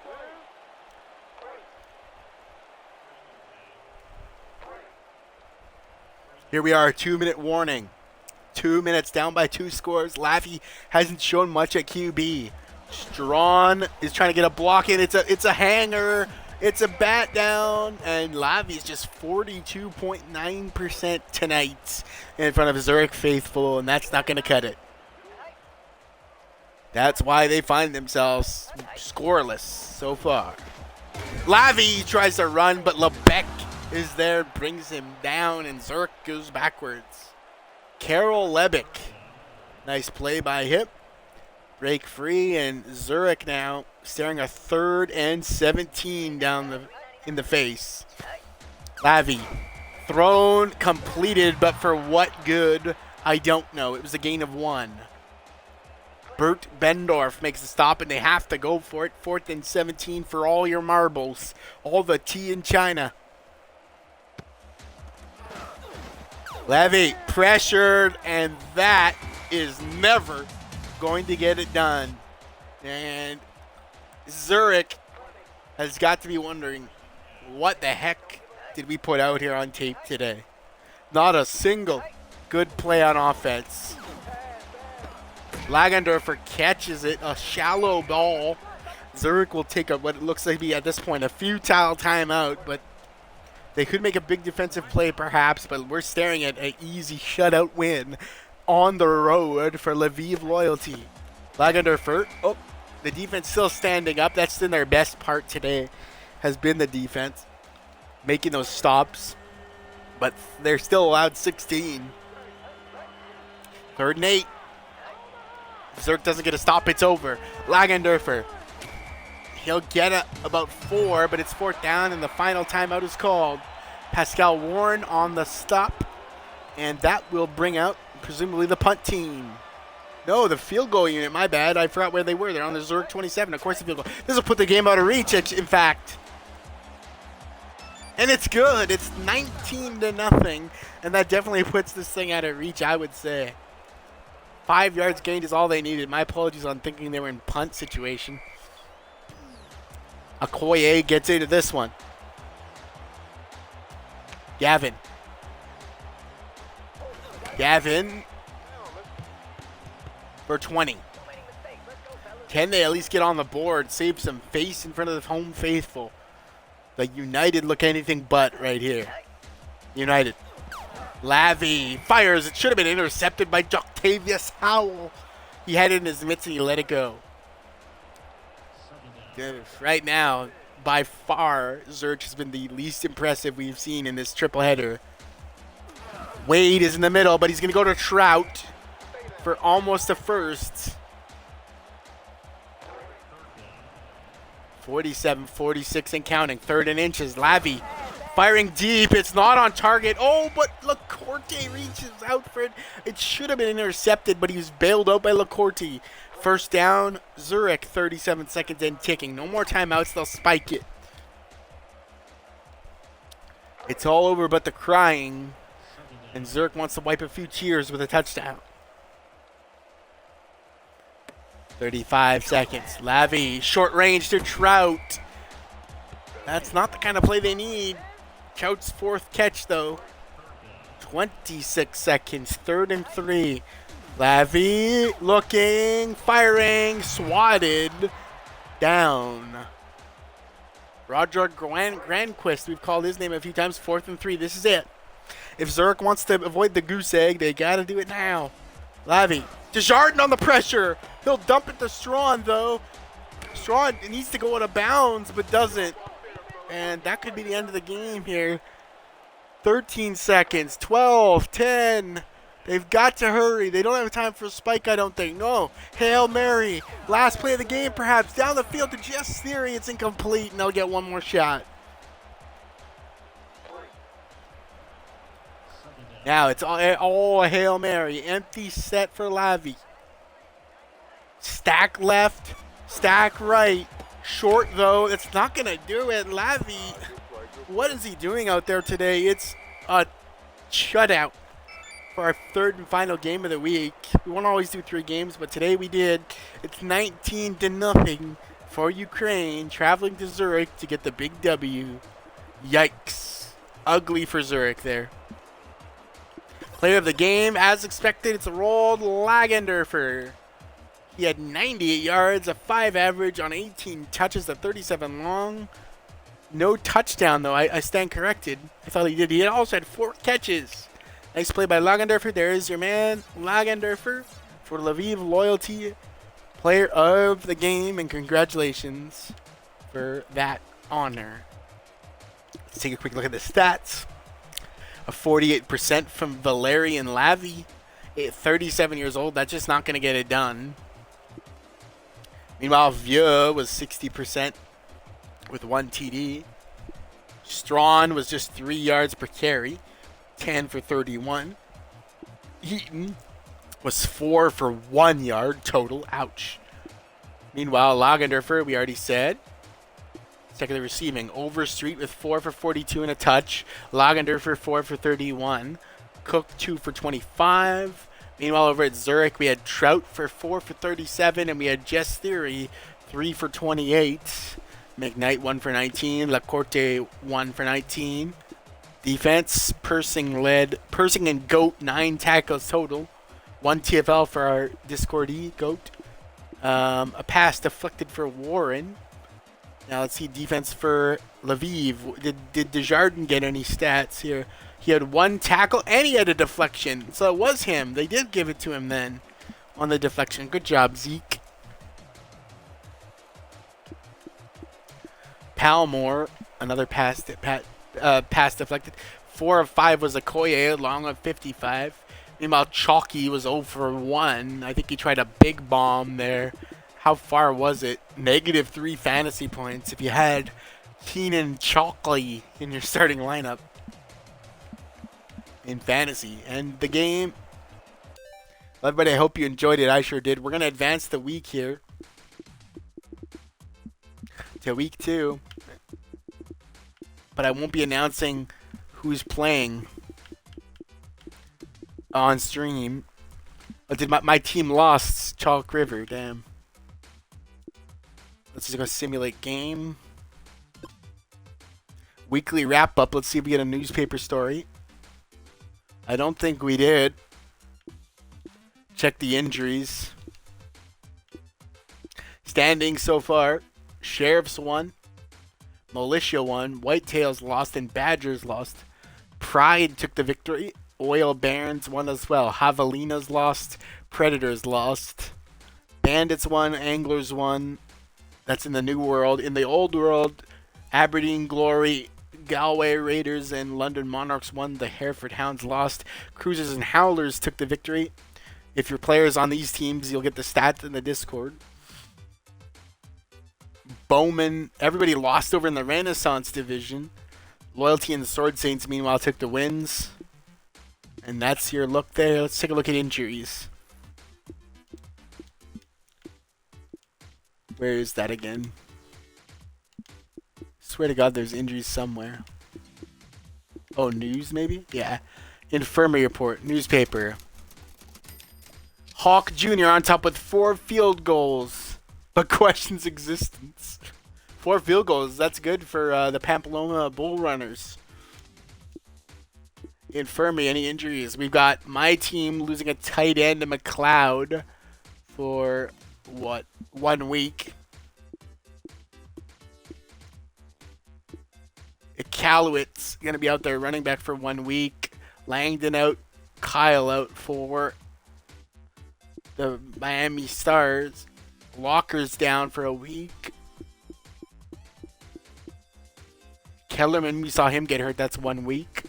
Here we are, 2-minute warning. 2 minutes down by 2 scores. Lavi hasn't shown much at QB. Strawn is trying to get a block in. It's a hanger. It's a bat down, and Lavi's just 42.9% tonight in front of Zurich faithful, and that's not going to cut it. That's why they find themselves scoreless so far. Lavi tries to run, but Lebec is there, brings him down, and Zurich goes backwards. Carol Lebec. Nice play by him. Break free, and Zurich now staring a 3rd and 17 down in the face. Lavi. Thrown, completed, but for what good? I don't know. It was a gain of 1. Bert Bendorf makes a stop, and they have to go for it. 4th and 17 for all your marbles. All the tea in China. Lavi pressured, and that is never going to get it done. And Zurich has got to be wondering, what the heck did we put out here on tape today? Not a single good play on offense. Lagendorfer catches it, a shallow ball. Zurich will take what it looks like to be at this point a futile timeout, but they could make a big defensive play perhaps, but we're staring at an easy shutout win on the road for Lviv Loyalty. Lagendorfer, the defense still standing up. That's been their best part today, has been the defense making those stops, but they're still allowed 16. 3rd and 8. Zurich doesn't get a stop, it's over. Lagendorfer, he'll get about 4, but it's 4th down, and the final timeout is called. Pascal Warren on the stop, and that will bring out presumably the punt team. No, the field goal unit, my bad. I forgot where they were. They're on the Zurich 27. Of course, the field goal. This will put the game out of reach, in fact. And it's good. It's 19-0, and that definitely puts this thing out of reach, I would say. 5 yards gained is all they needed. My apologies on thinking they were in punt situation. Okoye gets into this one. Gavin for 20. Can they at least get on the board, save some face in front of the home faithful? The United look anything but right here. United. Lavi fires. It should have been intercepted by Octavius Howell. He had it in his mitts and he let it go. Right now, by far, Zurich has been the least impressive we've seen in this triple header. Wade is in the middle, but he's going to go to Trout for almost a first. 47-46 and counting. 3rd and inches. Lavi firing deep. It's not on target. Oh, but Lacorte reaches out for it. It should have been intercepted, but he was bailed out by Lacorte. 1st down, Zurich, 37 seconds and ticking. No more timeouts. They'll spike it. It's all over but the crying. And Zurich wants to wipe a few tears with a touchdown. 35 seconds. Lavi, short range to Trout. That's not the kind of play they need. Trout's 4th catch, though. 26 seconds. 3rd and 3. Lavi looking, firing, swatted, down. Roger Grandquist, we've called his name a few times. 4th and 3. This is it. If Zurich wants to avoid the goose egg, they got to do it now. Lavi. Desjardins on the pressure. He'll dump it to Strawn, though. Strawn needs to go out of bounds, but doesn't. And that could be the end of the game here. 13 seconds, 12, 10. They've got to hurry. They don't have time for a spike, I don't think. No. Hail Mary. Last play of the game, perhaps. Down the field to Jess Theory. It's incomplete, and they'll get one more shot. Now it's all a Hail Mary. Empty set for Lavi. Stack left, stack right. Short, though. That's not going to do it. Lavi, what is he doing out there today? It's a shutout for our third and final game of the week. We won't always do 3 games, but today we did. It's 19-0 for Ukraine, traveling to Zurich to get the big W. Yikes. Ugly for Zurich there. Player of the game, as expected, it's Roald Lagendorfer. He had 98 yards, a 5 average on 18 touches, a 37 long. No touchdown, though. I stand corrected. I thought he did. He also had 4 catches. Nice play by Lagendorfer. There's your man, Lagendorfer, for Lviv Loyalty Player of the Game, and congratulations for that honor. Let's take a quick look at the stats. A 48% from Valerian Lavi, 37 years old. That's just not going to get it done. Meanwhile, Vieux was 60% with 1 TD. Strawn was just 3 yards per carry, 10 for 31. Heaton was 4 for 1 yard total. Ouch. Meanwhile, Lagendorfer, we already said. Secondly, receiving. Overstreet with 4 for 42 and a touch. Lagendorfer 4 for 31. Cook 2 for 25. Meanwhile, over at Zurich, we had Trout for 4 for 37, and we had Jess Theory 3 for 28. McKnight 1 for 19. Lacorte 1 for 19. Defense, Persing and Goat 9 tackles total. 1 TFL for our Discordy Goat. A pass deflected for Warren. Now let's see defense for Lviv. Did Desjardins get any stats here? He had 1 tackle and he had a deflection. So it was him. They did give it to him then on the deflection. Good job, Zeke. Palmore, another pass deflected. 4 of 5 was Okoye, long of 55. Meanwhile, Chalky was 0 for 1. I think he tried a big bomb there. How far was it? -3 fantasy points if you had Keenan Chalky in your starting lineup in fantasy. And the game, well, everybody, I hope you enjoyed it. I sure did. We're going to advance the week here to week 2. But I won't be announcing who's playing on stream. Did my team lost Chalk River, damn. Let's just go simulate game. Weekly wrap up. Let's see if we get a newspaper story. I don't think we did. Check the injuries. Standings so far. Sheriffs won. Militia won. Whitetails lost and Badgers lost. Pride took the victory. Oil Barons won as well. Javelinas lost. Predators lost. Bandits won. Anglers won. That's in the new world. In the old world, Aberdeen Glory, Galway Raiders, and London Monarchs won. The Hereford Hounds lost. Cruisers and Howlers took the victory. If your player's on these teams, you'll get the stats in the Discord. Bowman, everybody lost over in the Renaissance division. Loyalty and the Sword Saints, meanwhile, took the wins. And that's your look there. Let's take a look at injuries. Where is that again? Swear to God, there's injuries somewhere. Oh, news maybe? Yeah. Infirmary report. Newspaper. Hawk Jr. on top with 4 field goals, but questions existence. 4 field goals. That's good for the Pamplona Bull Runners. Infirmary, any injuries? We've got my team losing a tight end to McLeod for, what, 1 week. Ikalowitz going to be out there running back for 1 week. Langdon out. Kyle out for the Miami Stars. Walker's down for a week. Kellerman, we saw him get hurt. That's 1 week.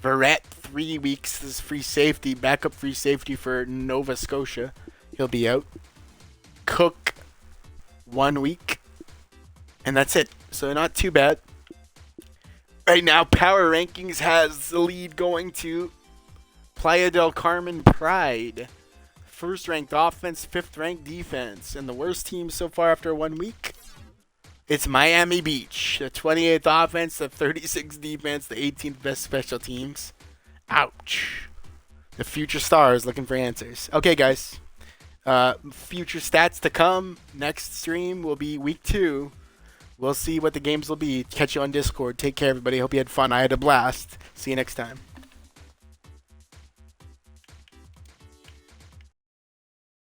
Verrett, 3 weeks. This is free safety, backup free safety for Nova Scotia. He'll be out. Cook, 1 week. And that's it. So not too bad. Right now, Power Rankings has the lead going to Playa del Carmen Pride. First ranked offense, 5th ranked defense. And the worst team so far after 1 week, it's Miami Beach. The 28th offense, the 36th defense, the 18th best special teams. Ouch. The future stars looking for answers. Okay, guys. Future stats to come. Next stream will be week 2. We'll see what the games will be. Catch you on Discord. Take care, everybody. Hope you had fun. I had a blast. See you next time.